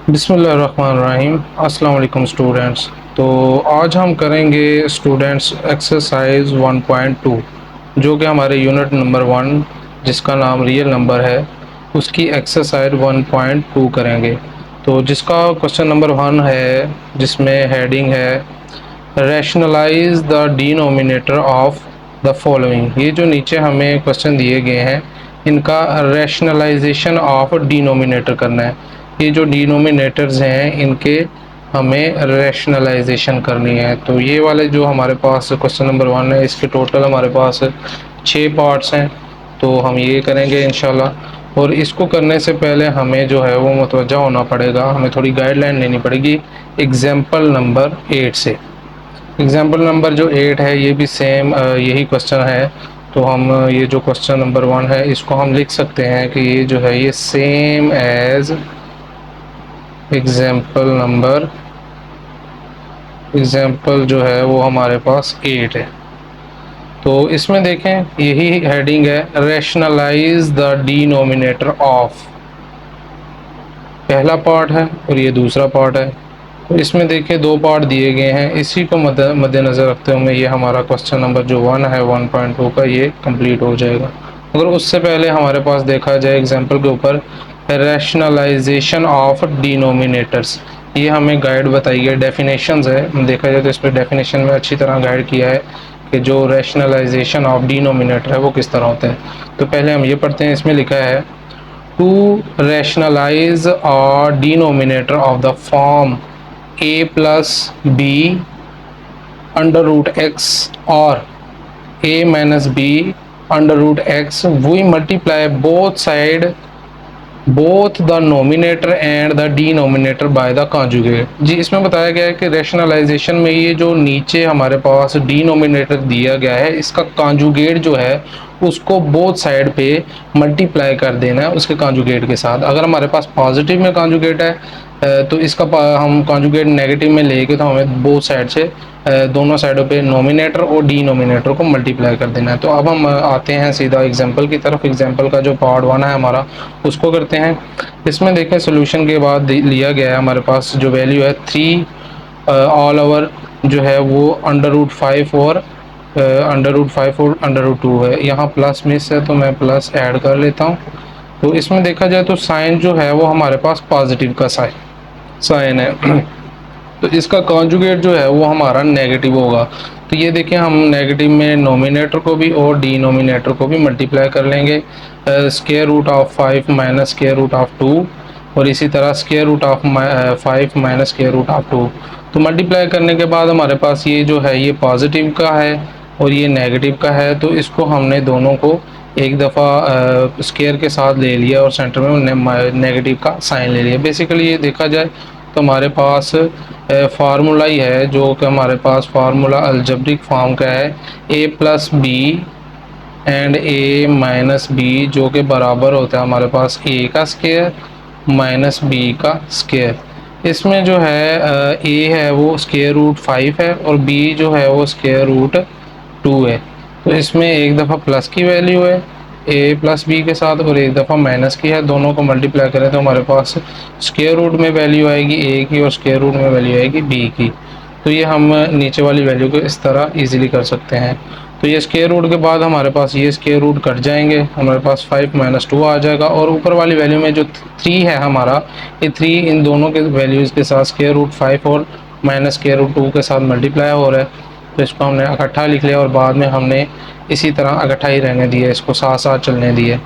बिस्मिल्लाहिर्रहमानिर्रहीम। अस्सलाम वालेकुम स्टूडेंट्स। तो आज हम करेंगे स्टूडेंट्स एक्सरसाइज 1.2 जो कि हमारे यूनिट नंबर 1 जिसका नाम रियल नंबर है उसकी एक्सरसाइज 1.2 करेंगे। तो जिसका क्वेश्चन नंबर 1 है जिसमें हेडिंग है rationalise the denominator of the following. ये जो नीचे हमें क्वेश्चन दिए गए हैं इनका रैशनलाइजेशन ऑफ डिनोमिनेटर करना है। ये जो डिनोमिनेटर्स हैं इनके हमें रैशनलाइजेशन करनी है। तो ये वाले जो हमारे पास क्वेश्चन नंबर 1 है इसके टोटल हमारे पास 6 पार्ट्स हैं। तो हम ये करेंगे इंशाल्लाह। और इसको करने से पहले हमें जो है वो मुतवज्जा होना पड़ेगा, हमें थोड़ी गाइडलाइन लेनी पड़ेगी एग्जाम्पल नंबर 8 से। एग्जाम्पल नंबर जो 8 है ये भी सेम यही क्वेश्चन है। तो हम ये जो क्वेश्चन नंबर 1 है इसको हम लिख सकते हैं कि ये जो है ये सेम एज एग्जाम्पल जो है वो हमारे पास 8 है। तो इसमें देखें यही हेडिंग है रैशनलाइज द डिनोमिनेटर ऑफ। पहला पार्ट है और ये दूसरा पार्ट है। तो इसमें देखिए दो पार्ट दिए गए हैं, इसी को मद्देनज़र रखते हुए ये हमारा क्वेश्चन नंबर जो 1 है 1.2 का ये कंप्लीट हो जाएगा। अगर उससे पहले हमारे पास देखा जाए एग्जाम्पल के ऊपर रैशनलाइजेशन ऑफ डिनोमिनेटर्स, ये हमें गाइड बताई है, डेफिनेशंस है। देखा जाए तो इस पर डेफिनेशन में अच्छी तरह गाइड किया है कि जो रैशनलाइजेशन ऑफ डिनोमिनेटर है वो किस तरह होता है। तो पहले हम ये पढ़ते हैं। इसमें लिखा है टू रैशनलाइज और denominator of the form a plus b under root x or a minus b under root x, we multiply both the nominator and the denominator by the conjugate। जी इसमें बताया गया है कि रैशनलाइजेशन में ये जो नीचे हमारे पास डिनोमिनेटर दिया गया है इसका कॉन्जुगेट जो है उसको बोथ साइड पे मल्टीप्लाई कर देना है उसके कॉन्जुगेट के साथ। अगर हमारे पास पॉजिटिव में कॉन्जुगेट है तो इसका हम कॉन्जुगेट नेगेटिव में लेके तो हमें बोथ साइड से दोनों साइडों पे नोमिनेटर और डिनोमिनेटर को मल्टीप्लाई कर देना है। तो अब हम आते हैं सीधा एग्जांपल की तरफ। एग्जांपल का जो पार्ट 1 है हमारा उसको करते हैं। इसमें देखें सोल्यूशन के बाद लिया गया है हमारे पास जो वैल्यू है 3 ऑल ओवर जो है वो अंडर रूट 5 और अंडर रूट 2 है। यहाँ प्लस मिस है तो मैं प्लस ऐड कर लेता हूँ। तो इसमें देखा जाए तो साइन जो है वो हमारे पास पॉजिटिव का साइन है तो इसका कॉन्जुगेट जो है वो हमारा नेगेटिव होगा। तो ये देखिए हम नेगेटिव में नोमिनेटर को भी और डिनोमिनेटर को भी मल्टीप्लाई कर लेंगे। Square root of 5 minus square root of 2 और इसी तरह square root of 5 minus square root of 2। तो मल्टीप्लाई करने के बाद हमारे पास ये जो है ये पॉजिटिव का है और ये नेगेटिव का है। तो इसको हमने दोनों को एक दफ़ा स्क्वायर के साथ ले लिया और सेंटर में नेगेटिव का साइन ले लिया। बेसिकली ये देखा जाए तो हमारे पास फार्मूला ही है जो कि हमारे पास फार्मूला अलजेब्रिक फॉर्म का है a plus b and a minus b जो कि बराबर होता है हमारे पास a का स्क्वायर माइनस b का स्क्वायर। इसमें जो है a है वो स्क्वायर रूट 5 है और b जो है वो स्क्वायर रूट 2 है। तो इसमें एक दफ़ा प्लस की वैल्यू है a प्लस बी के साथ और एक दफ़ा माइनस की है। दोनों को मल्टीप्लाई करें तो हमारे पास स्क्वायर रूट में वैल्यू आएगी a की और स्क्वायर रूट में वैल्यू आएगी b की। तो ये हम नीचे वाली वैल्यू को इस तरह इजीली कर सकते हैं। तो ये स्क्वायर रूट के बाद हमारे पास ये स्क्वायर रूट कट जाएंगे, हमारे पास 5 माइनस 2 आ जाएगा और ऊपर वाली वैल्यू में जो 3 है हमारा ये 3 इन दोनों के वैल्यूज़ के साथ स्क्वायर रूट 5 और माइनस स्क्वायर रूट 2 के साथ मल्टीप्लाई हो रहा है। तो इसको हमने इकट्ठा लिख लिया और बाद में हमने इसी तरह इकट्ठा ही रहने दिया, इसको साथ साथ चलने दिए।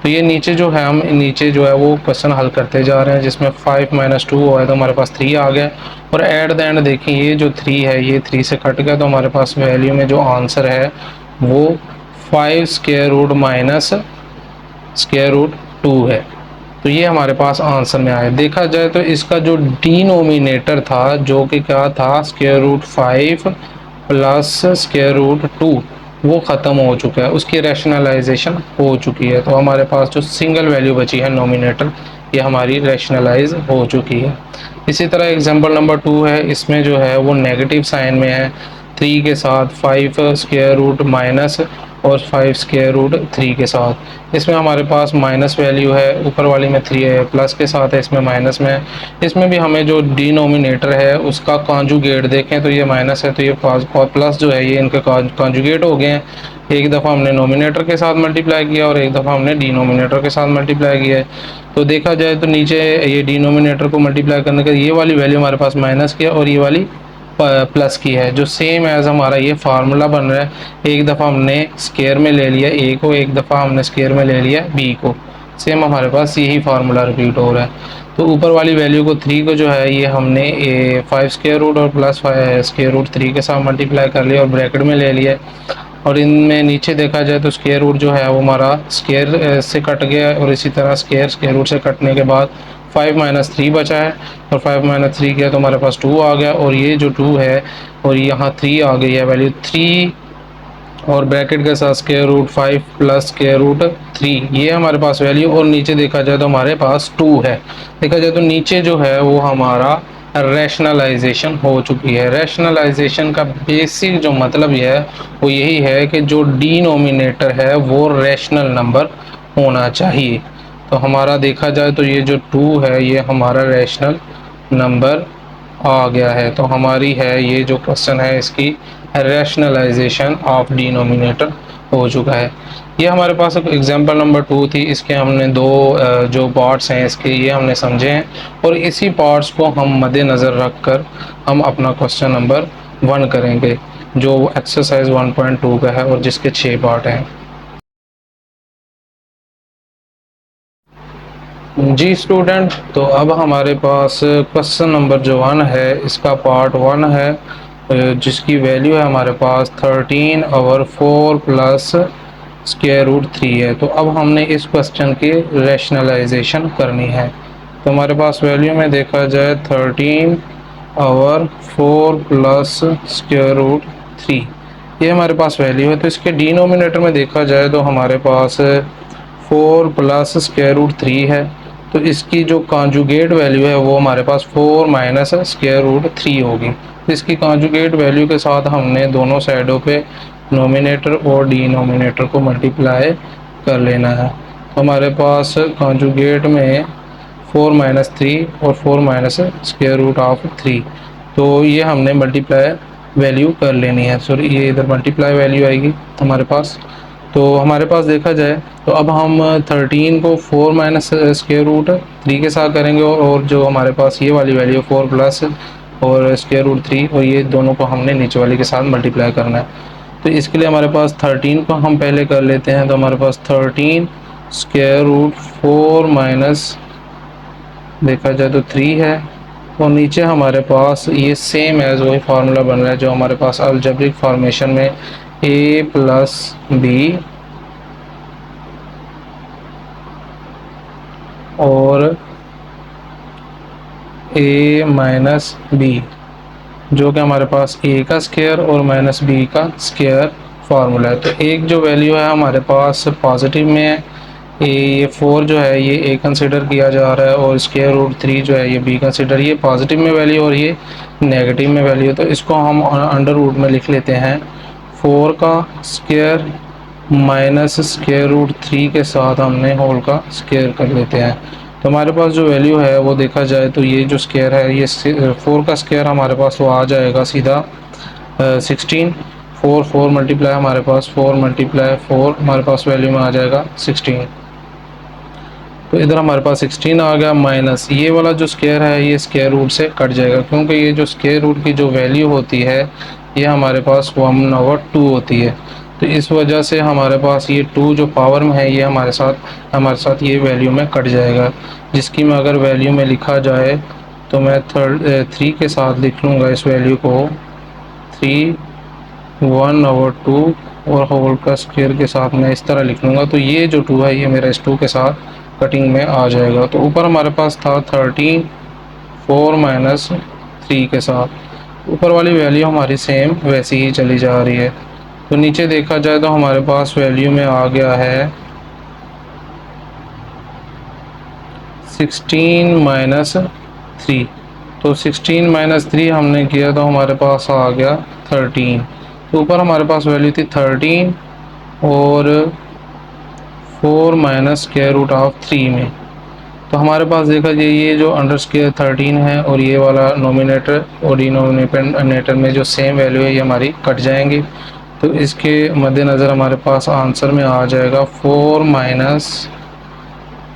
तो ये नीचे जो है हम नीचे जो है वो क्वेश्चन हल करते जा रहे हैं जिसमें 5 माइनस 2 हुआ है तो हमारे पास 3 आ गया और एट द एंड देखिए ये जो 3 है ये 3 से कट गया। तो हमारे पास वैल्यू में जो आंसर है वो 5 square root minus square root 2 है। तो ये हमारे पास आंसर में आया। देखा जाए तो इसका जो डिनोमिनेटर था जो कि क्या था square root 5 plus square root 2 वो ख़त्म हो चुका है, उसकी रैशनलाइजेशन हो चुकी है। तो हमारे पास जो सिंगल वैल्यू बची है नोमिनेटर ये हमारी रैशनलाइज हो चुकी है। इसी तरह एग्जांपल नंबर 2 है, इसमें जो है वो नेगेटिव साइन में है 3 के साथ 5 स्क्वायर रूट माइनस और 5 स्क्वायर रूट 3 के साथ। इसमें हमारे पास माइनस वैल्यू है, ऊपर वाली में 3 है, प्लस के साथ है, इसमें माइनस में है। इसमें भी हमें जो डिनोमिनेटर है उसका कॉन्जुगेट देखें तो ये माइनस है, तो ये प्लस जो है ये इनके कॉन्जुगेट हो गए हैं। एक दफ़ा हमने नोमिनेटर के साथ मल्टीप्लाई किया और एक दफ़ा हमने डिनोमिनेटर के साथ मल्टीप्लाई किया है। तो देखा जाए तो नीचे ये डिनोमिनेटर को मल्टीप्लाई करने का ये वाली वैल्यू हमारे पास माइनस की है और ये वाली प्लस की है, जो सेम एज हमारा ये फार्मूला बन रहा है। एक दफ़ा हमने स्क्वायर में ले लिया ए को, एक दफ़ा हमने स्क्वायर में ले लिया बी को, सेम हमारे पास यही फार्मूला रिपीट हो रहा है। तो ऊपर वाली वैल्यू को 3 को जो है ये हमने 5 स्क्वायर रूट और प्लस स्क्वायर रूट 3 के साथ मल्टीप्लाई कर लिया और ब्रैकेट में ले लिया। और इनमें नीचे देखा जाए तो स्क्वायर रूट जो है वो हमारा स्क्वायर से कट गया और इसी तरह स्क्वायर रूट से कटने के बाद 5 माइनस 3 बचा है और 5 माइनस 3 किया तो हमारे पास 2 आ गया और ये जो 2 है और यहाँ 3 आ गई है वैल्यू 3 और ब्रैकेट के साथ square root 5 plus square root 3, ये हमारे पास वैल्यू। और नीचे देखा जाए तो हमारे पास 2 है। देखा जाए तो नीचे जो है वो हमारा रैशनलाइजेशन हो चुकी है। रैशनलाइजेशन का बेसिक जो मतलब ये है वो यही है कि जो डिनोमिनेटर है वो रैशनल नंबर होना चाहिए। तो हमारा देखा जाए तो ये जो 2 है ये हमारा रैशनल नंबर आ गया है। तो हमारी है ये जो क्वेश्चन है इसकी रैशनलाइजेशन ऑफ डिनोमिनेटर हो चुका है। ये हमारे पास एग्जांपल नंबर 2 थी। इसके हमने दो जो पार्ट्स हैं इसके ये हमने समझे हैं और इसी पार्ट्स को हम मद्देनज़र रख कर हम अपना क्वेश्चन नंबर 1 करेंगे जो एक्सरसाइज 1.2 का है और जिसके 6 पार्ट हैं। जी स्टूडेंट, तो अब हमारे पास क्वेश्चन नंबर जो 1 है इसका पार्ट 1 है जिसकी वैल्यू है हमारे पास 13/4 प्लस स्क्वायर रूट 3 है। तो अब हमने इस क्वेश्चन की रैशनलाइजेशन करनी है। तो हमारे पास वैल्यू में देखा जाए 13/4 प्लस स्क्वायर रूट 3, ये हमारे पास वैल्यू है। तो इसके डिनोमिनेटर में देखा जाए तो हमारे पास 4 प्लस स्क्वायर रूट 3 है। तो इसकी जो कॉन्जुगेट वैल्यू है वो हमारे पास 4 माइनस स्क्वायर रूट 3 होगी। तो इसकी कॉन्जुगेट वैल्यू के साथ हमने दोनों साइडों पे नोमिनेटर और डिनोमिनेटर को मल्टीप्लाई कर लेना है। तो हमारे पास कॉन्जुगेट में 4 माइनस 3 और 4 माइनस स्क्वायर रूट ऑफ 3, तो ये हमने मल्टीप्लाई वैल्यू कर लेनी है। सॉरी, ये इधर मल्टीप्लाई वैल्यू आएगी हमारे पास। तो हमारे पास देखा जाए तो अब हम 13 को 4 माइनस स्क्वायर रूट 3 के साथ करेंगे और जो हमारे पास ये वाली वैल्यू 4 प्लस और स्क्वायर रूट 3 और ये दोनों को हमने नीचे वाली के साथ मल्टीप्लाई करना है। तो इसके लिए हमारे पास 13 को हम पहले कर लेते हैं। तो हमारे पास 13 स्क्वायर रूट 4 माइनस देखा जाए तो 3 है और नीचे हमारे पास ये सेम एज वही फार्मूला बन रहा है जो हमारे पास अलजेब्रिक फॉर्मेशन में a प्लस बी और a माइनस बी, जो कि हमारे पास a का स्क्वायर और माइनस b का स्क्वायर फार्मूला है। तो एक जो वैल्यू है हमारे पास पॉजिटिव में है, ये 4 जो है ये a कंसिडर किया जा रहा है और स्क्वायर रूट 3 जो है ये b कंसिडर, ये पॉजिटिव में वैल्यू और ये नेगेटिव में वैल्यू। तो इसको हम अंडर रूट में लिख लेते हैं 4 का स्क्वायर माइनस स्क्वायर रूट 3 के साथ हमने होल का स्क्वायर कर लेते हैं। तो हमारे पास जो वैल्यू है वो देखा जाए तो ये जो स्क्वायर है ये 4 का स्क्वायर हमारे पास वो आ जाएगा सीधा 16। 4 मल्टीप्लाई हमारे पास 4 मल्टीप्लाई 4 हमारे पास वैल्यू में आ जाएगा 16। तो इधर हमारे पास 16 आ गया माइनस ये वाला जो स्क्वायर है ये स्क्वायर रूट से कट जाएगा क्योंकि ये जो स्क्वायर रूट की जो वैल्यू होती है ये हमारे पास 1/2 होती है। तो इस वजह से हमारे पास ये 2 जो पावर में है ये हमारे साथ ये वैल्यू में कट जाएगा, जिसकी मैं अगर वैल्यू में लिखा जाए तो मैं 3 के साथ लिख लूँगा इस वैल्यू को 3 1/2 और होल का स्क्वायर के साथ मैं इस तरह लिख लूँगा। तो ये जो 2 है ये मेरा इस 2 के साथ कटिंग में आ जाएगा। तो ऊपर हमारे पास था 13 4 माइनस 3 के साथ, ऊपर वाली वैल्यू हमारी सेम वैसी ही चली जा रही है। तो नीचे देखा जाए तो हमारे पास वैल्यू में आ गया है 16 माइनस 3। तो 16 माइनस 3 हमने किया तो हमारे पास आ गया 13। तो ऊपर हमारे पास वैल्यू थी 13 और 4 माइनस स्क्वायर रूट ऑफ 3 में। तो हमारे पास देखा जाए ये जो अंडर स्क्वायर 13 है और ये वाला नोमिनेटर और डिनोमिनेटर में जो सेम वैल्यू है ये हमारी कट जाएंगी। तो इसके मद्देनज़र हमारे पास आंसर में आ जाएगा 4 माइनस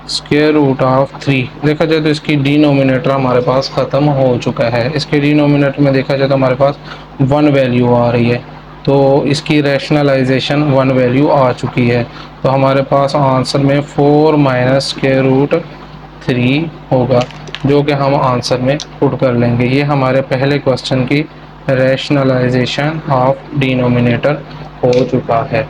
स्क्वायर रूट ऑफ 3। देखा जाए तो इसकी डिनोमिनेटर हमारे पास ख़त्म हो चुका है। इसके डिनोमिनेटर में देखा जाए तो हमारे पास 1 वैल्यू आ रही है, तो इसकी रैशनलाइजेशन 1 वैल्यू आ चुकी है। तो हमारे पास आंसर में 4 माइनस स्क्वायर रूट 3 होगा, जो कि हम आंसर में पुट कर लेंगे। ये हमारे पहले क्वेश्चन की रैशनलाइजेशन ऑफ डिनोमिनेटर हो चुका है।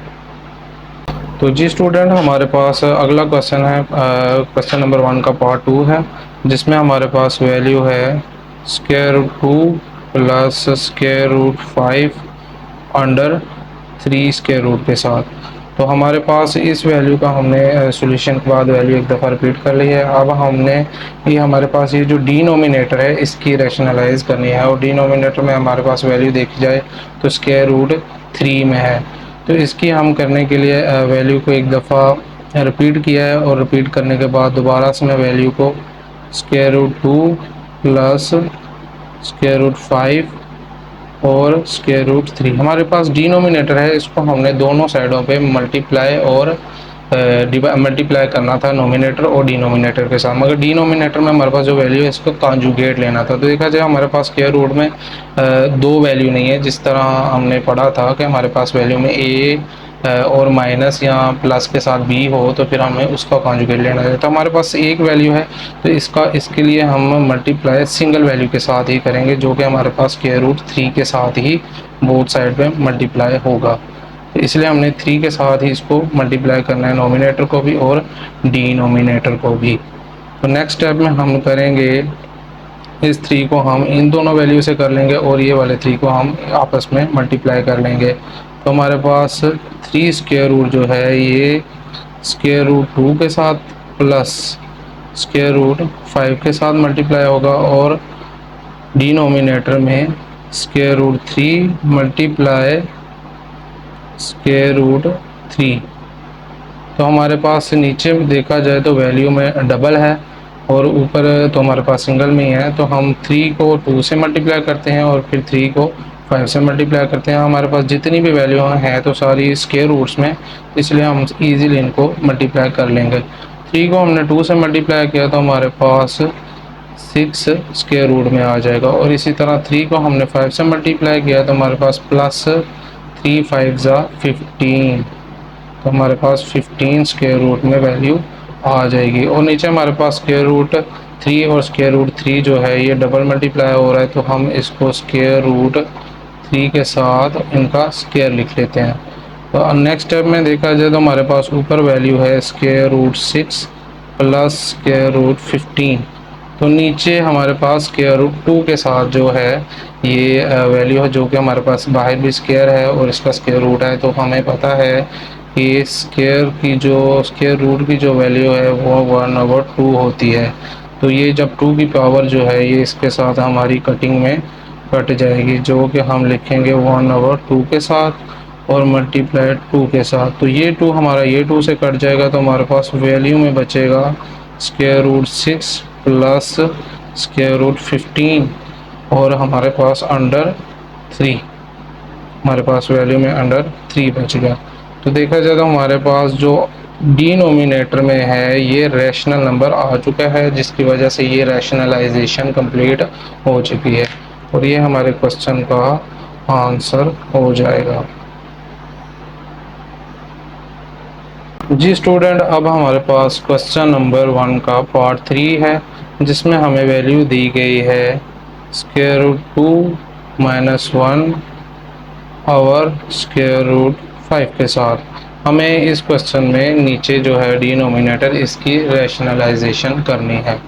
तो जी स्टूडेंट, हमारे पास अगला क्वेश्चन है, क्वेश्चन नंबर 1 का पार्ट 2 है, जिसमें हमारे पास वैल्यू है square root 2 plus square root 5 under 3 square root के साथ। तो हमारे पास इस वैल्यू का हमने सॉल्यूशन के बाद वैल्यू एक दफ़ा रिपीट कर ली है। अब हमने ये हमारे पास ये जो डिनोमिनेटर है इसकी रैशनलाइज करनी है, और डिनोमिनेटर में हमारे पास वैल्यू देखी जाए तो स्क्वायर रूट 3 में है। तो इसकी हम करने के लिए वैल्यू को एक दफ़ा रिपीट किया है, और रिपीट करने के बाद दोबारा से मैं वैल्यू को square root 2 plus square root 5 और स्क्वायर रूट 3, हमारे पास डिनोमिनेटर है, इसको हमने दोनों साइडों पे मल्टीप्लाई और मल्टीप्लाई करना था नोमिनेटर और डिनोमिनेटर के साथ। मगर डिनोमिनेटर में हमारे पास जो वैल्यू है इसको कॉन्जुगेट लेना था। तो देखा जाए हमारे पास स्क्वायर रूट में दो वैल्यू नहीं है, जिस तरह हमने पढ़ा था कि हमारे पास वैल्यू में ए और माइनस या प्लस के साथ बी हो तो फिर हमें उसका कॉन्जुगेट लेना है। तो हमारे पास एक वैल्यू है, तो इसके लिए हम मल्टीप्लाई सिंगल वैल्यू के साथ ही करेंगे, जो कि हमारे पास स्क्वायर रूट 3 के साथ ही बोथ साइड पे मल्टीप्लाई होगा। तो इसलिए हमने 3 के साथ ही इसको मल्टीप्लाई करना है, नोमिनेटर को भी और डिनोमिनेटर को भी। तो नेक्स्ट स्टेप में हम करेंगे, इस 3 को हम इन दोनों वैल्यू से कर लेंगे और ये वाले 3 को हम आपस में मल्टीप्लाई कर लेंगे। तो हमारे पास 3 स्क्वायर रूट जो है ये स्क्वायर रूट 2 के साथ प्लस स्क्वायर रूट 5 के साथ मल्टीप्लाई होगा, और डिनोमिनेटर में square root 3 multiply square root 3। तो हमारे पास नीचे देखा जाए तो वैल्यू में डबल है और ऊपर तो हमारे पास सिंगल में ही है। तो हम 3 को 2 से मल्टीप्लाई करते हैं और फिर 3 को 5 से मल्टीप्लाई करते हैं। हमारे पास जितनी भी वैल्यू है तो सारी स्क्वायर रूट्स में, इसलिए हम इजीली इनको मल्टीप्लाई कर लेंगे। 3 को हमने 2 से मल्टीप्लाई किया तो हमारे पास 6 स्क्वायर रूट में आ जाएगा, और इसी तरह 3 को हमने 5 से मल्टीप्लाई किया तो हमारे पास प्लस 3 5 ज़ा 15, तो हमारे पास 15 स्क्वायर रूट में वैल्यू आ जाएगी। और नीचे हमारे पास स्क्वायर रूट 3 और स्क्वायर रूट 3 जो है ये डबल मल्टीप्लाई हो रहा है, तो हम इसको स्क्वायर रूट 3 के साथ इनका स्क्वायर लिख लेते हैं। तो नेक्स्ट स्टेप में देखा जाए तो हमारे पास ऊपर वैल्यू है square root 6 plus square root 15। तो नीचे हमारे पास स्क्वायर रूट 2 के साथ जो है ये वैल्यू है, जो कि हमारे पास बाहर भी स्क्वायर है और इसका स्क्वायर रूट है। तो हमें पता है कि स्क्वायर रूट की जो वैल्यू है वो 1/2 होती है। तो ये जब 2 की पावर जो है ये इसके साथ हमारी कटिंग में कट जाएगी, जो कि हम लिखेंगे 1/2 के साथ और मल्टीप्लाई 2 के साथ। तो ये 2 हमारा ये 2 से कट जाएगा, तो हमारे पास वैल्यू में बचेगा square root 6 plus square root 15 और हमारे पास अंडर 3, हमारे पास वैल्यू में अंडर 3 बच गया। तो देखा जाए तो हमारे पास जो डिनोमिनेटर में है ये रैशनल नंबर आ चुका है, जिसकी वजह से ये रैशनलाइजेशन कंप्लीट हो चुकी है और ये हमारे क्वेश्चन का आंसर हो जाएगा। जी स्टूडेंट, अब हमारे पास क्वेश्चन नंबर 1 का पार्ट 3 है, जिसमें हमें वैल्यू दी गई है स्क्वायर रूट 2 माइनस 1 और स्क्वायर रूट 5 के साथ। हमें इस क्वेश्चन में नीचे जो है डिनोमिनेटर इसकी रैशनलाइजेशन करनी है।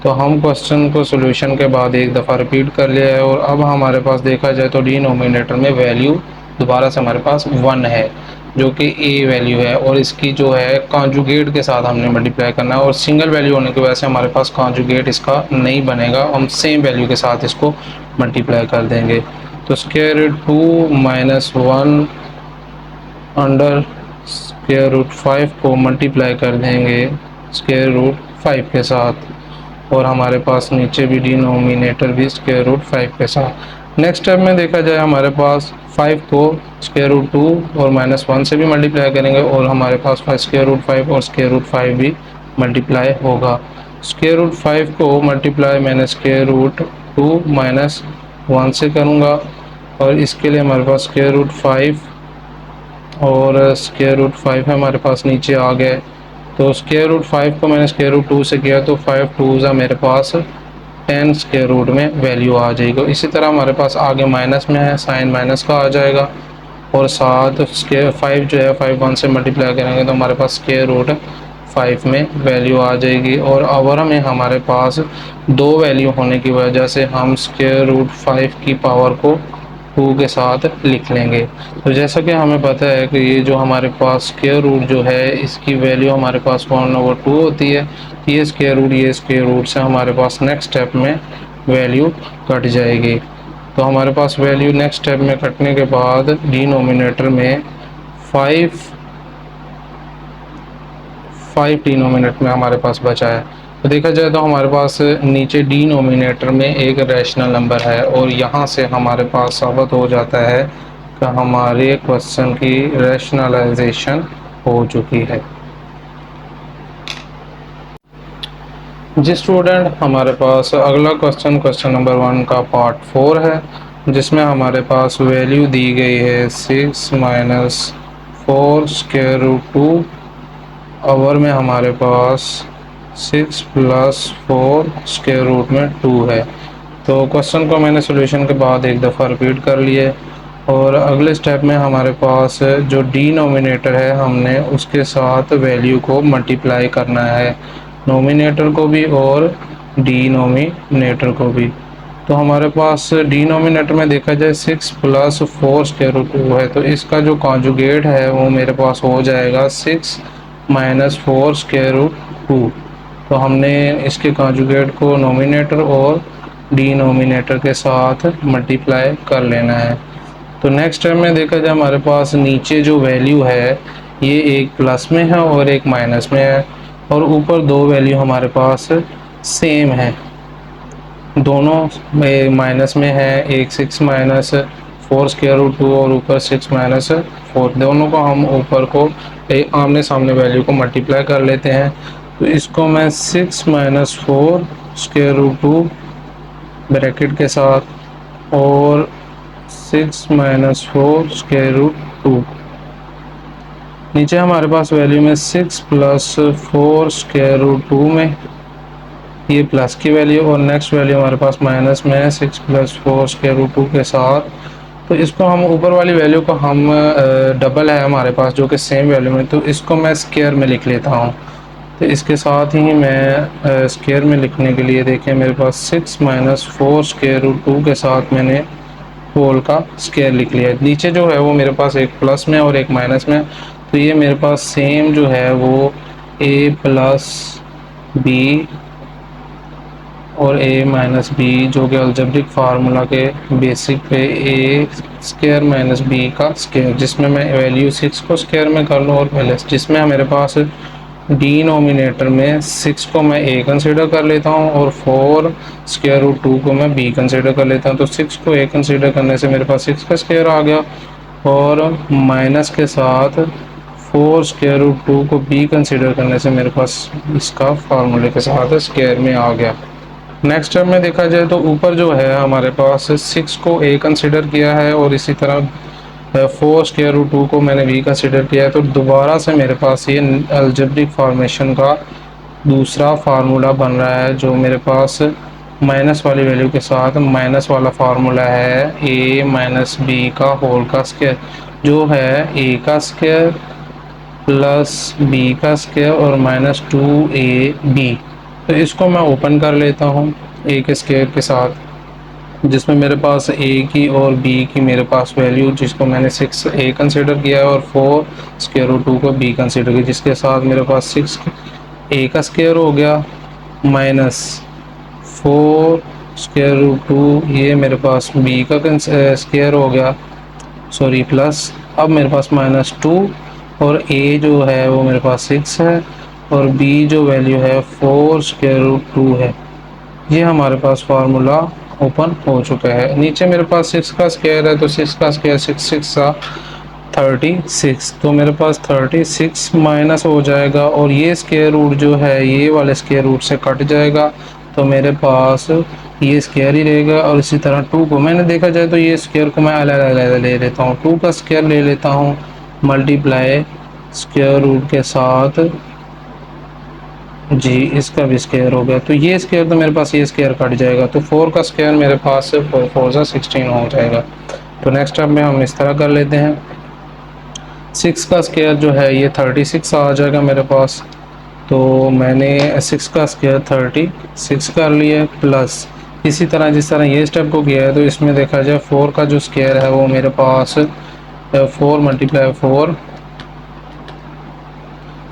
तो हम क्वेश्चन को सॉल्यूशन के बाद एक दफ़ा रिपीट कर लिया है, और अब हमारे पास देखा जाए तो डिनोमिनेटर में वैल्यू दोबारा से हमारे पास 1 है, जो कि ए वैल्यू है, और इसकी जो है कॉन्जुगेट के साथ हमने मल्टीप्लाई करना है। और सिंगल वैल्यू होने की वजह से हमारे पास कॉन्जुगेट इसका नहीं बनेगा, हम सेम वैल्यू के साथ इसको मल्टीप्लाई कर देंगे। तो square root 2 minus 1 under square root 5 को मल्टीप्लाई कर देंगे स्क्वायर रूट 5 के साथ, और हमारे पास नीचे भी डिनोमिनेटर भी स्क्वायर रूट 5 के साथ। नेक्स्ट स्टेप में देखा जाए हमारे पास 5 को स्क्वायर रूट 2 और -1 से भी मल्टीप्लाई करेंगे, और हमारे पास स्क्वायर रूट 5 और स्क्वायर रूट 5 भी मल्टीप्लाई होगा। स्क्वायर रूट 5 को मल्टीप्लाई मैंने स्क्वायर रूट 2 -1 से करूँगा, और इसके लिए हमारे पास स्क्वायर रूट 5 और स्क्वायर रूट 5 है हमारे पास नीचे आ गए। तो स्क्वायर रूट 5 को मैंने स्क्वायर रूट 2 से किया, तो 5 2 मेरे पास 10 स्क्वायर रूट में वैल्यू आ जाएगी। इसी तरह हमारे पास आगे माइनस में है, साइन माइनस का आ जाएगा, और साथ स्क्वायर 5 जो है 5 1 से मल्टीप्लाई करेंगे तो हमारे पास स्क्वायर रूट 5 में वैल्यू आ जाएगी। और ओवर में हमारे पास दो वैल्यू होने की वजह से हम स्क्वायर रूट 5 की पावर को 2 के साथ लिख लेंगे। तो जैसा कि हमें पता है कि ये जो हमारे पास स्क्वायर रूट जो है इसकी वैल्यू हमारे पास 1/2 होती है। ये स्क्वायर रूट से हमारे पास नेक्स्ट स्टेप में वैल्यू कट जाएगी। तो हमारे पास वैल्यू नेक्स्ट स्टेप में कटने के बाद डिनोमिनेटर में 5 डिनोमिनेटर में हमारे पास बचा है। तो देखा जाए तो हमारे पास नीचे डिनोमिनेटर में एक रैशनल नंबर है, और यहाँ से हमारे पास साबित हो जाता है कि हमारे क्वेश्चन की रैशनलाइजेशन हो चुकी है। जी स्टूडेंट, हमारे पास अगला क्वेश्चन नंबर 1 का पार्ट 4 है, जिसमें हमारे पास वैल्यू दी गई है 6 - 4 स्क्वायर रूट 2, ओवर में हमारे पास 6 + 4 स्क्वायर रूट में 2 है। तो क्वेश्चन को मैंने सॉल्यूशन के बाद एक दफ़ा रिपीट कर लिए, और अगले स्टेप में हमारे पास जो डिनोमिनेटर है हमने उसके साथ वैल्यू को मल्टीप्लाई करना है, नोमिनेटर को भी और डिनोमिनेटर को भी। तो हमारे पास डिनोमिनेटर में देखा जाए 6 + 4 स्क्वायर रूट 2 है, तो इसका जो कॉन्जुगेट है वो मेरे पास हो जाएगा 6 - 4 स्क्वायर रूट 2। तो हमने इसके कॉन्जुगेट को नोमिनेटर और डिनोमिनेटर के साथ मल्टीप्लाई कर लेना है। तो नेक्स्ट टाइम में देखा जाए हमारे पास नीचे जो वैल्यू है ये एक प्लस में है और एक माइनस में है, और ऊपर दो वैल्यू हमारे पास सेम है, दोनों माइनस में है। एक 6 - 4 स्क्वायर रूट 2 और ऊपर 6 - 4, दोनों को हम ऊपर को आमने सामने वैल्यू को मल्टीप्लाई कर लेते हैं। तो इसको मैं 6 - 4 स्क्वायर रूट 2 ब्रैकेट के साथ और 6 - 4 स्क्वायर रूट 2, नीचे हमारे पास वैल्यू में 6 + 4 स्क्वायर रूट 2 में ये प्लस की वैल्यू, और नेक्स्ट वैल्यू हमारे पास माइनस में है 6 + 4 स्क्वायर रूट 2 के साथ। तो इसको हम ऊपर वाली वैल्यू को हम डबल है हमारे पास जो कि सेम वैल्यू में, तो इसको मैं स्क्वायर में लिख लेता हूँ। तो इसके साथ ही मैं स्क्वायर में लिखने के लिए देखें मेरे पास 6 - 4 स्क्वायर रूट 2 के साथ मैंने होल का स्क्वायर लिख लिया। नीचे जो है वो मेरे पास एक प्लस में और एक माइनस में, तो ये मेरे पास सेम जो है वो a + b और a - b जो कि अलजेब्रिक फार्मूला के बेसिक पे a² - b का स्क्वायर, जिसमें मैं वैल्यू 6 को स्क्वायर में कर लूँ, और पहले जिसमें मेरे पास डिनोमिनेटर में 6 को मैं a कंसीडर कर लेता हूँ और 4 स्क्वायर रूट 2 को मैं b कंसीडर कर लेता हूँ। तो 6 को a कंसीडर करने से मेरे पास 6 का स्क्वायर आ गया, और माइनस के साथ 4 स्क्वायर रूट 2 को b कंसीडर करने से मेरे पास इसका फार्मूले के साथ स्क्वायर में आ गया। नेक्स्ट स्टेप में देखा जाए तो ऊपर जो है हमारे पास 6 को a कंसीडर किया है, और इसी तरह 4 स्क्वायर रूट 2 को मैंने b कंसीडर किया है। तो दोबारा से मेरे पास ये अलजेब्रिक फॉर्मेशन का दूसरा फार्मूला बन रहा है, जो मेरे पास माइनस वाली वैल्यू के साथ माइनस वाला फार्मूला है a - b का होल का स्क्वायर, जो है a का स्क्वायर प्लस b का स्क्वायर और -2ab। तो इसको मैं ओपन कर लेता हूँ a के स्क्वायर के साथ, जिसमें मेरे पास a की और b की मेरे पास वैल्यू, जिसको मैंने 6 a कंसीडर किया है और 4 स्क्वायर रूट 2 को b कंसीडर किया, जिसके साथ मेरे पास 6 a का स्क्वायर हो गया माइनस 4 स्क्वायर रूट 2, ये मेरे पास b का स्क्वायर हो गया, सॉरी प्लस, अब मेरे पास -2 और a जो है वो मेरे पास 6 है और b जो वैल्यू है 4 स्क्वायर रूट 2 है। ये हमारे पास फार्मूला ओपन हो चुका है। नीचे मेरे पास 6 का स्क्वायर है तो 6 का स्क्वायर 6 6 का 36, तो मेरे पास 36 माइनस हो जाएगा और ये स्क्वायर रूट जो है ये वाले स्क्वायर रूट से कट जाएगा, तो मेरे पास ये स्क्वायर ही रहेगा। और इसी तरह 2 को मैंने देखा जाए तो ये स्क्वायर को मैं अलग अलग ले लेता हूँ, 2 का स्क्वायर ले लेता हूँ मल्टीप्लाई स्क्वायर रूट के साथ जी, इसका भी स्क्वायर हो गया, तो ये स्क्वायर तो मेरे पास ये स्क्वायर कट जाएगा, तो 4 का स्क्वायर मेरे पास 4 4 जा 16 हो जाएगा। तो नेक्स्ट स्टेप में हम इस तरह कर लेते हैं। 6 का स्क्वायर जो है ये 36 आ जाएगा मेरे पास, तो मैंने 6 का स्क्वायर 36 कर लिया प्लस इसी तरह जिस तरह ये स्टेप को किया है तो इसमें देखा जाए 4 का जो स्क्वायर है वो मेरे पास 4 मल्टीप्लाई 4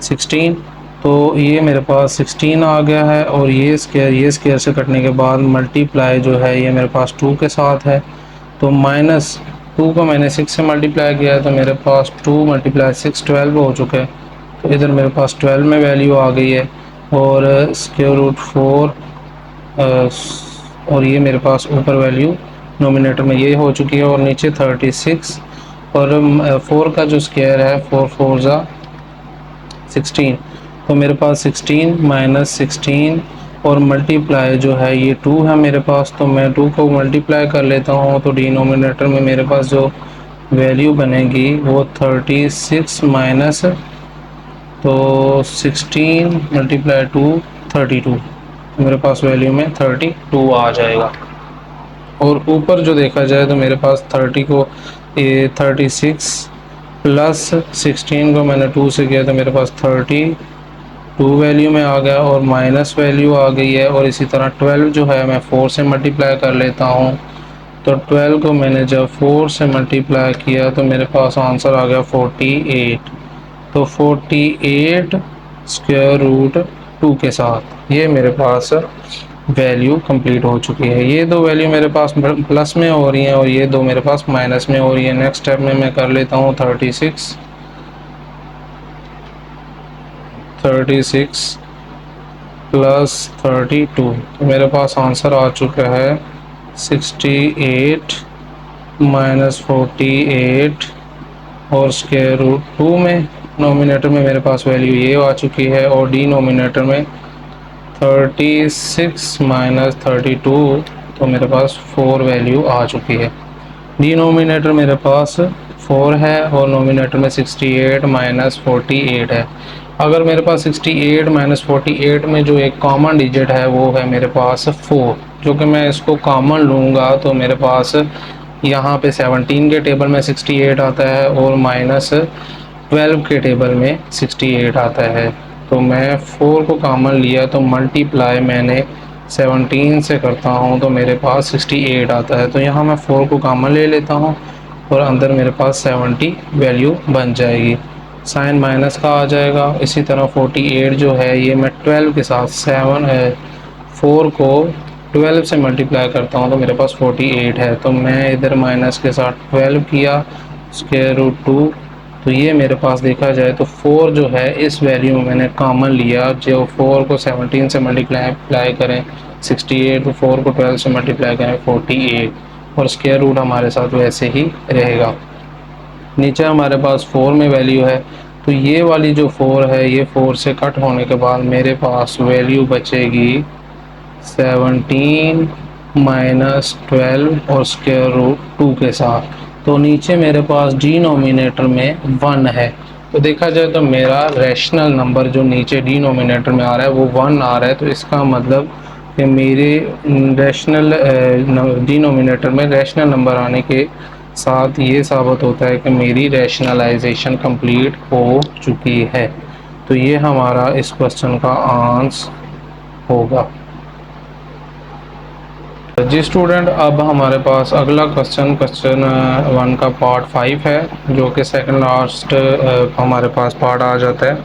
16, तो ये मेरे पास 16 आ गया है और ये स्क्वायर से कटने के बाद मल्टीप्लाई जो है ये मेरे पास 2 के साथ है, तो माइनस 2 को मैंने 6 से मल्टीप्लाई किया है तो मेरे पास 2 मल्टीप्लाई 6 12 हो चुका है, तो इधर मेरे पास 12 में वैल्यू आ गई है और स्क्वायर रूट 4 और ये मेरे पास ऊपर वैल्यू नोमिनेटर में ये हो चुकी है और नीचे 36 और 4 का जो स्क्वायर है 4 4 जा 16, तो मेरे पास 16 माइनस 16 और मल्टीप्लाई जो है ये 2 है मेरे पास, तो मैं 2 को मल्टीप्लाई कर लेता हूँ, तो डिनोमिनेटर में मेरे पास जो वैल्यू बनेगी वो 36 माइनस तो 16 मल्टीप्लाई 2 32, मेरे पास वैल्यू में 32 आ जाएगा। और ऊपर जो देखा जाए तो मेरे पास 30 को 36 प्लस 16 को मैंने 2 से किया तो मेरे पास 32 वैल्यू में आ गया और माइनस वैल्यू आ गई है। और इसी तरह 12 जो है मैं 4 से मल्टीप्लाई कर लेता हूँ, तो 12 को मैंने जब 4 से मल्टीप्लाई किया तो मेरे पास आंसर आ गया 48, तो 48 स्क्वायर रूट 2 के साथ ये मेरे पास वैल्यू कंप्लीट हो चुकी है। ये दो वैल्यू मेरे पास प्लस में हो रही हैं और ये दो मेरे पास माइनस में हो रही है। नेक्स्ट स्टेप में मैं कर लेता हूँ 36 प्लस 32, तो मेरे पास आंसर आ चुका है 68 माइनस 48 और स्क्वायर रूट 2 में। नोमिनेटर में मेरे पास वैल्यू ये आ चुकी है और डिनोमिनेटर में 36 माइनस 32, तो मेरे पास 4 वैल्यू आ चुकी है। डिनोमिनेटर मेरे पास 4 है और नोमिनेटर में 68 माइनस 48 है। अगर मेरे पास 68 माइनस 48 में जो एक कॉमन डिजिट है वो है मेरे पास 4, जो कि मैं इसको कॉमन लूँगा तो मेरे पास यहाँ पे 17 के टेबल में 68 आता है और माइनस 12 के टेबल में 68 आता है। तो मैं 4 को कॉमन लिया तो मल्टीप्लाई मैंने 17 से करता हूँ तो मेरे पास 68 आता है, तो यहाँ मैं 4 को कॉमन ले लेता हूँ और अंदर मेरे पास 70 वैल्यू बन जाएगी, साइन माइनस का आ जाएगा। इसी तरह 48 जो है ये मैं 12 के साथ 4 को 12 से मल्टीप्लाई करता हूँ तो मेरे पास 48 है, तो मैं इधर माइनस के साथ 12 किया स्क्वायर रूट 2, तो ये मेरे पास देखा जाए तो 4 जो है इस वैल्यू में मैंने कॉमन लिया। जो 4 को 17 से मल्टीप्लाई करें 68, तो 4 को 12 से मल्टीप्लाई करें 48 और स्क्वायर रूट हमारे साथ वैसे ही रहेगा। नीचे हमारे पास 4 में वैल्यू है, तो ये वाली जो 4 है ये 4 से कट होने के बाद मेरे पास वैल्यू बचेगी 17 माइनस 12 और स्क्वायर रूट 2 के साथ। तो नीचे मेरे पास डिनोमिनेटर में 1 है, तो देखा जाए तो मेरा रैशनल नंबर जो नीचे डिनोमिनेटर में आ रहा है वो 1 आ रहा है, तो इसका मतलब कि मेरे रैशनल डिनोमिनेटर में रैशनल नंबर आने के साथ ये साबित होता है कि मेरी रैशनलाइजेशन कंप्लीट हो चुकी है। तो ये हमारा इस क्वेश्चन का आंसर होगा। जी स्टूडेंट, अब हमारे पास अगला क्वेश्चन 1 का पार्ट 5 है, जो कि सेकंड लास्ट हमारे पास पार्ट आ जाता है।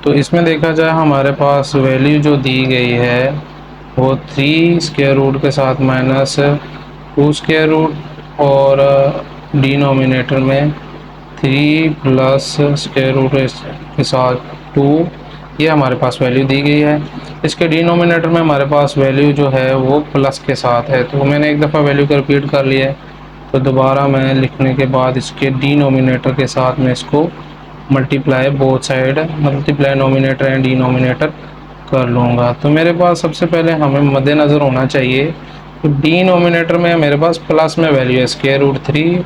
तो इसमें देखा जाए हमारे पास वैल्यू जो दी गई है वो 3 स्क्वायर रूट के साथ माइनस 2 स्क्वायर रूट और डिनोमिनेटर में 3 प्लस स्क्वायर रूट के साथ 2, ये हमारे पास वैल्यू दी गई है। इसके डिनोमिनेटर में हमारे पास वैल्यू जो है वो प्लस के साथ है, तो मैंने एक दफ़ा वैल्यू को रिपीट कर लिया है, तो दोबारा मैं लिखने के बाद इसके डिनोमिनेटर के साथ मैं इसको multiply both side, multiply nominator and denominator कर लूँगा। तो मेरे पास सबसे पहले हमें मद्देनज़र होना चाहिए तो डिनोमिनेटर में मेरे पास प्लस में वैल्यू है square root 3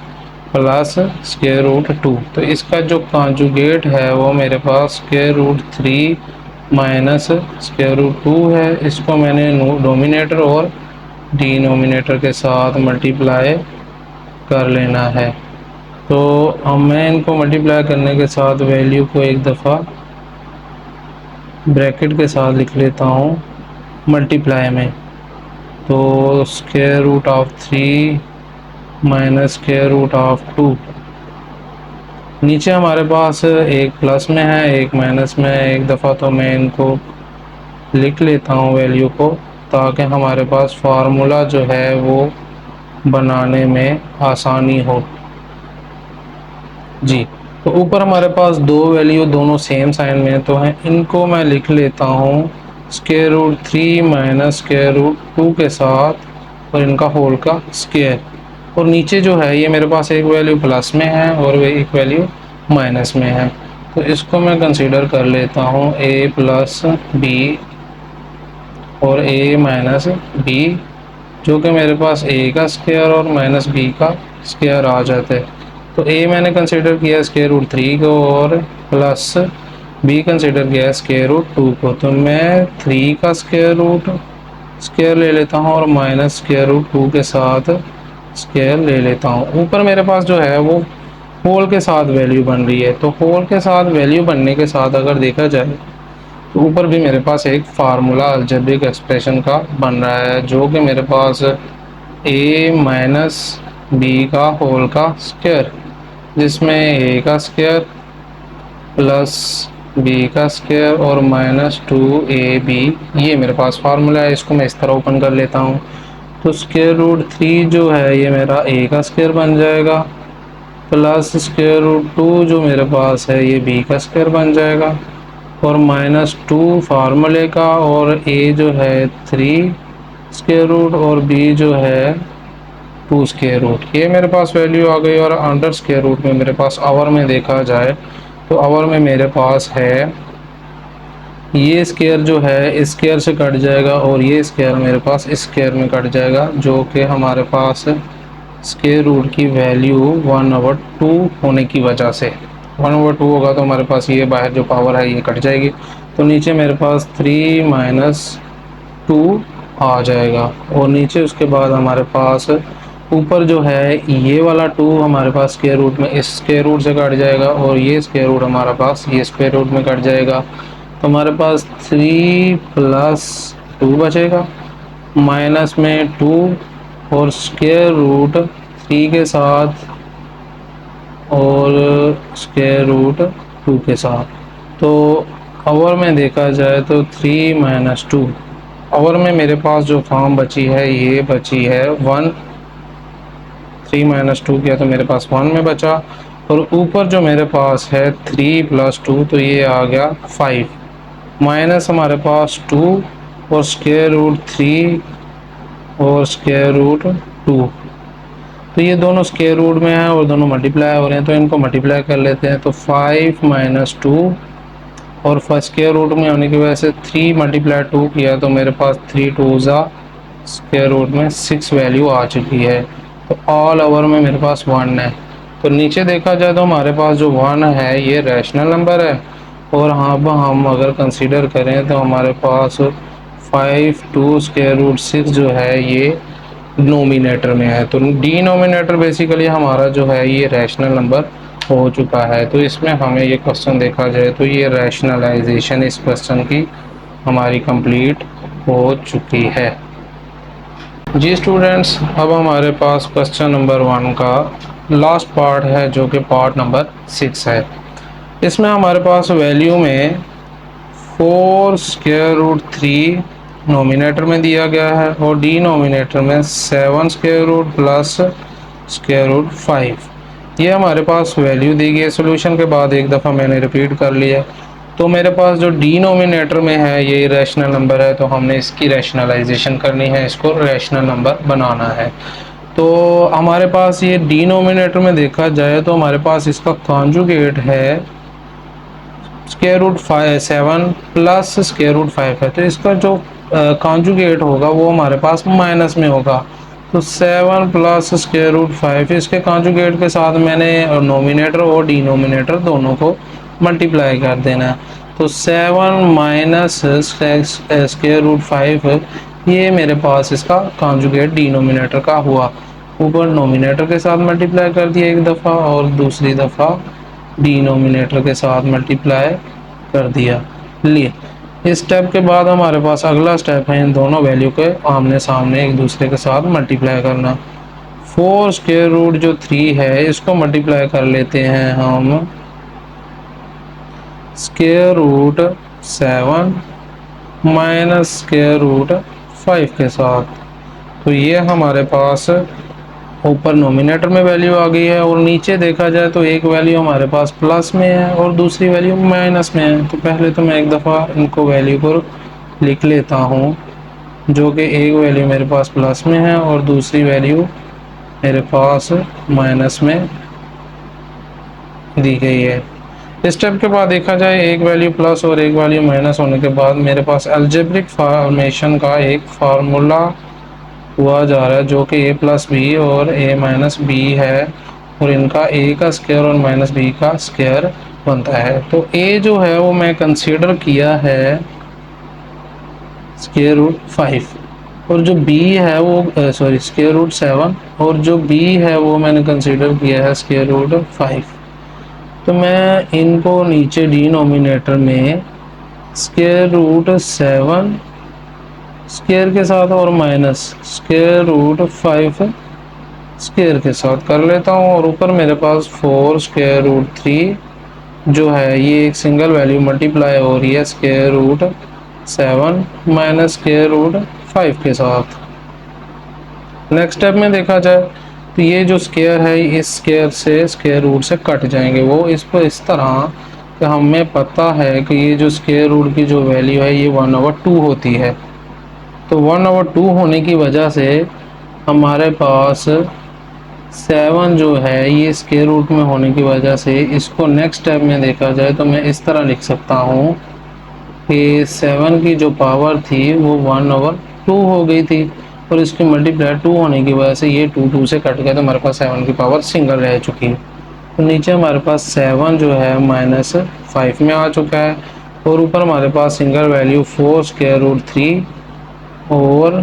plus square root 2, तो इसका जो कॉन्जुगेट है वो मेरे पास square root 3 minus square root 2 है। इसको मैंने नोमिनेटर और डिनोमिनेटर के साथ मल्टीप्लाई कर लेना है। तो अब मैं इनको मल्टीप्लाई करने के साथ वैल्यू को एक दफ़ा ब्रैकेट के साथ लिख लेता हूँ मल्टीप्लाई में, तो square root of 3 minus square root of 2, नीचे हमारे पास एक प्लस में है एक माइनस में है, एक दफ़ा तो मैं इनको लिख लेता हूँ वैल्यू को, ताकि हमारे पास फार्मूला जो है वो बनाने में आसानी हो। जी, तो ऊपर हमारे पास दो वैल्यू दोनों सेम साइन में तो हैं, इनको मैं लिख लेता हूँ square root 3 minus square root 2 के साथ और इनका होल का स्क्वायर, और नीचे जो है ये मेरे पास एक वैल्यू प्लस में है और वे एक वैल्यू माइनस में है, तो इसको मैं कंसीडर कर लेता हूँ a प्लस बी और a माइनस बी, जो कि मेरे पास a का स्क्वायर और माइनस b का स्क्वायर आ जाता है। तो a मैंने कंसीडर किया स्क्वायर रूट 3 को और प्लस b कंसीडर किया स्क्वायर रूट 2 को, तो मैं 3 का स्क्वायर ले लेता हूँ और माइनस स्क्वायर रूट 2 के साथ स्क्वायर ले लेता हूँ। ऊपर मेरे पास जो है वो होल के साथ वैल्यू बन रही है, तो होल के साथ वैल्यू बनने के साथ अगर देखा जाए तो ऊपर भी मेरे पास एक फार्मूला अलजेब्रिक एक्सप्रेशन का बन रहा है, जो कि मेरे पास a माइनस बी का होल का स्क्वायर, जिसमें a का स्क्वायर प्लस b का स्क्वायर और माइनस 2ab, ये मेरे पास फार्मूला है। इसको मैं इस तरह ओपन कर लेता हूँ, तो स्क्वायर रूट 3 जो है ये मेरा a का स्क्वायर बन जाएगा प्लस स्क्वायर रूट 2 जो मेरे पास है ये b का स्क्वायर बन जाएगा और माइनस 2 फार्मूले का, और a जो है 3 स्क्वायर रूट और b जो है 2 स्क्वायर रूट, ये मेरे पास वैल्यू आ गई। और अंडर स्क्वायर रूट में मेरे पास आवर में देखा जाए तो आवर में मेरे पास है ये स्क्वायर जो है इस स्क्वायर से कट जाएगा और ये स्क्वायर मेरे पास इस स्क्वायर में कट जाएगा, जो कि हमारे पास स्क्वायर रूट की वैल्यू 1/2 होने की वजह से 1/2 होगा, तो हमारे पास ये बाहर जो पावर है ये कट जाएगी, तो नीचे मेरे पास 3 माइनस 2 आ जाएगा। और नीचे उसके बाद हमारे पास ऊपर जो है ये वाला 2 हमारे पास स्क्वायर रूट में इस स्क्वायर रूट से कट जाएगा और ये स्क्वायर रूट हमारे पास ये स्क्वायर रूट में कट जाएगा, तो हमारे पास 3 प्लस 2 बचेगा, माइनस में 2 और स्क्वायर रूट 3 के साथ और स्क्वायर रूट 2 के साथ। तो आवर में देखा जाए तो 3 माइनस 2, आवर में मेरे पास जो फॉर्म बची है ये बची है 1, 3 माइनस 2 किया तो मेरे पास 1 में बचा, और ऊपर जो मेरे पास है 3 प्लस 2 तो ये आ गया 5, माइनस हमारे पास 2 और स्क्वायर रूट 3 और स्क्वायर रूट 2, तो ये दोनों स्क्वायर रूट में है और दोनों मल्टीप्लाई हो रहे हैं, तो इनको मल्टीप्लाई कर लेते हैं। तो 5 माइनस 2 और फर्स्ट स्क्वायर रूट में होने की वजह से 3 मल्टीप्लाई 2 किया तो मेरे पास 3 2 ज़ा स्क्वायर रूट में 6 वैल्यू आ चुकी है, तो ऑल ओवर में मेरे पास 1 है। तो नीचे देखा जाए तो हमारे पास जो 1 है ये रैशनल नंबर है, और हाँ हम अगर कंसीडर करें तो हमारे पास 5 2 स्क्वायर रूट 6 जो है ये नोमिनेटर में है, तो डिनोमिनेटर बेसिकली हमारा जो है ये रैशनल नंबर हो चुका है। तो इसमें हमें ये क्वेश्चन देखा जाए तो ये रैशनलाइजेशन इस क्वेश्चन की हमारी कंप्लीट हो चुकी है। जी स्टूडेंट्स, अब हमारे पास क्वेश्चन नंबर 1 का लास्ट पार्ट है जो कि पार्ट नंबर 6 है। इसमें हमारे पास वैल्यू में 4 स्क्वायर रूट 3 नोमिनेटर में दिया गया है और डिनोमिनेटर में 7 square root plus square root 5, ये हमारे पास वैल्यू दी गई है। सोल्यूशन के बाद एक दफ़ा मैंने रिपीट कर लिया। तो मेरे पास जो डिनोमिनेटर में है ये रैशनल नंबर है, तो हमने इसकी रैशनलाइजेशन करनी है, इसको रैशनल नंबर बनाना है। तो हमारे पास ये डिनोमिनेटर में देखा जाए तो हमारे पास इसका कॉन्जुगेट है square root 7 plus square root 5 है। तो इसका जो कॉन्जुगेट होगा वो हमारे पास माइनस में होगा। तो 7 प्लस स्क्वायर रूट 5 इसके कॉन्जुगेट के साथ मैंने नोमिनेटर और डिनोमिनेटर दोनों को मल्टीप्लाई कर देना है। तो 7 माइनस स्क्वायर रूट 5 ये मेरे पास इसका कॉन्जुगेट डिनोमिनेटर का हुआ। ऊपर नोमिनेटर के साथ मल्टीप्लाई कर दिया एक दफ़ा और दूसरी दफ़ा डिनोमिनेटर के साथ मल्टीप्लाई कर दिया। लिए इस स्टेप के बाद हमारे पास अगला स्टेप है इन दोनों वैल्यू के आमने सामने एक दूसरे के साथ मल्टीप्लाई करना। 4 स्क्वायर रूट जो 3 है इसको मल्टीप्लाई कर लेते हैं हम square root 7 minus square root 5 के साथ। तो ये हमारे पास ऊपर नोमिनेटर में वैल्यू आ गई है और नीचे देखा जाए तो एक वैल्यू हमारे पास प्लस में है और दूसरी वैल्यू माइनस में है। तो पहले तो मैं एक दफ़ा इनको वैल्यू को लिख लेता हूँ, जो कि एक वैल्यू मेरे पास प्लस में है और दूसरी वैल्यू मेरे पास माइनस में दी गई है। इस स्टेप के बाद देखा जाए एक वैल्यू प्लस और एक वैल्यू माइनस होने के बाद मेरे पास अलजेब्रिक फॉर्मेशन का एक फार्मूला हुआ जा रहा है, जो कि a प्लस बी और a माइनस बी है और इनका a का स्क्वायर और माइनस b का स्क्वायर बनता है। तो a जो है वो मैं कंसीडर किया है स्क्वायर रूट 5 और जो b है वो सॉरी स्क्वायर रूट 7 और जो b है वो मैंने कंसीडर किया है स्क्वायर रूट 5। तो मैं इनको नीचे डिनोमिनेटर में स्क्वायर रूट 7 स्क्वायर के साथ और माइनस स्क्वायर रूट 5 स्क्वायर के साथ कर लेता हूँ और ऊपर मेरे पास 4 स्क्वायर रूट 3 जो है ये एक सिंगल वैल्यू मल्टीप्लाई हो रही है square root 7 minus square root 5 के साथ। नेक्स्ट स्टेप में देखा जाए तो ये जो स्क्वायर है इस स्क्वायर से स्क्वायर रूट से कट जाएंगे, वो इस पर इस तरह कि हमें पता है कि ये जो स्क्वायर रूट की जो वैल्यू है ये 1/2 होती है। तो 1/2 होने की वजह से हमारे पास 7 जो है ये स्क्वायर रूट में होने की वजह से इसको नेक्स्ट स्टेप में देखा जाए तो मैं इस तरह लिख सकता हूँ कि 7 की जो पावर थी वो 1/2 हो गई थी और इसकी मल्टीप्लाई 2 होने की वजह से ये 2 से कट गया तो हमारे पास 7 की पावर सिंगल रह चुकी है। तो नीचे हमारे पास 7 जो है माइनस 5 में आ चुका है और ऊपर हमारे पास सिंगल वैल्यू 4 स्क्वायर रूट 3 और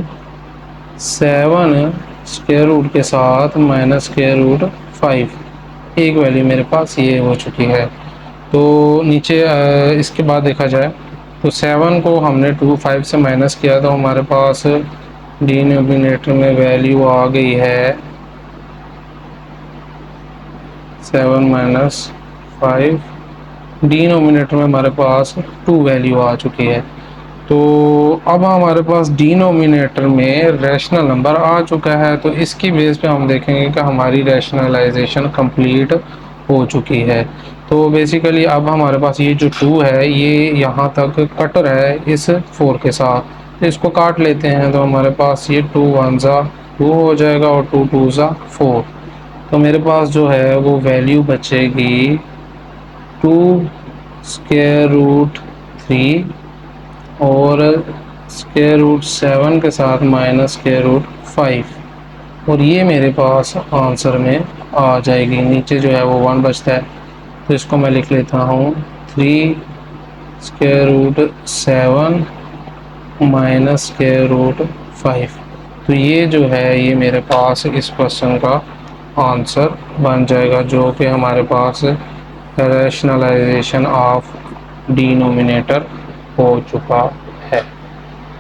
7 स्क्वायर रूट के साथ माइनस स्क्वायर रूट 5 एक वैल्यू मेरे पास ये हो चुकी है। तो नीचे इसके बाद देखा जाए तो 7 को हमने 5 से माइनस किया तो हमारे पास डिनोमिनेटर में वैल्यू आ गई है 7 माइनस 5। डिनोमिनेटर में हमारे पास 2 वैल्यू आ चुकी है। तो अब हमारे पास डिनोमिनेटर में रैशनल नंबर आ चुका है, तो इसकी बेस पे हम देखेंगे कि हमारी रैशनलाइजेशन कंप्लीट हो चुकी है। तो बेसिकली अब हमारे पास ये जो 2 है ये यहाँ तक कट रहा है इस 4 के साथ, तो इसको काट लेते हैं तो हमारे पास ये 2 1 ज़ा 2 हो जाएगा और 2 2 ज़ा 4। तो मेरे पास जो है वो वैल्यू बचेगी 2 स्क्वायर रूट 3 और स्क्वायर रूट 7 के साथ माइनस स्क्वायर रूट 5 और ये मेरे पास आंसर में आ जाएगी। नीचे जो है वो 1 बचता है तो इसको मैं लिख लेता हूँ 3 square root 7 minus square root 5। तो ये जो है ये मेरे पास इस क्वेश्चन का आंसर बन जाएगा, जो कि हमारे पास रैशनलाइजेशन ऑफ डिनोमिनेटर हो चुका है।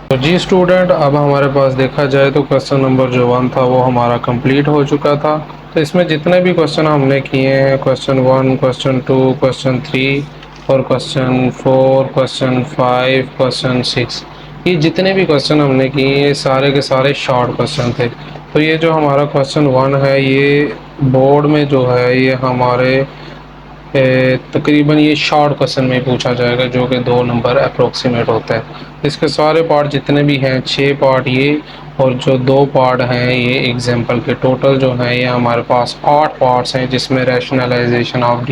तो जी स्टूडेंट, अब हमारे पास देखा जाए तो क्वेश्चन नंबर जो 1 था वो हमारा कंप्लीट हो चुका था। तो इसमें जितने भी क्वेश्चन हमने किए हैं क्वेश्चन 1, क्वेश्चन 2, क्वेश्चन 3 और क्वेश्चन 4, क्वेश्चन 5, क्वेश्चन 6, ये जितने भी क्वेश्चन हमने किए ये सारे के सारे शॉर्ट क्वेश्चन थे। तो ये जो हमारा क्वेश्चन 1 है, ये बोर्ड में जो है ये हमारे तकरीबन ये शॉर्ट क्वेश्चन में पूछा जाएगा, जो कि 2 नंबर अप्रोक्सीमेट होता है। इसके सारे पार्ट जितने भी हैं 6 पार्ट ये, और जो 2 पार्ट हैं ये एग्जाम्पल के, टोटल जो है ये हमारे पास 8 पार्ट्स हैं, जिसमें रैशनलाइजेशन ऑफ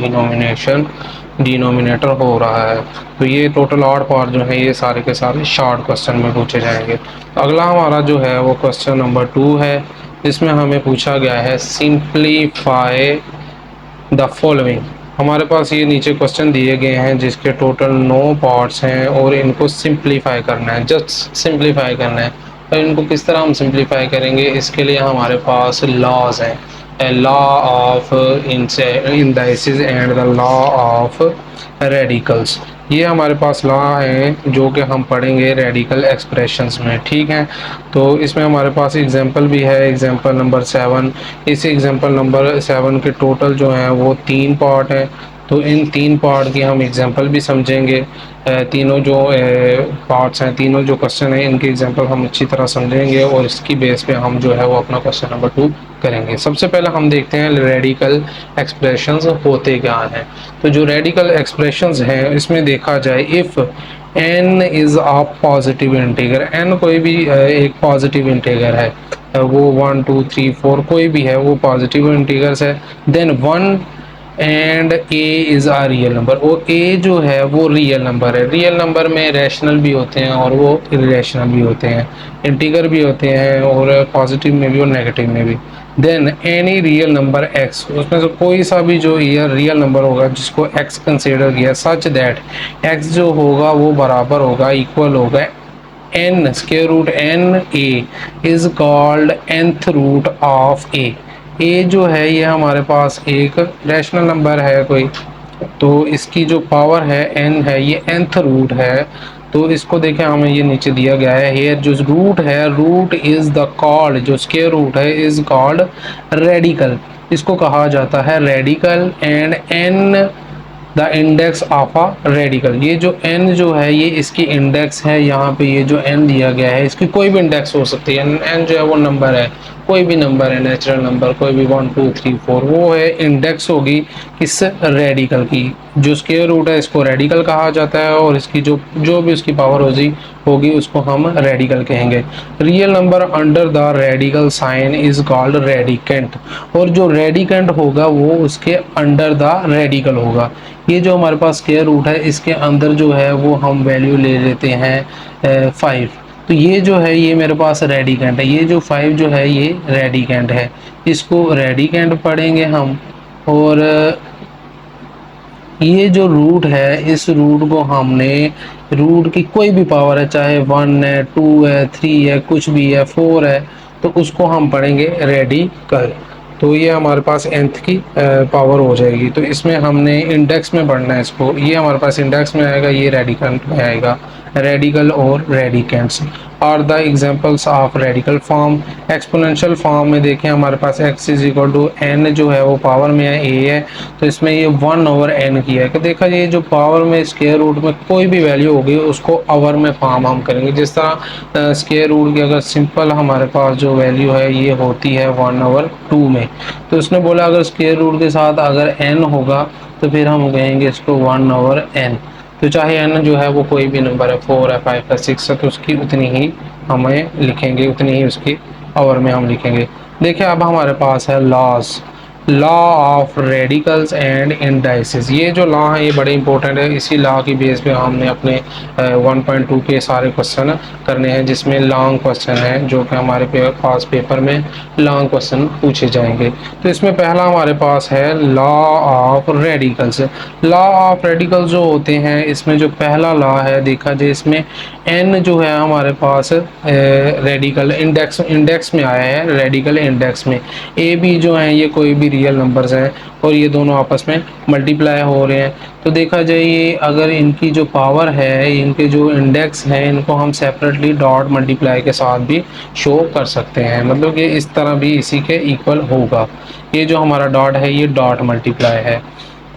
डिनोमिनेटर हो रहा है। तो ये टोटल 8 पार्ट जो है ये सारे के सारे शॉर्ट क्वेश्चन में पूछे जाएंगे। अगला हमारा जो है वो क्वेश्चन नंबर 2 है। इसमें हमें पूछा गया है सिंप्लीफाई द फॉलोइंग। हमारे पास ये नीचे क्वेश्चन दिए गए हैं जिसके टोटल 9 पार्ट्स हैं, और इनको सिंप्लीफाई करना है, जस्ट सिंप्लीफाई करना है। और इनको किस तरह हम सिंप्लीफाई करेंगे, इसके लिए हमारे पास लॉज हैं, law of indices and the law of radicals. ये हमारे पास लॉ है जो कि हम पढ़ेंगे रेडिकल एक्सप्रेशंस में, ठीक है। तो इसमें हमारे पास एग्जांपल भी है, एग्जांपल नंबर 7। इस एग्जांपल नंबर 7 के टोटल जो हैं वो 3 पार्ट हैं। तो इन 3 पार्ट की हम एग्जांपल भी समझेंगे। तीनों जो पार्ट्स हैं, तीनों जो क्वेश्चन हैं, इनके एग्जांपल हम अच्छी तरह समझेंगे, और इसकी बेस पे हम जो है वो अपना क्वेश्चन नंबर 2 करेंगे। सबसे पहले हम देखते हैं रेडिकल एक्सप्रेशंस होते क्या हैं। तो जो रेडिकल एक्सप्रेशंस हैं इसमें देखा जाए, if n is a positive integer, n कोई भी एक पॉजिटिव इंटीगर है, वो 1 2 3 4 कोई भी है, वो पॉजिटिव इंटीगर्स है। Then 1 and a is a real number, और a जो है वो रियल नंबर है। रियल नंबर में रैशनल भी होते हैं और वो इरेशनल भी होते हैं, इंटीगर भी होते हैं, और पॉजिटिव में भी और नेगेटिव में भी। Then any real number x, उसमें से कोई सा भी जो ये रियल नंबर होगा जिसको x कंसिडर किया, सच दैट x जो होगा वो बराबर होगा, इक्वल होगा n square root n a is called nth root of a। a जो है ये हमारे पास एक रैशनल नंबर है कोई, तो इसकी जो पावर है n है, ये nth रूट है। तो इसको देखें, हमें ये नीचे दिया गया है, हेयर जो रूट है, रूट इज द कॉल्ड, जो स्क्वायर रूट है इज कॉल्ड रेडिकल, इसको कहा जाता है radical. And n the index of a radical, ये जो n जो है ये इसकी इंडेक्स है। यहाँ पे ये जो n दिया गया है इसकी कोई भी इंडेक्स हो सकती है, n जो है वो नंबर है, कोई भी नंबर है, नेचुरल नंबर कोई भी 1 2 3 4, वो है इंडेक्स होगी किस रेडिकल की। जो स्क्वायर रूट है इसको रेडिकल कहा जाता है, और इसकी जो भी उसकी पावर होगी उसको हम रेडिकल कहेंगे। Real number under the radical sign is called radicand, और जो रेडिकेंट होगा वो उसके अंडर द रेडिकल होगा। ये जो हमारे पास स्क्वायर रूट है इसके अंदर जो है वो हम वैल्यू ले लेते हैं 5। तो ये जो है ये मेरे पास रेडिकेंट है, ये जो 5 जो है ये रेडिकेंट है, इसको रेडिकेंट पढ़ेंगे हम। और ये जो रूट है इस रूट को हमने, रूट की कोई भी पावर है, चाहे 1 है 2 है 3 है कुछ भी है 4 है, तो उसको हम पढ़ेंगे रेडिकल। तो ये हमारे पास nth की पावर हो जाएगी। तो इसमें हमने इंडेक्स में पढ़ना है इसको, ये हमारे पास इंडेक्स में आएगा, ये रेडिकेंट में आएगा। रेडिकल और radicands are the examples of radical form. Exponential form में देखें हमारे पास x is equal to n जो है वो पावर में है a है, तो इसमें ये 1/n की है। कि देखा ये जो पावर में स्क्वायर रूट में कोई भी वैल्यू होगी उसको ओवर में फॉर्म हम करेंगे। जिस तरह स्क्वायर रूट की अगर सिंपल हमारे पास जो वैल्यू है ये होती है 1/2 में, तो उसने बोला अगर स्क्वायर रूट के साथ अगर n होगा तो फिर हम कहेंगे इसको 1/n। तो चाहे n जो है वो कोई भी नंबर है, 4 है 5 है 6 है, तो उसकी उतनी ही हमें लिखेंगे, उतनी ही उसकी आवर में हम लिखेंगे। देखिए अब हमारे पास है law of radicals and indices. ये जो लॉ है ये बड़े इंपॉर्टेंट है, इसी लॉ की बेस पे हमने अपने 1.2 के सारे क्वेश्चन करने हैं, जिसमें लॉन्ग क्वेश्चन है जो कि हमारे पास पेपर में लॉन्ग क्वेश्चन पूछे जाएंगे। तो इसमें पहला हमारे पास है law of radicals. Law of radicals जो होते हैं, इसमें जो पहला लॉ है देखा जाए, इसमें n जो है हमारे पास रेडिकल इंडेक्स में आया है, रेडिकल इंडेक्स में। a b जो है ये कोई भी रियल नंबर्स हैं, और ये दोनों आपस में मल्टीप्लाई हो रहे हैं। तो देखा जाए ये अगर इनकी जो पावर है, इनके जो इंडेक्स हैं, इनको हम सेपरेटली डॉट मल्टीप्लाई के साथ भी शो कर सकते हैं, मतलब कि इस तरह भी इसी के इक्वल होगा। ये जो हमारा डॉट है ये डॉट मल्टीप्लाई है।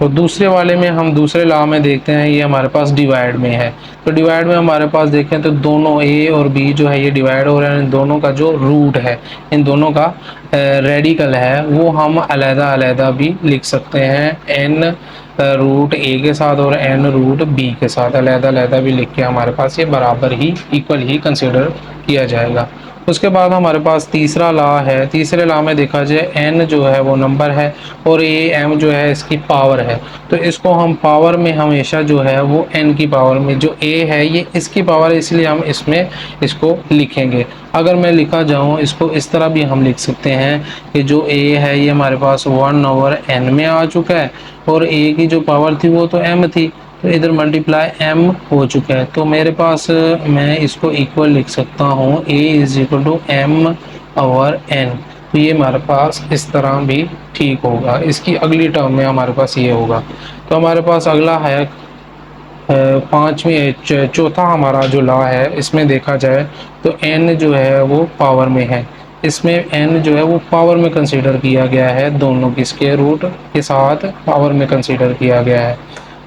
तो दूसरे वाले में हम दूसरे लॉ में देखते हैं, ये हमारे पास डिवाइड में है। तो डिवाइड में हमारे पास देखें तो दोनों ए और बी जो है ये डिवाइड हो रहे हैं, इन दोनों का जो रूट है, इन दोनों का रेडिकल है वो हम अलग-अलग भी लिख सकते हैं, एन रूट ए के साथ और एन रूट बी के साथ अलग-अलग भी लिख के हमारे पास ये बराबर ही इक्वल ही कंसिडर किया जाएगा। उसके बाद हमारे पास तीसरा लॉ है। तीसरे लॉ में देखा जाए एन जो है वो नंबर है और ए एम जो है इसकी पावर है। तो इसको हम पावर में हमेशा जो है वो एन की पावर में, जो ए है ये इसकी पावर है, इसलिए हम इसमें इसको लिखेंगे। अगर मैं लिखा जाऊँ इसको इस तरह भी हम लिख सकते हैं कि जो ए है ये हमारे पास 1/n में आ चुका है और ए की जो पावर थी वो तो m थी, तो इधर मल्टीप्लाई m हो चुका है। तो मेरे पास मैं इसको इक्वल लिख सकता हूँ a is equal to m/n। तो ये हमारे पास इस तरह भी ठीक होगा। इसकी अगली टर्म में हमारे पास ये होगा। तो हमारे पास अगला है चौथा हमारा जो लॉ है, इसमें देखा जाए तो n जो है वो पावर में है। इसमें n जो है वो पावर में कंसीडर किया गया है, दोनों की स्क्वायर रूट के साथ पावर में कंसीडर किया गया है।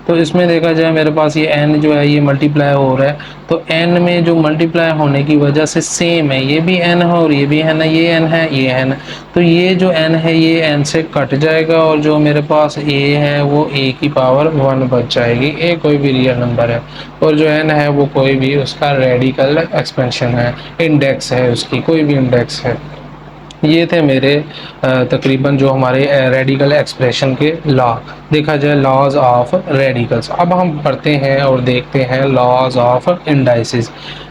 तो इसमें देखा जाए मेरे पास ये n जो है ये मल्टीप्लाई हो रहा है, तो n में जो मल्टीप्लाई होने की वजह से सेम है, ये भी n है और ये भी n है, ये n है ये n, तो ये जो n है ये n से कट जाएगा और जो मेरे पास a है वो a की पावर 1 बच जाएगी। a कोई भी रियल नंबर है और जो n है वो कोई भी उसका रेडिकल एक्सपेंशन है, इंडेक्स है, उसकी कोई भी इंडेक्स है। ये थे मेरे तकरीबन जो हमारे रेडिकल एक्सप्रेशन के लॉ, देखा जाए लॉज ऑफ रेडिकल्स। अब हम पढ़ते हैं और देखते हैं laws of indices.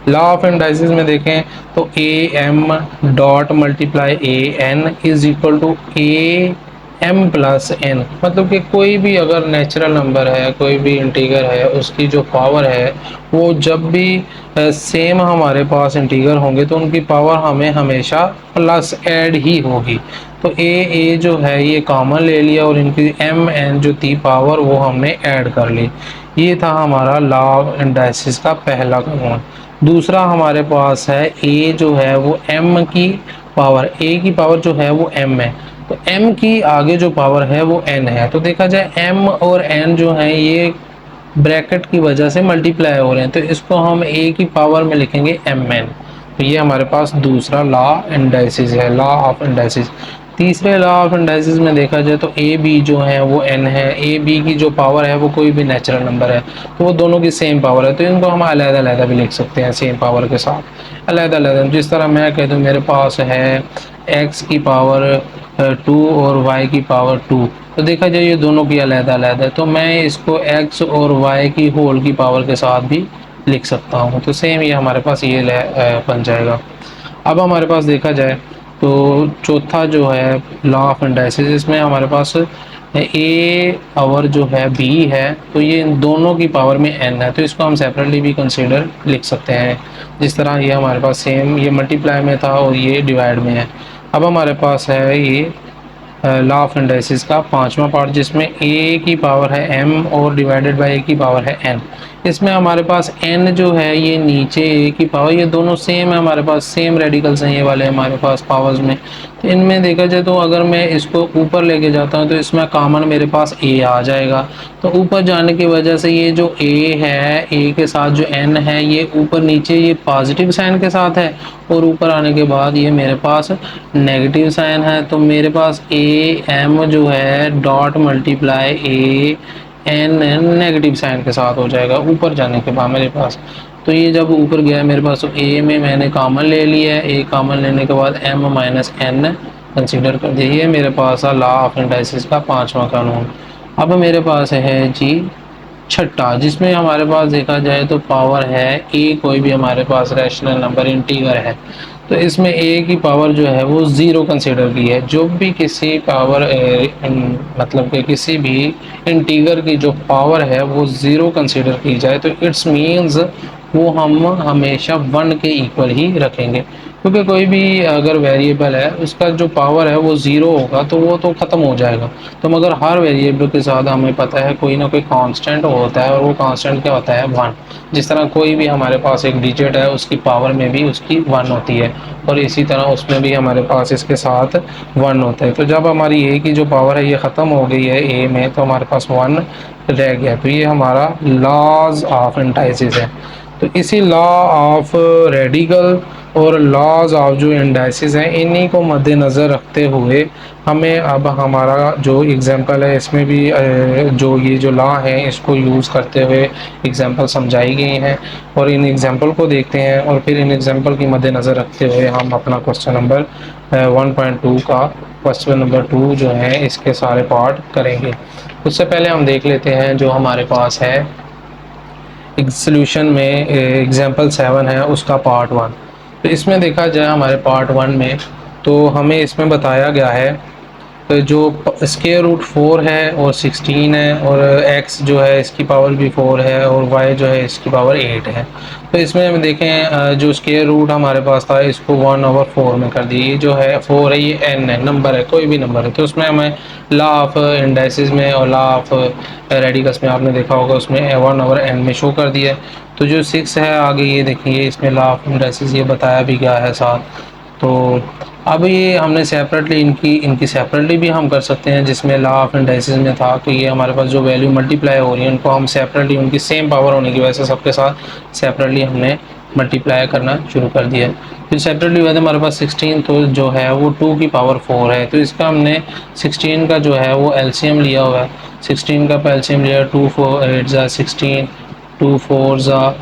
Law of indices में देखें तो a m dot multiply a n is equal to a m plus n, मतलब कि कोई भी अगर नेचुरल नंबर है, कोई भी इंटीगर है, उसकी जो पावर है वो जब भी सेम हमारे पास इंटीगर होंगे तो उनकी पावर हमें हमेशा प्लस ऐड ही होगी। तो ए जो है ये कॉमन ले लिया और इनकी एम एन जो थी पावर वो हमने ऐड कर ली। ये था हमारा लॉ ऑफ इंडाइसिस का पहला कानून। दूसरा हमारे पास है ए जो है वो एम की पावर, ए की पावर जो है वो एम है, तो m की आगे जो पावर है वो n है। तो देखा जाए m और n जो है ये ब्रैकेट की वजह से मल्टीप्लाई हो रहे हैं, तो इसको हम a की पावर में लिखेंगे mn। तो ये हमारे पास दूसरा लॉ इंडाइसिस है, लॉ ऑफ इंडाइसिस। तीसरे लॉ ऑफ इंडाइसिस में देखा जाए तो ए बी जो है वो n है, ए बी की जो पावर है वो कोई भी नेचुरल नंबर है, तो वो दोनों की सेम पावर है, तो इनको हम अलग-अलग भी लिख सकते हैं सेम पावर के साथ अलग-अलग। जिस तरह मैं कह दूँ मेरे पास है x की पावर 2 और y की पावर 2, तो देखा जाए ये दोनों की अलग-अलग है, तो मैं इसको x और y की होल की पावर के साथ भी लिख सकता हूँ। तो सेम ये हमारे पास ये बन जाएगा। अब हमारे पास देखा जाए तो चौथा जो है लॉ ऑफ इंडाइसिस, इसमें हमारे पास ए और जो है बी है, तो ये इन दोनों की पावर में n है, तो इसको हम सेपरेटली भी कंसीडर लिख सकते हैं। जिस तरह ये हमारे पास सेम ये मल्टीप्लाई में था और ये डिवाइड में है। अब हमारे पास है ये लॉ ऑफ इंडाइसिस का पांचवा पार्ट, जिसमें a की पावर है m और डिवाइडेड बाय a की पावर है n। इसमें हमारे पास n जो है ये नीचे a की पावर, ये दोनों सेम है, हमारे पास सेम रेडिकल्स हैं ये वाले हमारे पास पावर्स में। तो इनमें देखा जाए तो अगर मैं इसको ऊपर लेके जाता हूँ तो इसमें कॉमन मेरे पास a आ जाएगा, तो ऊपर जाने की वजह से ये जो a है, a के साथ जो n है ये ऊपर नीचे ये पॉजिटिव साइन के साथ है और ऊपर आने के बाद ये मेरे पास नेगेटिव साइन है। तो मेरे पास ए एम जो है dot multiply a N negative sign के साथ हो जाएगा ऊपर जाने के बाद मेरे पास। तो ये जब ऊपर गया मेरे पास तो ए में मैंने कॉमन ले लिया है, ए कॉमन लेने के बाद एम माइनस एन कंसिडर कर दिया। ये मेरे पास है लॉ ऑफ इंडाइसिस का पांचवा कानून। अब मेरे पास है जी छठा, जिसमें हमारे पास देखा जाए तो पावर है ए, कोई भी हमारे पास रैशनल नंबर इंटीगर है, तो इसमें ए की पावर जो है वो ज़ीरो कंसीडर की है। जो भी किसी पावर मतलब कि किसी भी इंटीगर की जो पावर है वो ज़ीरो कंसीडर की जाए तो इट्स मीन्स वो हम हमेशा 1 के इक्वल ही रखेंगे। क्योंकि कोई भी अगर वेरिएबल है उसका जो पावर है वो ज़ीरो होगा तो वो तो ख़त्म हो जाएगा। तो मगर हर वेरिएबल के साथ हमें पता है कोई ना कोई कांस्टेंट होता है और वो कांस्टेंट क्या होता है 1। जिस तरह कोई भी हमारे पास एक डिजिट है उसकी पावर में भी उसकी 1 होती है और इसी तरह उसमें भी हमारे पास इसके साथ 1 होता है। तो जब हमारी ए की जो पावर है ये ख़त्म हो गई है ए में तो हमारे पास 1 रह गया। तो ये हमारा लॉज ऑफ इंडाइसिस है। तो इसी लॉ ऑफ रेडिकल और लॉज ऑफ जो इंडाइसिस हैं इन्हीं को मद्देनज़र रखते हुए हमें अब हमारा जो एग्जांपल है इसमें भी जो ये जो लॉ है इसको यूज़ करते हुए एग्जांपल समझाई गई हैं और इन एग्जांपल को देखते हैं और फिर इन एग्जांपल की मद्देनज़र रखते हुए हम अपना क्वेश्चन नंबर 1.2 का क्वेश्चन नंबर 2 जो है इसके सारे पार्ट करेंगे। उससे पहले हम देख लेते हैं जो हमारे पास है एक सोल्यूशन में एग्जांपल 7 है उसका पार्ट 1। तो इसमें देखा जाए हमारे पार्ट 1 में तो हमें इसमें बताया गया है जो स्क्वायर रूट 4 है और 16 है और x जो है इसकी पावर भी 4 है और y जो है इसकी पावर 8 है। तो इसमें हम देखें जो स्क्वायर रूट हमारे पास था इसको 1/4 में कर दिए। ये जो है 4 है ये n है, नंबर है, कोई भी नंबर है। तो उसमें हमें लॉ ऑफ इंडाइसिस में और लॉ ऑफ रेडिकस में आपने देखा होगा उसमें 1/n में शो कर दिया है। तो जो 6 है आगे ये देखिए इसमें लॉ ऑफ इंडाइसिस ये बताया भी गया है साथ। तो अब ये हमने सेपरेटली इनकी सेपरेटली भी हम कर सकते हैं जिसमें लॉ ऑफ इंडाइसिस में था कि ये हमारे पास जो वैल्यू मल्टीप्लाई हो रही है उनको हम सेपरेटली उनकी सेम पावर होने की वजह से सबके साथ सेपरेटली हमने मल्टीप्लाई करना शुरू कर दिया। फिर सेपरेटली वजह हमारे पास 16 तो जो है वो 2 की पावर 4 है। तो इसका हमने 16 का जो है वो एलसीएम लिया हुआ है। 16 का एलसीएम लिया 2 4 8 ज़ा 16, 2 4 ज़ा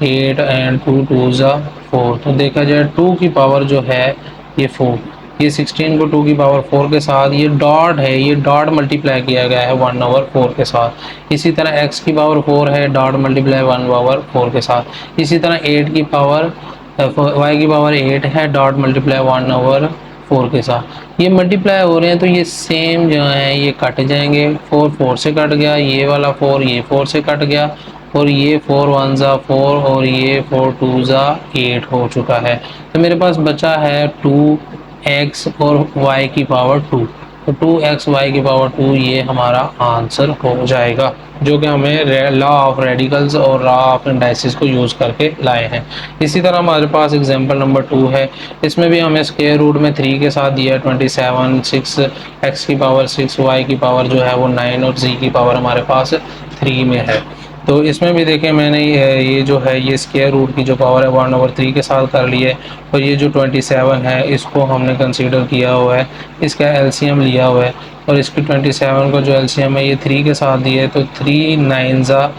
8 एंड 2 2 ज़ा 4। तो देखा जाए 2 की पावर जो है ये 4, ये 16 को 2 की पावर 4 के साथ ये डॉट है, ये डॉट मल्टीप्लाई किया गया है 1/4 के साथ। इसी तरह x की पावर 4 है, डॉट मल्टीप्लाई 1/4 के साथ। इसी तरह 8 की पावर y की पावर 8 है, डॉट मल्टीप्लाई 1/4 के साथ। ये मल्टीप्लाई हो रहे हैं तो ये सेम जो है ये कट जाएंगे। 4 4 से कट गया, ये वाला 4 ये 4 से कट गया और ये 4 1 ज़ा 4 और ये 4 2 ज़ा 8 हो चुका है। तो मेरे पास बचा है 2x और y की पावर 2। तो 2x y की पावर 2 ये हमारा आंसर हो जाएगा जो कि हमें लॉ ऑफ रेडिकल्स और लॉ ऑफ इंडाइसिस को यूज़ करके लाए हैं। इसी तरह हमारे पास एग्जांपल नंबर 2 है। इसमें भी हमें स्क्वायर रूट में 3 के साथ दिया है 27, 6 x की पावर 6, y की पावर जो है वो 9 और z की पावर हमारे पास 3 में है। तो इसमें भी देखें मैंने ये जो है ये स्क्वायर रूट की जो पावर है 1/3 के साथ कर ली है और ये जो 27 है इसको हमने कंसीडर किया हुआ है, इसका एलसीएम लिया हुआ है और इसकी 27 का जो एलसीएम है ये 3 के साथ दिया है। तो 3 9 ज़ा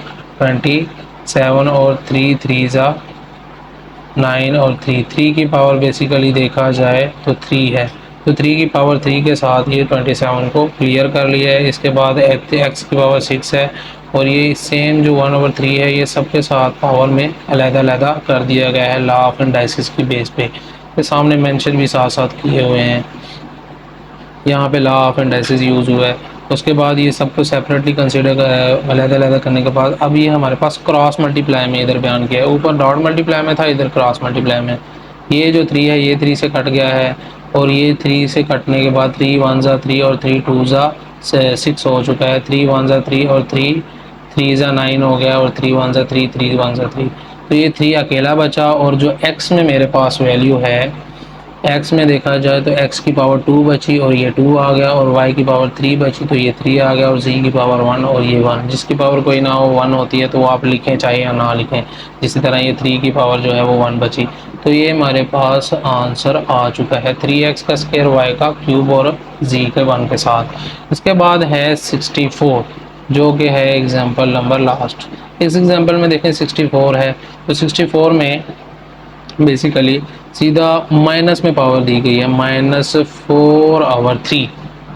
27 और 3 3 ज़ा 9 और 3 की पावर बेसिकली देखा जाए तो 3 है। तो 3 की पावर 3 के साथ ये 27 को क्लियर कर लिया है। इसके बाद x की पावर 6 है और ये सेम जो 1/3 है ये सबके साथ पावर में अलग-अलग कर दिया गया है लॉ ऑफ इंडाइसिस की बेस पे। ये सामने मेंशन भी साथ साथ किए हुए हैं, यहाँ पे लॉ ऑफ इंडाइसिस यूज़ हुआ है। उसके बाद ये सबको सेपरेटली कंसीडर अलग-अलग करने के बाद अब ये हमारे पास क्रॉस मल्टीप्लाई में इधर बयान किया है। ऊपर डॉट मल्टीप्लाई में था, इधर क्रॉस मल्टीप्लाई में। ये जो 3 है ये 3 से कट गया है और ये 3 से कटने के बाद 3 1 ज़ा 3 और 3 2 ज़ा 6 हो चुका है। 3 1 ज़ा 3 और 3 3 ज़ा 9 हो गया और 3 1 ज़ा 3 3 1 ज़ा 3। तो ये 3 अकेला बचा और जो x में मेरे पास वैल्यू है x में देखा जाए तो x की पावर 2 बची और ये 2 आ गया और y की पावर 3 बची तो ये 3 आ गया और z की पावर 1 और ये 1। जिसकी पावर कोई ना हो 1 होती है तो वो आप लिखें चाहे या ना लिखें। इसी तरह ये 3 की पावर जो है वो 1 बची। तो ये हमारे पास आंसर आ चुका है 3x का स्क्वायर y का क्यूब और z के 1 के साथ। इसके बाद है 64 जो कि है एग्जाम्पल नंबर लास्ट। इस एग्जाम्पल में देखें 64 है तो 64 में बेसिकली सीधा माइनस में पावर दी गई है -4/3।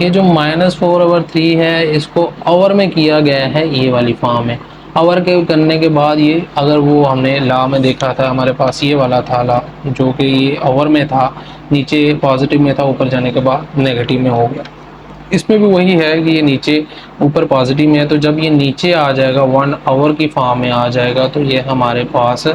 ये जो -4/3 है इसको आवर में किया गया है, ये वाली फॉर्म में। आवर के करने के बाद ये अगर वो हमने लॉ में देखा था हमारे पास ये वाला था लॉ जो कि ये आवर में था, नीचे पॉजिटिव में था, ऊपर जाने के बाद नेगेटिव में हो गया। इसमें भी वही है कि ये नीचे ऊपर पॉजिटिव में है, तो जब ये नीचे आ जाएगा 1 आवर की फॉर्म में आ जाएगा तो ये हमारे पास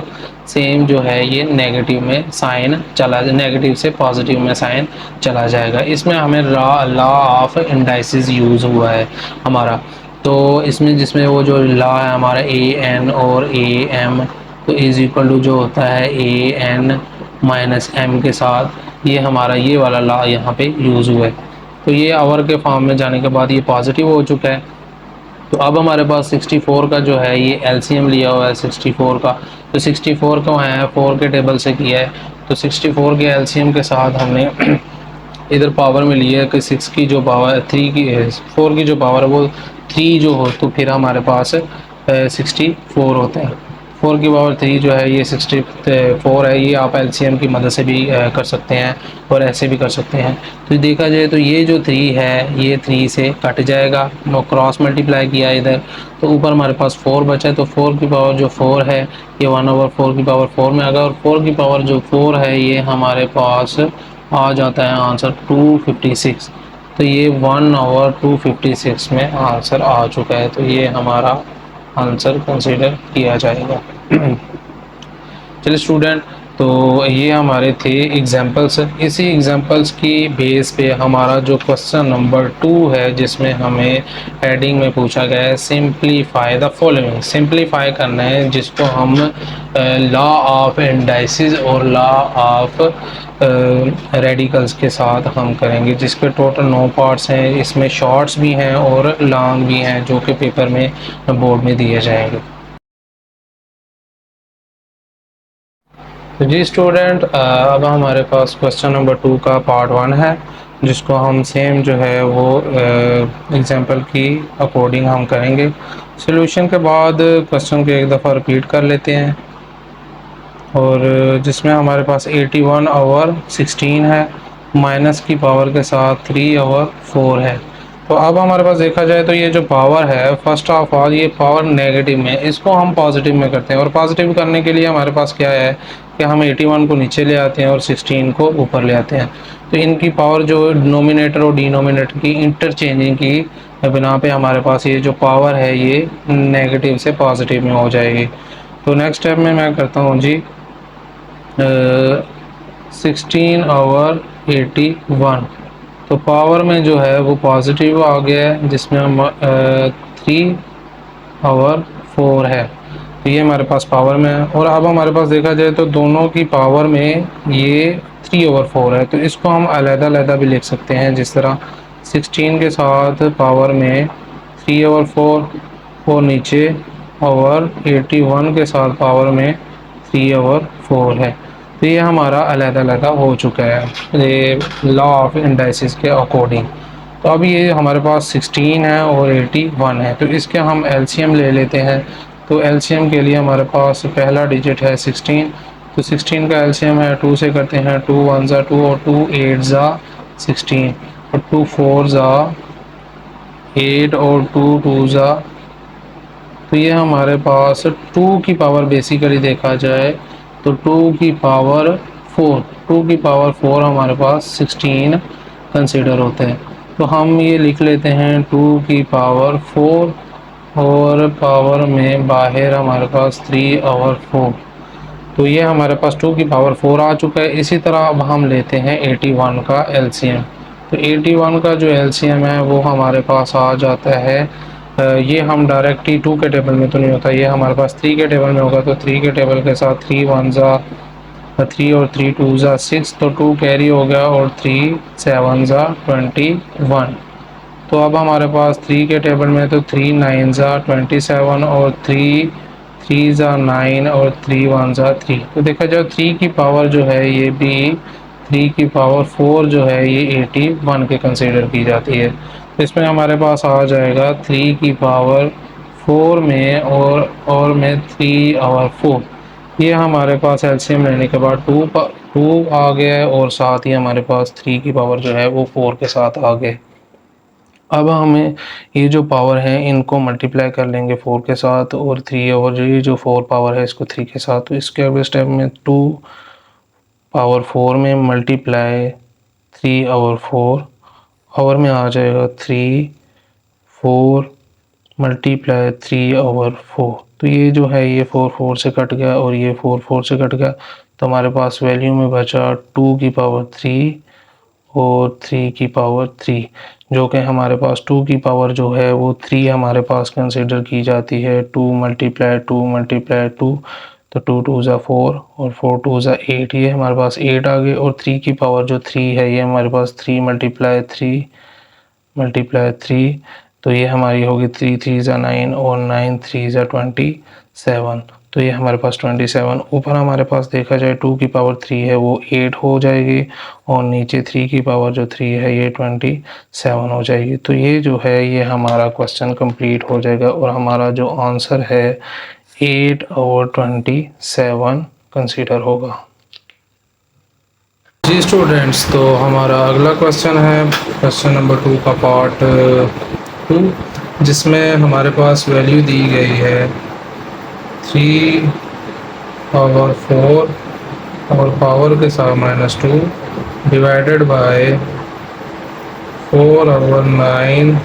सेम जो है ये नेगेटिव में साइन चला, नेगेटिव से पॉजिटिव में साइन चला जाएगा। इसमें हमें लॉ ऑफ इंडाइसिस यूज़ हुआ है हमारा। तो इसमें जिसमें वो जो लॉ है हमारा ए एन और ए एम, तो इज इक्वल टू जो होता है ए एन माइनस एम के साथ, ये हमारा ये वाला लॉ यहाँ पे यूज़ हुआ है। तो ये आवर के फॉर्म में जाने के बाद ये पॉजिटिव हो चुका है। तो अब हमारे पास 64 का जो है ये एलसीएम लिया हुआ है 64 का। तो 64 को है 4 के टेबल से किया है, तो 64 के एलसीएम के साथ हमने इधर पावर में लिया है कि 6 की जो पावर 3 की 4 की जो पावर है वो 3 जो हो, तो फिर हमारे पास 64 होते हैं। 4 की पावर 3 जो है ये 64 है। ये आप एलसीएम की मदद से भी कर सकते हैं और ऐसे भी कर सकते हैं। तो देखा जाए तो ये जो 3 है ये 3 से कट जाएगा, नो क्रॉस मल्टीप्लाई किया इधर, तो ऊपर हमारे पास 4 बचा है। तो 4 की पावर जो 4 है ये 1/4 की पावर 4 में आ गया, और 4 की पावर जो 4 है ये हमारे पास आ जाता है आंसर 256। तो ये 1/256 में आंसर आ चुका है, तो ये हमारा आंसर कंसीडर किया जाएगा। चलिए स्टूडेंट, तो ये हमारे थे एग्जाम्पल्स। इसी एग्जाम्पल्स की बेस पे हमारा जो क्वेश्चन नंबर 2 है जिसमें हमें हेडिंग में पूछा गया है सिंप्लीफाई द फॉलोइंग। सिंप्लीफाई करना है जिसको हम लॉ ऑफ इंडाइसिस और लॉ ऑफ रेडिकल्स के साथ हम करेंगे, जिसके टोटल 9 पार्ट्स हैं। इसमें शॉर्ट्स भी हैं और लॉन्ग भी हैं जो कि पेपर में बोर्ड में दिए जाएंगे। तो जी स्टूडेंट, अब हमारे पास क्वेश्चन नंबर 2 का पार्ट 1 है जिसको हम सेम जो है वो एग्जांपल की अकॉर्डिंग हम करेंगे। सॉल्यूशन के बाद क्वेश्चन को एक दफ़ा रिपीट कर लेते हैं, और जिसमें हमारे पास 81/16 है, माइनस की पावर के साथ 3/4 है। तो अब हमारे पास देखा जाए तो ये जो पावर है फर्स्ट ऑफ ऑल ये पावर नेगेटिव में, इसको हम पॉजिटिव में करते हैं, और पॉजिटिव करने के लिए हमारे पास क्या है कि हम 81 को नीचे ले आते हैं और 16 को ऊपर ले आते हैं। तो इनकी पावर जो डिनोमिनेटर और डिनोमिनेटर की इंटरचेंजिंग की बिना पे हमारे पास ये जो पावर है ये नेगेटिव से पॉजिटिव में हो जाएगी। तो नेक्स्ट स्टेप में मैं करता हूँ जी 16/81, तो पावर में जो है वो पॉजिटिव आ गया है जिसमें हम 3/4 है। तो ये हमारे पास पावर में है, और अब हमारे पास देखा जाए तो दोनों की पावर में ये 3/4 है, तो इसको हम अलग-अलग भी लिख सकते हैं। जिस तरह 16 के साथ पावर में 3/4 और नीचे और 81 के साथ पावर में 3/4 है। तो ये हमारा अलग-अलग हो चुका है ये लॉ ऑफ इंडाइसिस के अकॉर्डिंग। तो अब ये हमारे पास 16 है और 81 है, तो इसके हम एलसीएम ले लेते हैं। तो एलसीएम के लिए हमारे पास पहला डिजिट है 16, तो 16 का एलसीएम है 2 से करते हैं, 2 1 ज़ा 2 और 2 8 ज़ा 16 और 2 4 ज़ा 8 और 2 2 ज़ा, तो ये हमारे पास 2 की पावर बेसिकली देखा जाए तो 2 की पावर 4, 2 की पावर 4 हमारे पास 16 कंसीडर होते हैं। तो हम ये लिख लेते हैं 2 की पावर 4 और पावर में बाहर हमारे पास 3/4, तो ये हमारे पास 2 की पावर 4 आ चुका है। इसी तरह अब हम लेते हैं 81 का एलसीएम। तो 81 का जो एलसीएम है वो हमारे पास आ जाता है, ये हम डायरेक्ट ही 2 के टेबल में तो नहीं होता, ये हमारे पास 3 के टेबल में होगा। तो 3 के टेबल के साथ 3 1 ज़ा 3 और 3 2 ज़ा 6, तो 2 कैरी हो गया और 3 7 ज़ा 21। तो अब हमारे पास 3 के टेबल में तो 3 9 ज़ा 27 और 3 3 ज़ा 9 और 3 1 ज़ा 3। तो देखा जाए 3 की पावर जो है ये भी 3 की पावर 4 जो है ये 81 के कंसीडर की जाती है। तो इसमें हमारे पास आ जाएगा 3 की पावर 4 में और में 3/4। ये हमारे पास एलसीएम लेने के बाद 2 आ गया है, और साथ ही हमारे पास 3 की पावर जो है वो 4 के साथ आ गए। अब हमें ये जो पावर है इनको मल्टीप्लाई कर लेंगे 4 के साथ और 3, और ये जो 4 पावर है इसको 3 के साथ। तो इसके अगले स्टेप में 2 पावर 4 में मल्टीप्लाई 3/4 आवर में आ जाएगा 3 4 मल्टीप्लाई 3/4। तो ये जो है ये 4 से कट गया और ये 4 से कट गया, तो हमारे पास वैल्यू में बचा 2 की पावर 3 और 3 की पावर 3, जो कि हमारे पास 2 की पावर जो है वो 3 हमारे पास कंसिडर की जाती है। 2 × 2 × 2, तो 2 2 ज़ा 4 और 4 2 ज़ा 8, ये हमारे पास 8 आ गए। और 3 की पावर जो 3 है ये हमारे पास 3 × 3 तो ये हमारी होगी 3 3 ज़ा 9 और 9 3 ज़ा 27, तो ये हमारे पास 27। ऊपर हमारे पास देखा जाए 2 की पावर 3 है वो 8 हो जाएगी और नीचे 3 की पावर जो 3 है ये 27 हो जाएगी। तो ये जो है ये हमारा क्वेश्चन कंप्लीट हो जाएगा और हमारा जो आंसर है 8/27 कंसीडर होगा। जी स्टूडेंट्स, तो हमारा अगला क्वेश्चन है क्वेश्चन नंबर 2 का पार्ट 2, जिसमें हमारे पास वैल्यू दी गई है 3/4 और पावर के साथ -2 डिवाइडेड बाय 4/9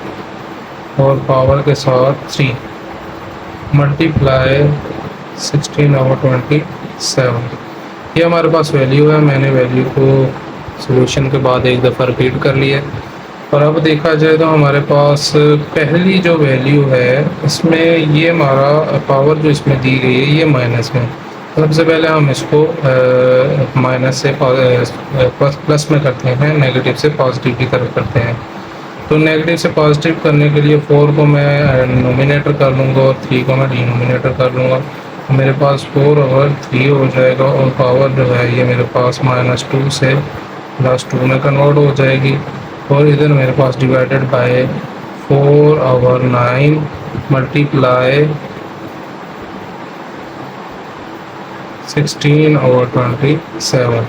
और पावर के साथ 3 मल्टीप्लाई 16/27। ये हमारे पास वैल्यू है। मैंने वैल्यू को सॉल्यूशन के बाद एक दफ़ा रिपीट कर लिया। और अब देखा जाए तो हमारे पास पहली जो वैल्यू है इसमें ये हमारा पावर जो इसमें दी गई है ये माइनस में। सबसे पहले हम इसको माइनस से प्लस में करते हैं, नेगेटिव से पॉजिटिव की तरफ करते हैं। तो नेगेटिव से पॉजिटिव करने के लिए 4 को मैं नोमिनेटर कर लूँगा और 3 को मैं डिनोमिनेटर कर लूँगा। मेरे पास 4/3 हो जाएगा और पावर जो है ये मेरे पास -2 से +2 में कन्वर्ट हो जाएगी। और इधर मेरे पास डिवाइडेड बाय 4/9 मल्टीप्लाई 16/27।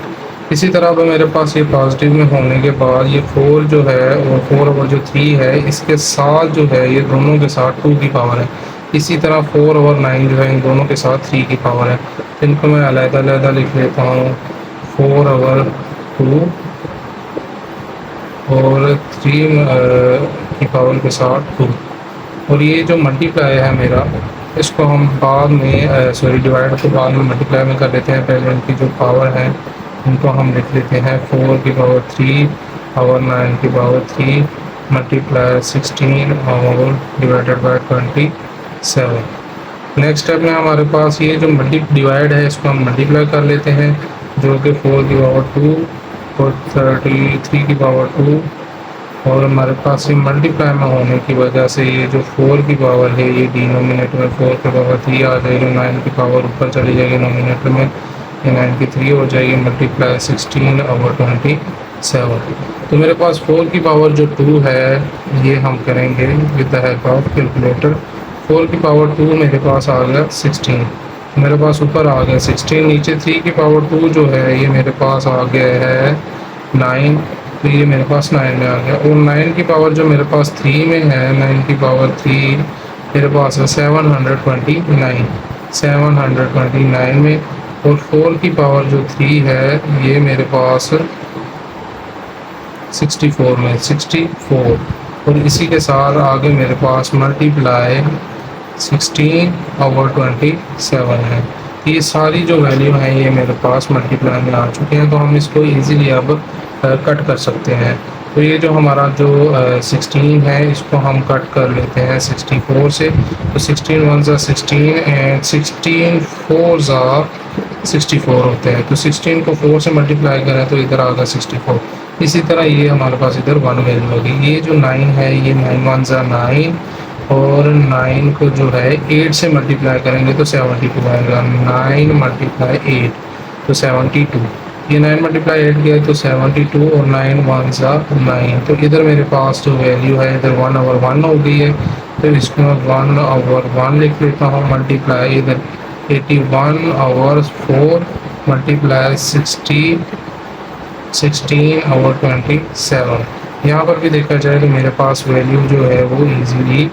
इसी तरह अब मेरे पास ये पॉजिटिव में होने के बाद ये 4 जो है और 4/3 है इसके साथ जो है ये दोनों के साथ 2 की पावर है। इसी तरह 4/9 जो है इन दोनों के साथ 3 की पावर है। इनको मैं अलग-अलग लिख लेता हूँ, 4/2 और 3 की पावर के साथ 2। और ये जो मल्टीप्लाई है मेरा इसको हम बाद में डिवाइड को बाद में मल्टीप्लाई में कर लेते हैं। पहले इनकी जो पावर है इनको हम लिख लेते हैं 4/3/9 मल्टीप्लाई 16 और डिवाइडेड बाय 27। नेक्स्ट स्टेप में हमारे पास ये जो डिवाइड है इसको हम मल्टीप्लाई कर लेते हैं, जो कि 4/2 और 33/2। और हमारे पास ये मल्टीप्लाई में होने की वजह से ये जो 4 की पावर है ये डिनोमिनेटर में 4/3 आ जाएगी, 9 की पावर ऊपर चली जाएगी नोमिनेटर में, ये 9 की 3 हो जाएगी मल्टीप्लाई 16/27। तो मेरे पास 4 की पावर जो 2 है ये हम करेंगे with the help of calculator. 4 की पावर 2 मेरे पास आ गया 16, मेरे पास ऊपर आ गया 16। नीचे 3 की पावर 2 जो है ये मेरे पास आ गया है 9, तो ये मेरे पास 9 में आ गया। और 9 की पावर जो मेरे पास 3 में है, 9 की पावर 3 मेरे पास है 729 में। और 4 की पावर जो 3 है ये मेरे पास 64 में, 64। और इसी के साथ आगे मेरे पास मल्टीप्लाई 16/27 है। ये सारी जो वैल्यू है ये मेरे पास मल्टीप्लाई में आ चुके हैं, तो हम इसको इजीली अब कट कर सकते हैं। तो ये जो हमारा जो 16 है इसको हम कट कर लेते हैं 64 से। तो 16 1 ज़ा 16 एंड 16 4 ज़ा 64 होते हैं। तो 16 को 4 से मल्टीप्लाई करें तो इधर आ गया 64। इसी तरह ये हमारे पास इधर 1 वैल्यू होगी। ये जो 9 है ये 9 1 ज़ा 9 और 9 को जो है 8 से मल्टीप्लाई करेंगे तो 72 आएगा। 9 × 8 तो 72। ये 9 × 8 किया तो 72 और 9 1 ज़ा 9। तो इधर मेरे पास जो वैल्यू है इधर 1/1 हो गई है, तो इसको मैं 1/1 लिख लेता हूँ। मल्टीप्लाई इधर 81/4 मल्टीप्लाई 16/27। यहाँ पर भी देखा जाए तो मेरे पास वैल्यू जो है वो इजीली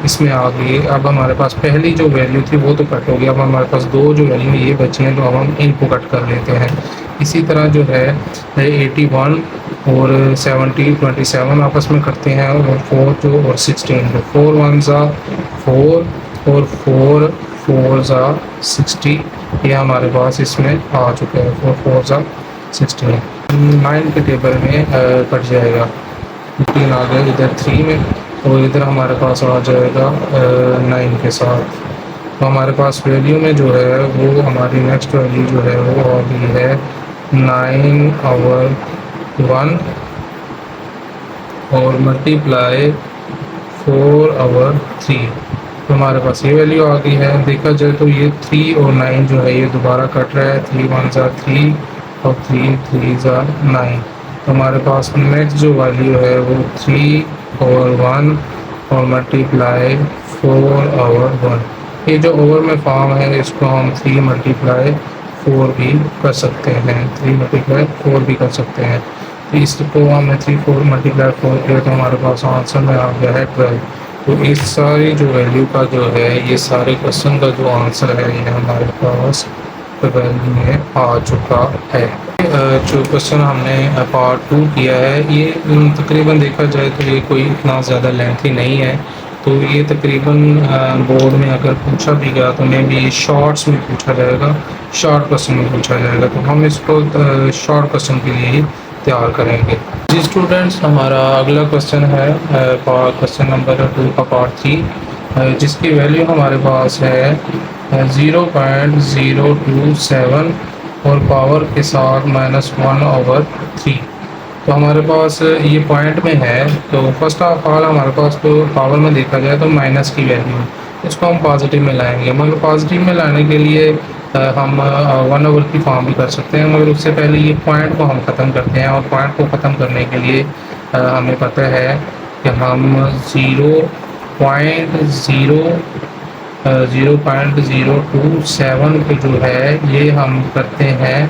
इसमें आ गई। अब हमारे पास पहली जो वैल्यू थी वो तो कट हो गया, अब हमारे पास दो जो वैल्यू ये बची हैं, तो अब हम इनको कट कर लेते हैं। इसी तरह जो है 81 और 70 27 आपस में करते हैं, और 4 जो और 16 जो 4 1 ज़ा 4 और 4 4 ज़ा 60, ये हमारे पास इसमें आ चुके हैं 4 4 ज़ा 16। 9 के टेबल में कट जाएगा, 3 आ गया इधर 3 में, और इधर हमारे पास आ जाएगा 9 के साथ। तो हमारे पास वैल्यू में जो है वो हमारी नेक्स्ट वैल्यू जो है वो आ गई है 9/1 और मल्टीप्लाई 4/3। तो हमारे पास ये वैल्यू आ गई है। देखा जाए तो ये 3 और 9 जो है ये दोबारा कट रहा है, 3 1 ज़ा 3 और 3 3 ज़ा 9। तो हमारे पास नेक्स्ट जो वैल्यू है वो 3 और 1 और मल्टीप्लाई 4/1। ये जो ओवर में फॉर्म है इसको हम 3 मल्टीप्लाई 4 भी कर सकते हैं, 3 मल्टीप्लाई 4 भी कर सकते हैं। तो इसको हमने 3 4 मल्टीप्लाई 4 किया तो हमारे पास आंसर में आ गया है 12। तो इस सारी जो वैल्यू का जो है ये सारे क्वेश्चन का जो आंसर है ये हमारे पास 12 में आ चुका है। जो क्वेश्चन हमने पार्ट 2 किया है ये तकरीबन देखा जाए तो ये कोई इतना ज़्यादा लेंथी नहीं है। तो ये तकरीबन बोर्ड में अगर पूछा भी गया तो मे भी शॉर्ट्स में पूछा जाएगा, शॉर्ट क्वेश्चन में पूछा जाएगा। तो हम इसको शॉर्ट क्वेश्चन के लिए ही तैयार करेंगे। जी स्टूडेंट्स, हमारा अगला क्वेश्चन है क्वेश्चन नंबर 2 का पार्ट 3, जिसकी वैल्यू हमारे पास है 0.027 और पावर के साथ -1/3। तो हमारे पास ये पॉइंट में है। तो फर्स्ट ऑफ ऑल हमारे पास तो पावर में देखा जाए तो माइनस की वैल्यू, इसको हम पॉजिटिव में लाएंगे। मगर पॉजिटिव में लाने के लिए हम 1/, की फॉर्म भी कर सकते हैं, मगर उससे पहले ये पॉइंट को हम ख़त्म करते हैं। और पॉइंट को ख़त्म करने के लिए हमें पता है कि हम 0.027 पे जो है ये हम करते हैं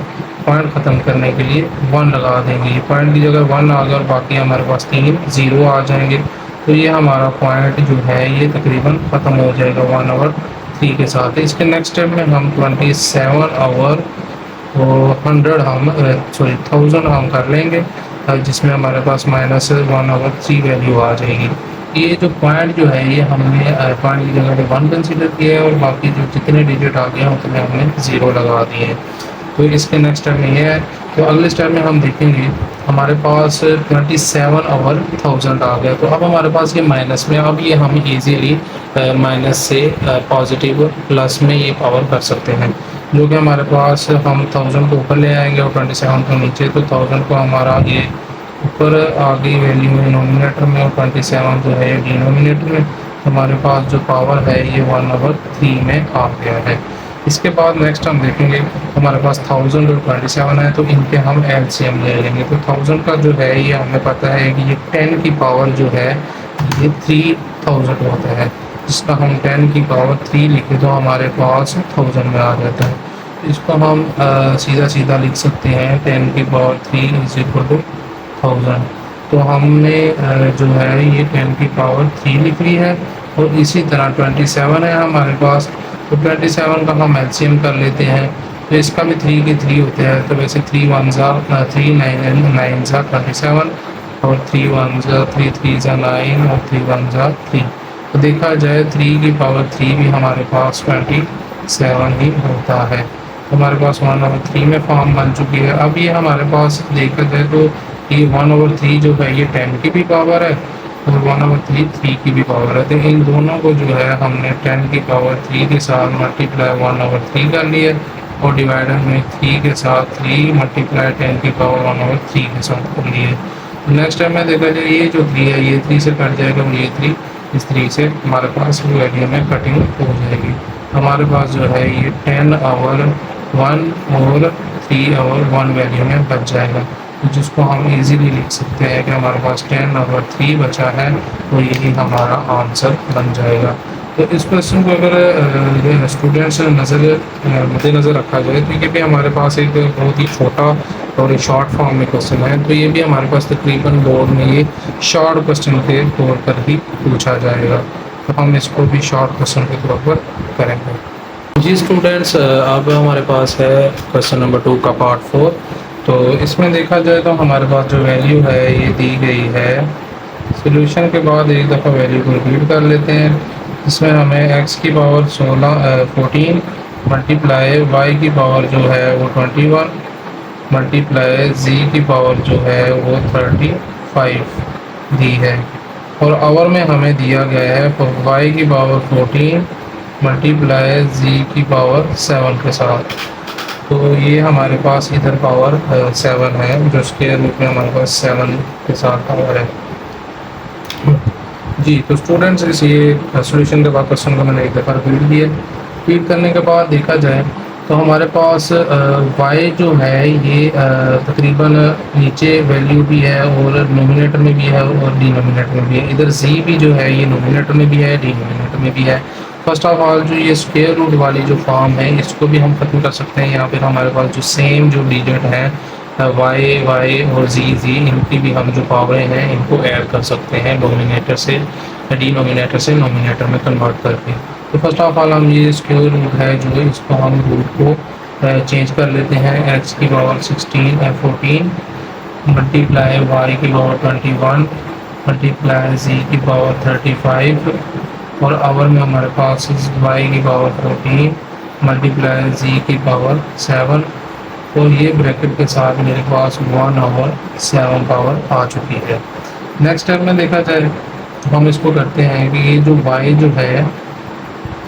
पॉइंट ख़त्म करने के लिए 1 लगा देंगे। ये पॉइंट की जगह 1 आ गया और बाकी हमारे पास 3 0 आ जाएंगे। तो ये हमारा पॉइंट जो है ये तकरीबन ख़त्म हो जाएगा 1/3 के साथ। इसके नेक्स्ट स्टेप में हम 27/100 हम 1000 हम कर लेंगे, जिसमें हमारे पास -1/3 वैल्यू आ जाएगी। ये जो पॉइंट जो है ये हमने पॉइंट की जगह पे 1 कंसीडर किया है और बाकी जो जितने डिजिट आ गए हैं उतने हमने 0 लगा दिए हैं। तो इसके नेक्स्ट स्टेप में ये है। तो अगले स्टेप में हम देखेंगे हमारे पास 27/1000 आ गया। तो अब हमारे पास ये माइनस में, अब ये हम इजीली माइनस से पॉजिटिव प्लस में ये पावर कर सकते हैं, जो कि हमारे पास हम 1000 को ऊपर ले आएंगे और 27 को नीचे। तो 1000 को हमारा ये ऊपर आ गई वैल्यू में नोमिनेटर में और 27 जो है डिनोमिनेटर में। हमारे पास जो पावर है ये 1/3 में आ गया है। इसके बाद नेक्स्ट हम देखेंगे हमारे पास 1000 और 27 है, तो इनके हम एलसीएम ले लेंगे। तो 1000 का जो है ये हमें पता है कि ये 10 की पावर जो है ये 3000 होता है, जिसका हम 10 की पावर 3 लिखे तो हमारे पास 1000 में आ जाता है। इसको हम सीधा सीधा लिख सकते हैं 10 की पावर 3 = 1000। तो हमने जो है ये 10 की पावर 3 लिख ली है। और इसी तरह 27 है हमारे पास, तो 27 का हम एलसीएम कर लेते हैं। तो इसका भी 3 के 3 होते हैं। तो वैसे 3 1 ज़ा 3 9 ज़ा 27 और 3 1 ज़ा 3 3 ज़ा 9 और 3 1 ज़ा 3। तो देखा जाए 3 की पावर 3 भी हमारे पास 27 ही होता है। तो हमारे पास 1/3 में फॉर्म बन चुकी है। अब ये हमारे पास देखा जाए तो ये 1/3 जो है ये 10 की भी पावर है और 1/3 3 की भी पावर है। तो इन दोनों को जो है हमने 10 की पावर 3 के साथ मल्टीप्लाई 1/3 कर लिया और डिवाइडर में 3 के साथ 3 मल्टीप्लाई 10 की पावर 1/3 के साथ कर लिए। नेक्स्ट टाइम में देखा जाए ये जो 3 है ये 3 से कट जाएगा और ये 3 इस 3 से हमारे पास वैल्यू में कटिंग हो जाएगी। हमारे पास जो है ये 10/1 और 3/1 वैल्यू में बच जाएगा, जिसको हम इजीली लिख सकते हैं कि हमारे पास 10/3 बचा है। तो यही हमारा आंसर बन जाएगा। तो इस क्वेश्चन को अगर स्टूडेंट्स मद्देनज़र रखा जाए तो ये भी हमारे पास एक बहुत ही छोटा और एक शॉर्ट फॉर्म में क्वेश्चन है। तो ये भी हमारे पास तकरीबन बोर्ड में ये शॉर्ट क्वेश्चन के तौर पर ही पूछा जाएगा। तो हम इसको भी शॉर्ट क्वेश्चन के तौर पर करेंगे। जी स्टूडेंट्स, अब हमारे पास है क्वेश्चन नंबर 2 का पार्ट 4। तो इसमें देखा जाए तो हमारे पास जो वैल्यू है ये दी गई है। सॉल्यूशन के बाद एक दफ़ा वैल्यू को रिपीट कर लेते हैं। इसमें हमें x की पावर 14 मल्टीप्लाई y की पावर जो है वो 21 मल्टीप्लाई z की पावर जो है वो 35 दी है। और आवर में हमें दिया गया है y की पावर 14 मल्टीप्लाई z की पावर 7 के साथ। तो ये हमारे पास इधर पावर 7 है, जो उसके रूप में हमारे पास 7 के साथ पावर है। जी तो स्टूडेंट्स, इस ये सॉल्यूशन के बाद क्वेश्चन को मैंने एक दफ़ा रिपीट किया। रिपीट करने के बाद देखा जाए तो हमारे पास y जो है ये तकरीबन नीचे वैल्यू भी है और नोमिनेटर में भी है और डिनोमिनेटर में भी है। इधर z भी जो है ये नोमिनेटर में भी है, डिनोमिनेटर में भी है। फर्स्ट ऑफ ऑल जो ये स्क्वायर रूट वाली जो फॉर्म है इसको भी हम ख़त्म कर सकते हैं। यहाँ पर हमारे पास जो सेम जो डिजिट हैं y और z इनकी भी हम जो पावरें हैं इनको ऐड कर सकते हैं डोमिनेटर से डिनोमिनेटर से नोमिनेटर में कन्वर्ट करके। तो फर्स्ट ऑफ ऑल हम ये स्क्वायर रूट है जो इसको हम रूट को चेंज कर लेते हैं। x की पावर 14 मल्टीप्लाई y की पावर 21 मल्टीप्लाई z की पावर 35 और आवर में हमारे पास y की पावर 14 मल्टीप्लाई z की पावर 7 और ये ब्रैकेट के साथ मेरे पास 1/7 पावर आ चुकी है। नेक्स्ट स्टेप में देखा जाए तो हम इसको करते हैं कि ये जो y जो है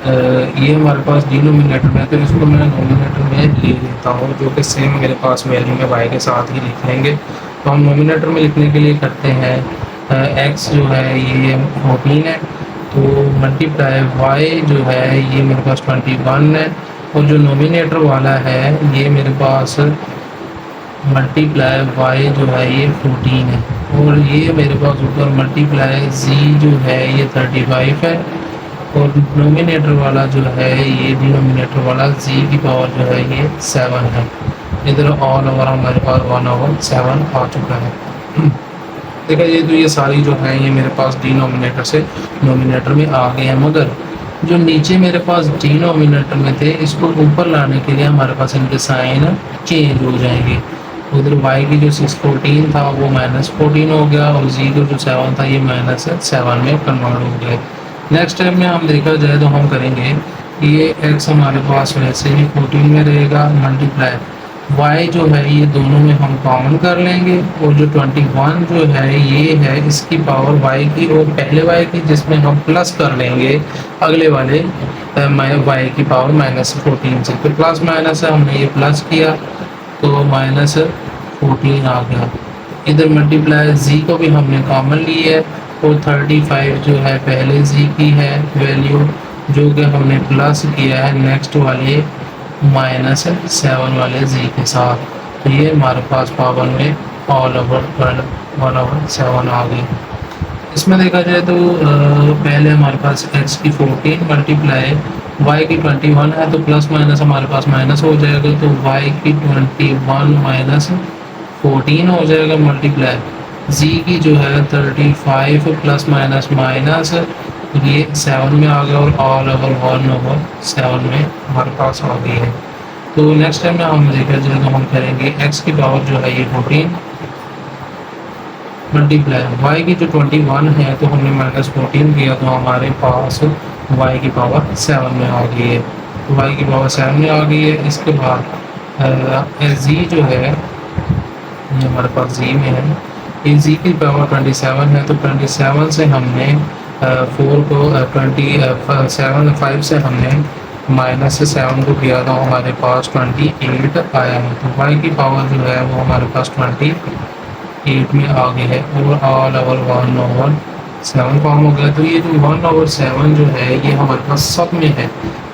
ये हमारे पास डिनोमिनेटर में, तो इसको मैं नोमिनेटर में ले लेता हूँ, जो कि सेम मेरे पास वैल्यू में y के साथ ही लिख लेंगे। तो हम नोमिनेटर में लिखने के लिए करते हैं x जो है ये 14 है, तो मल्टीप्लाई y जो है ये मेरे पास 21 है और जो नोमिनेटर वाला है ये मेरे पास मल्टीप्लाई y जो है ये 14 है और ये मेरे पास ऊपर मल्टीप्लाई z जो है ये 35 है और नोमिनेटर वाला जो है ये डिनोमिनेटर वाला z की पावर जो है ये 7 है। इधर ऑल ओवर हमारे पास 1/7 आ चुका है। देखा ये तो ये सारी जो है ये मेरे पास डिनोमिनेटर से नोमिनेटर में आ गए हैं, मगर जो नीचे मेरे पास डिनोमिनेटर में थे इसको ऊपर लाने के लिए हमारे पास इनके साइन चेंज हो जाएंगे। उधर y की जो 614 था वो -14 हो गया और z का जो 7 था ये -7 में कन्वर्ट हो गया। नेक्स्ट स्टेप में हम देखा जाए तो हम करेंगे कि ये x हमारे पास वैसे ही 14 में रहेगा मल्टीप्लाई y जो है ये दोनों में हम कॉमन कर लेंगे और जो 21 जो है ये है इसकी पावर y की और पहले y की जिसमें हम प्लस कर लेंगे अगले वाले y की पावर -14 से। तो प्लस माइनस है, हमने ये प्लस किया तो -14 आ गया। इधर मल्टीप्लाई z को भी हमने कॉमन ली है और 35 जो है पहले z की है वैल्यू जो कि हमने प्लस किया है नेक्स्ट वाले -7 वाले z के साथ। तो ये हमारे पास पावर में ऑल ओवर 1/7 आ गई। इसमें देखा जाए तो पहले हमारे पास x की 14 मल्टीप्लाई y की 21 है, तो प्लस माइनस हमारे पास माइनस हो जाएगा, तो y की 21 - 14 हो जाएगा मल्टीप्लाई z की जो है 35 प्लस माइनस माइनस ये 7 में आ गया और ऑल ओवर 1/7 में हमारे पास आ गई है। तो नेक्स्ट टाइम में हम देखा जाए तो हम करेंगे x की पावर जो है ये 14 मल्टीप्लाई y की जो 21 है तो हमने -14 किया तो हमारे पास y की पावर 7 में आ गई है। तो y की पावर 7 में आ गई है। इसके बाद z जो है ये हमारे पास z में है, ये z की पावर 27 है, तो 27 से हमने 4 को 5 से हमने -7 को किया तो हमारे पास 28 आया है। तो y की पावर जो है वो हमारे पास 28 में आ गई है और ऑल ओवर 1/7 फॉर्म हो गया। तो ये जो 1/7 जो है ये हमारे पास सब में है,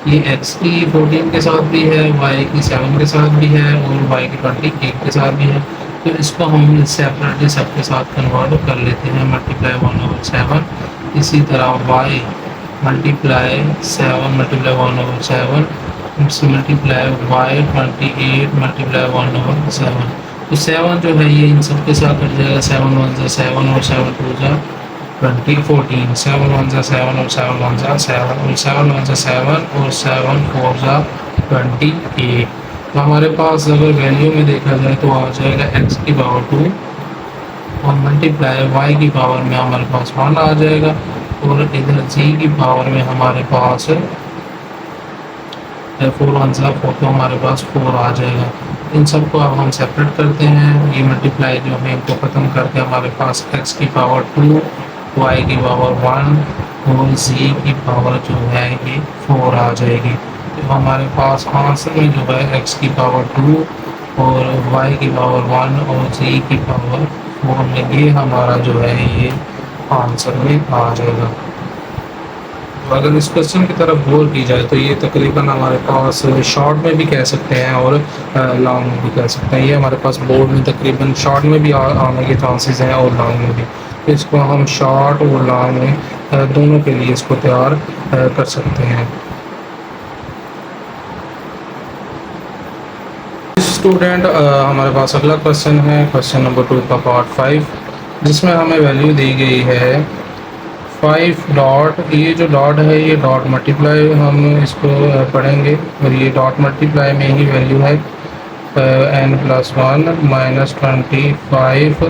ये x की 14 के साथ भी है, y की 7 के साथ भी है और y की 28 के साथ भी है। तो इसको हम सेपरेटली सबके साथ कन्वर्ट कर लेते हैं मल्टीप्लाई 1/7। इसी तरह y multiply 7 multiply 1/7 multiply y 28 multiply 1/7। तो 7 जो है ये इन सब के साथ कट जाएगा, 7 1 7 और 7 2 जा 20 14 7 1 जा 7 और 7 1 जा 7 और 7 1 जा 7 और 7 4 जा 28। तो हमारे पास अगर वैल्यू में देखा जाए तो आ जाएगा x की पावर 2 और मल्टीप्लाई y की पावर में हमारे पास 1 आ जाएगा और इधर g की पावर में हमारे पास 4 1 सा 4 तो हमारे पास 4 आ जाएगा। इन सब को अब हम सेपरेट करते हैं, ये मल्टीप्लाई जो है इनको ख़त्म करके हमारे पास x की पावर 2 y की पावर 1 और z की पावर जो है ये 4 आ जाएगी। तो हमारे पास आंसर में जो है x की पावर 2 और y की पावर 1 और z की पावर 4 में ये हमारा जो है ये आंसर में आ जाएगा। तो अगर इस क्वेश्चन की तरफ गौर की जाए तो ये तकरीबन हमारे पास शॉर्ट में भी कह सकते हैं और लॉन्ग में भी कह सकते हैं। ये हमारे पास बोर्ड में तकरीबन शॉर्ट में भी आने के चांसेस हैं और लॉन्ग में भी। इसको हम शॉर्ट और लॉन्ग में दोनों के लिए इसको तैयार कर सकते हैं। स्टूडेंट हमारे पास अगला क्वेश्चन है, क्वेश्चन नंबर 2 का पार्ट 5, जिसमें हमें वैल्यू दी गई है 5 डॉट, ये जो डॉट है ये डॉट मल्टीप्लाई हम इसको पढ़ेंगे और ये डॉट मल्टीप्लाई में ही वैल्यू है n प्लस 1 माइनस 25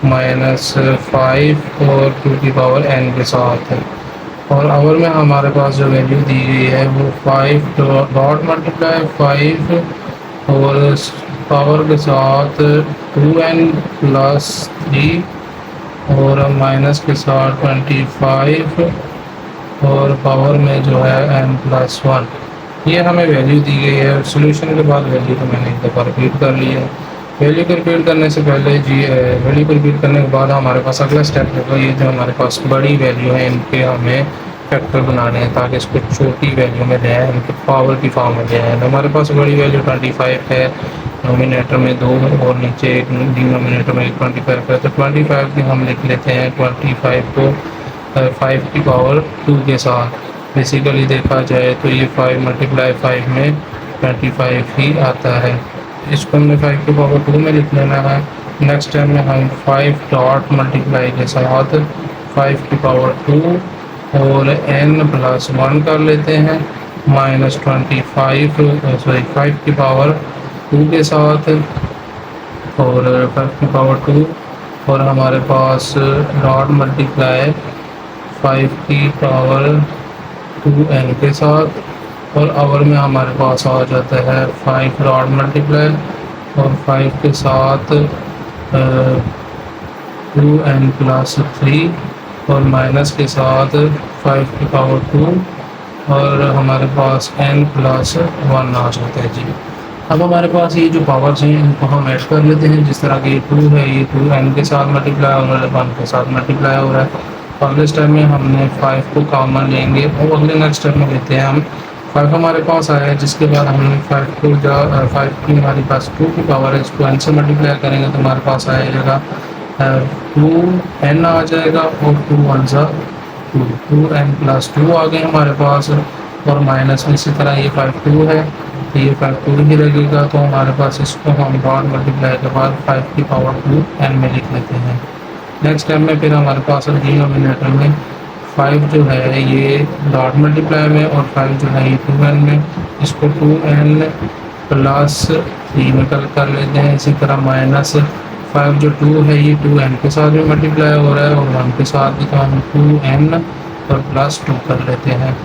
माइनस 5 और 2 की पावर n के साथ है। और आवर में हमारे पास जो वैल्यू दी गई है वो 5 डॉट मल्टीप्लाई 5 और पावर के साथ 2n प्लस 3 और माइनस के साथ 25 और पावर में जो है n प्लस 1। ये हमें वैल्यू दी गई है। सॉल्यूशन के बाद वैल्यू को मैंने एक दफ़ा रिपीट कर लिया है। वैल्यू को रिपीट करने से पहले जी वैल्यू को रिपीट करने के बाद हमारे पास अगला स्टेप होगा, ये जो हमारे पास बड़ी वैल्यू है इनके हमें फैक्टर बनाने हैं ताकि इसको छोटी वैल्यू में ले आए, इनके पावर की फॉर्म में ले आए। हमारे पास बड़ी वैल्यू 25 है, नोमिनेटर में 2 और नीचे एक डिनोमिनेटर में 25 है। तो 25 भी हम लिख लेते हैं 25 को 5 की पावर 2 के साथ। बेसिकली देखा जाए तो ये 5 मल्टीप्लाई 5 में 25 ही आता है। इसको हमने 5 की पावर 2 में लिख लेना है। नेक्स्ट टाइम में हम 5 डॉट मल्टीप्लाई के साथ 5 की पावर 2 और n प्लस 1 कर लेते हैं माइनस 25 सॉरी 5 की पावर 2 के साथ और 5 की पावर 2 और हमारे पास डॉट मल्टीप्लाई 5 की पावर 2n के साथ और आवर में हमारे पास आ जाता है 5 डॉट मल्टीप्लाई और 5 के साथ 2n प्लस 3 और माइनस के साथ 5 की पावर 2 और हमारे पास n प्लस 1 आ जाता है जी। अब हमारे पास ये जो पावर्स हैं इनको हम ऐड कर लेते हैं। जिस तरह की 2 है ये 2n के साथ मल्टीप्लाई हो रहा है, 1 के साथ मल्टीप्लाई हो रहा है। अगले स्टेप में हमने 5 को कॉमन लेंगे और अगले नेक्स्ट स्टेप में लेते हैं हम 5 हमारे पास आया है, जिसके बाद हमने 5 को 5 की हमारे पास 2 की पावर है, इसको n से मल्टीप्लाई करेंगे तो हमारे पास आएगा 2n आ जाएगा और 2 1 सा 2n प्लस 2 आ गए हमारे पास और माइनस में इसी तरह ये 5 2 है तो ये 5 2 ही लगेगा। तो हमारे पास इसको हम डॉट मल्टीप्लाई के बाद 5 की पावर 2n में लिख लेते हैं। नेक्स्ट स्टेप में फिर हमारे पास डिनोमिनेटर में 5 जो है ये डॉट मल्टीप्लाई में और 5 जो है ये 2n में, इसको 2n प्लस 3 में कर लेते हैं। इसी तरह माइनस 5 जो 2 है ये 2n के साथ भी मल्टीप्लाई हो रहा है और 1 के साथ भी, तो हम 2n और प्लस 2 कर लेते हैं।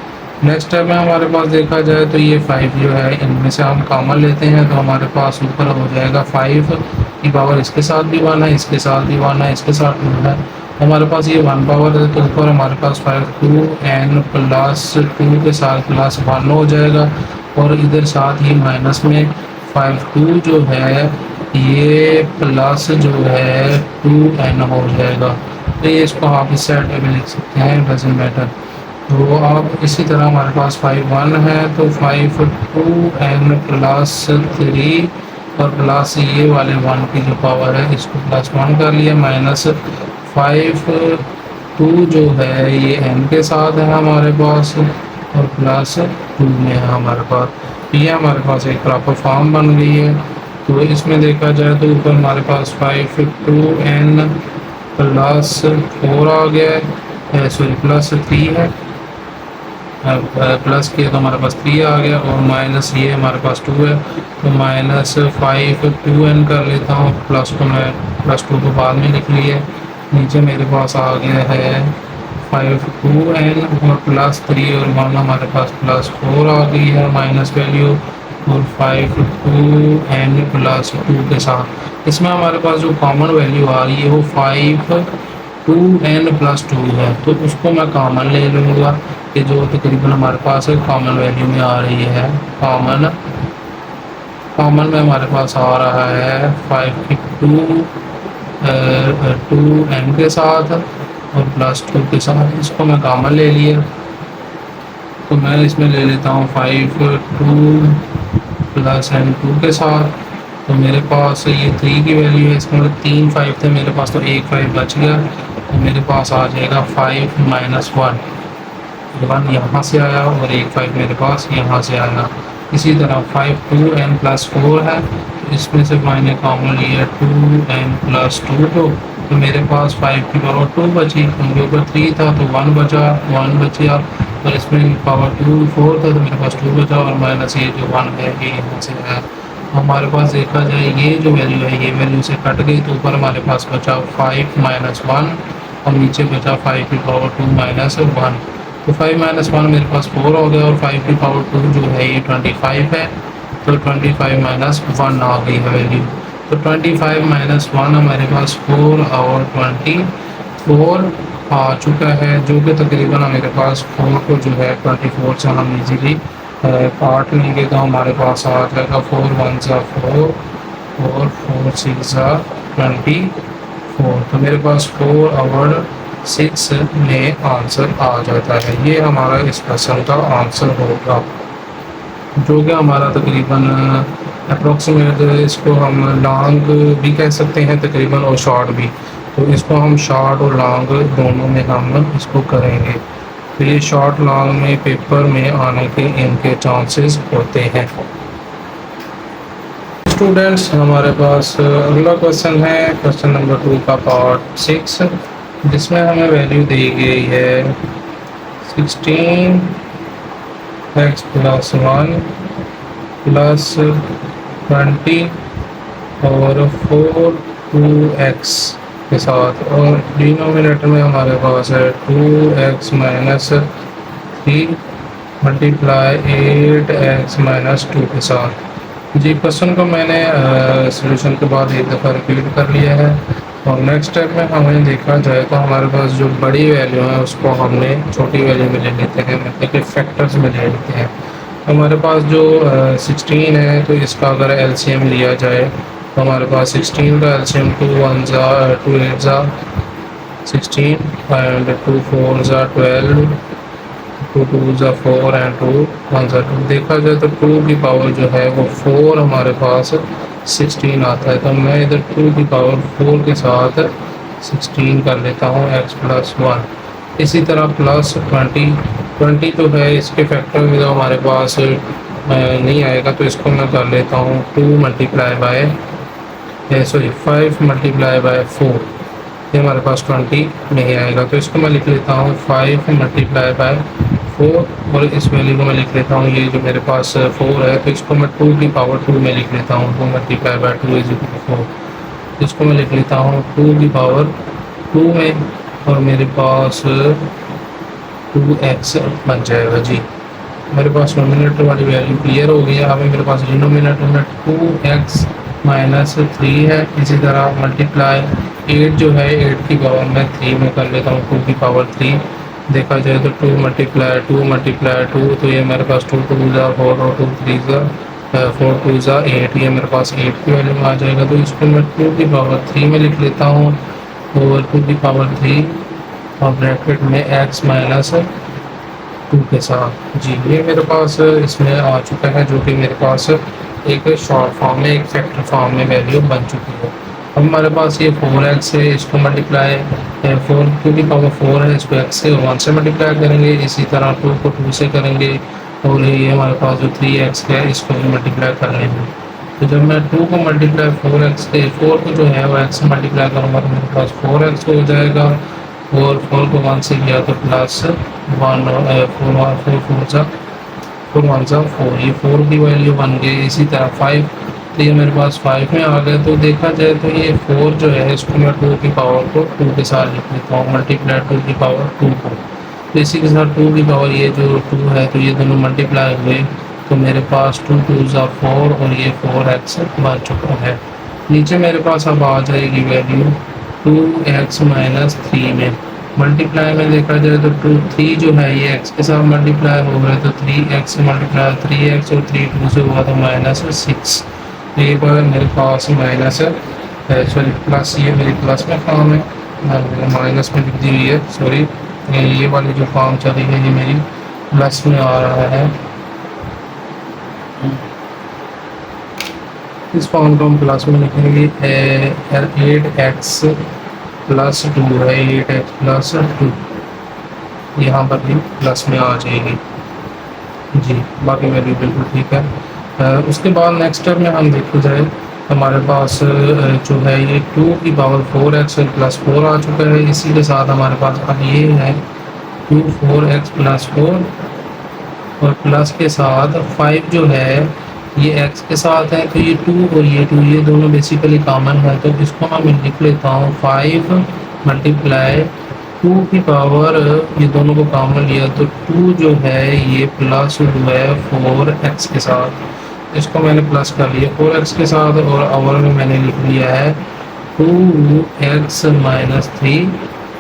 नेक्स्ट स्टेप में हमारे पास देखा जाए तो ये 5 जो है इनमें से हम कॉमन लेते हैं तो हमारे पास ऊपर हो जाएगा 5 की पावर इसके साथ भी 1 है, इसके साथ भी 1 है, इसके साथ 2 है। हमारे पास ये 1 पावर है तो ऊपर हमारे पास 5 2n प्लस 2 के साथ प्लस 1 हो जाएगा और इधर साथ ही माइनस में 5 2 जो है ये प्लस जो है 2n हो जाएगा। तो ये इसको आप इस साइड पे भी लिख सकते हैं, डजेंट मैटर। तो अब इसी तरह हमारे पास 5 1 है तो 5 2n प्लस 3 और प्लस ये वाले 1 की जो पावर है इसको प्लस 1 कर लिया माइनस 5 2 जो है ये n के साथ है हमारे पास और प्लस 2 में है हमारे पास। ये हमारे पास एक प्रॉपर फॉर्म बन गई है। तो इसमें देखा जाए तो ऊपर हमारे पास 5 2n प्लस 4 आ गया है, सॉरी प्लस 3 है। प्लस किया तो हमारे पास 3 आ गया, और माइनस ये हमारे पास 2 है, तो माइनस 5 2n कर लेता हूँ। प्लस को मैं प्लस 2 को बाद में लिख लिया। नीचे मेरे पास आ गया है 5 2n और प्लस 3 और 1 हमारे पास प्लस 4 आ गई है माइनस वैल्यू, और 5 2n प्लस 2 के साथ इसमें हमारे पास जो कॉमन वैल्यू आ रही है वो 5 2n प्लस 2 है, तो उसको मैं कॉमन ले लूँगा कि जो तकरीबन हमारे पास कॉमन वैल्यू में आ रही है। कॉमन में हमारे पास आ रहा है 5 की 2n के साथ और प्लस 2 के साथ, इसको मैं कॉमन ले लिया। तो मैं इसमें ले लेता हूँ 5 2 प्लस n 2 के साथ, तो मेरे पास ये 3 की वैल्यू है, इसमें 3 5 थे मेरे पास, तो एक 5 बच गया, तो मेरे पास आ जाएगा 5 माइनस 1 यहाँ से आया और एक 5 मेरे पास यहाँ से आया। इसी तरह 5 2n प्लस 4 है, तो इसमें से मैंने कॉमन लिया 2n प्लस 2 को, तो मेरे पास 5 की पावर 2 बची, उनके ऊपर 3 था तो 1 बचा, 1 बचा, और इसमें पावर 2 4 था तो मेरे पास 2 बचा, और माइनस ये जो 1 है ये यहाँ से है। हमारे पास देखा जाए ये जो वैल्यू है ये वैल्यू से कट गई, तो ऊपर हमारे पास बचा 5 माइनस 1 और नीचे बचा 5 की पावर 2 माइनस 1, तो 5 माइनस 1 मेरे पास 4 हो गया, और 5 की पावर 2 जो है ये 25 है, तो 25 माइनस 1 आ गई है वैल्यू। तो 25 माइनस 1 हमारे पास 4 और 24 आ चुका है, जो कि तकरीबन हमारे पास 4 को जो है 24 से हम इजीली काट लेंगे, तो हमारे पास आ जाएगा 4 1 ज़ा 4 और 4 6 ज़ा 24, तो मेरे पास 4 और 6 में आंसर आ जाता है। ये हमारा इस क्वेश्चन का आंसर होगा, जो कि हमारा तकरीबन अप्रोक्सीमेट, इसको हम लॉन्ग भी कह सकते हैं तकरीबन और शॉर्ट भी, तो इसको हम शॉर्ट और लॉन्ग दोनों में हम इसको करेंगे। तो ये शॉर्ट लॉन्ग में पेपर में आने के इनके चांसेस होते हैं। स्टूडेंट्स हमारे पास अगला क्वेश्चन है क्वेश्चन नंबर 2 का पार्ट 6, जिसमें हमें वैल्यू दी गई है 16 x प्लस 1 प्लस 20 और 4 2x के साथ, और डिनोमिनेटर में हमारे पास है 2x minus 3 multiply 8x minus 2 के साथ। जी क्वेश्चन को मैंने सॉल्यूशन के बाद एक दफ़ा रिपीट कर लिया है, और नेक्स्ट स्टेप में हमें देखा जाए तो हमारे पास जो बड़ी वैल्यू है उसको हमने छोटी वैल्यू में ले लेते हैं, मतलब कि फैक्टर्स में ले लेते हैं। हमारे पास जो 16 है, तो इसका अगर एलसीएम लिया जाए तो हमारे पास 16 का एलसीएम 2 1 ज़ा 2 8 ज़ा 16 एंड 2 4 ज़ा 12, 2 2 ज़ा 4 एंड 2 1 ज़ा 2। देखा जाए तो 2 की पावर जो है वो 4 हमारे पास 16 आता है, तो मैं इधर 2 की पावर 4 के साथ 16 कर लेता हूँ x प्लस 1। इसी तरह प्लस 20 तो है, इसके फैक्टर में तो हमारे पास नहीं आएगा, तो इसको मैं कर लेता हूँ 2 मल्टीप्लाई बाय 5 मल्टीप्लाई बाय 4, ये हमारे पास 20 नहीं आएगा, तो इसको मैं लिख लेता हूँ 5 मल्टीप्लाई बाय 4, और इस वैल्यू को मैं लिख लेता हूँ, ये जो मेरे पास 4 है तो इसको मैं 2 की पावर 2 में लिख लेता हूँ, 2 multiply by 2 is equal to 4, इसको मैं लिख लेता हूँ 2 की पावर 2 में, और मेरे पास 2x बन जाएगा। जी मेरे पास नोमिनेटर वाली वैल्यू क्लियर हो गई है। अभी मेरे पास डिनोमिनेटर में 2x माइनस 3 है, इसी तरह मल्टीप्लाई 8 जो है 8 की पावर मैं 3 में कर लेता हूँ, 2 की पावर 3। देखा जाए तो 2 मल्टीप्लाई 2, तो ये मेरे पास 2 2 ज़ा 4 और 2 3 ज़ा 4 2 ज़ा 8, ये मेरे पास 8 की वैल्यू में आ जाएगा, तो इसको मैं 2 की पावर 3 में लिख लेता हूँ, और 2 की पावर 3 और ब्रैकेट में x माइनस 2 के साथ। जी ये मेरे पास इसमें आ चुका है, जो कि मेरे पास एक शॉर्ट फॉर्म में, एक फैक्टर फॉर्म में वैल्यू बन चुकी है। अब हमारे पास ये 4x है, इसको मल्टीप्लाई 4 2 की पावर 4 है, इसको x से और 1 से मल्टीप्लाई करेंगे, इसी तरह 2 को 2 से करेंगे, और ये हमारे पास जो 3x है इसको भी मल्टीप्लाई कर लेंगे। तो जब मैं 2 को मल्टीप्लाई 4x के 4 को जो है वो x से मल्टीप्लाई करूँगा तो मेरे पास 4x हो जाएगा, और 4 को 1 से किया तो प्लस 1 4 1 सा 4, ये 4 की वैल्यू बन गई। इसी तरह 5, तो ये मेरे पास 5 में आ गया। तो देखा जाए तो ये 4 जो है इसको मैं 2 की पावर को 2 के साथ लिख लेता हूँ, मल्टीप्लाई 2 की पावर 2 को। तो इसी के साथ 2 की पावर ये जो 2 है तो ये दोनों मल्टीप्लाई हुए, तो मेरे पास 2 2 ज़ा 4 और ये 4x बन चुका है। नीचे मेरे पास अब आ जाएगी वैल्यू 2x माइनस 3 में। मल्टीप्लाई में देखा जाए तो 2 3 जो है ये x के साथ मल्टीप्लाई हो गया, तो 3x से मल्टीप्लाई 3x और 3 2 से हुआ तो -6। तो ये बार मेरे पास माइनस है, सॉरी प्लस, ये मेरी प्लस में फॉर्म है, माइनस में लिख दी हुई है, सॉरी। ये वाली जो फॉर्म चली है ये मेरी प्लस में आ रहा है। इस फॉर्म को हम प्लस में लिखेंगे, 8x प्लस 2 है, 8x प्लस 2 यहाँ पर भी प्लस में आ जाएगी जी। बाकी वैल्यू बिल्कुल ठीक है। उसके बाद नेक्स्ट स्टेप में हम देखा जाए हमारे पास जो है ये 2 की पावर 4x प्लस 4 आ चुका है। इसी के साथ हमारे पास अब ये है 2 4x प्लस 4 और प्लस के साथ 5 जो है ये x के साथ है, तो ये 2 और ये 2 ये दोनों बेसिकली कॉमन है, तो इसको मैं लिख लेता हूँ 5 मल्टीप्लाई 2 की पावर, ये दोनों को कॉमन लिया तो 2 जो है ये प्लस हुआ है 4x के साथ, इसको मैंने प्लस कर लिया 4x के साथ, और ओवर में मैंने लिख लिया है 2x माइनस 3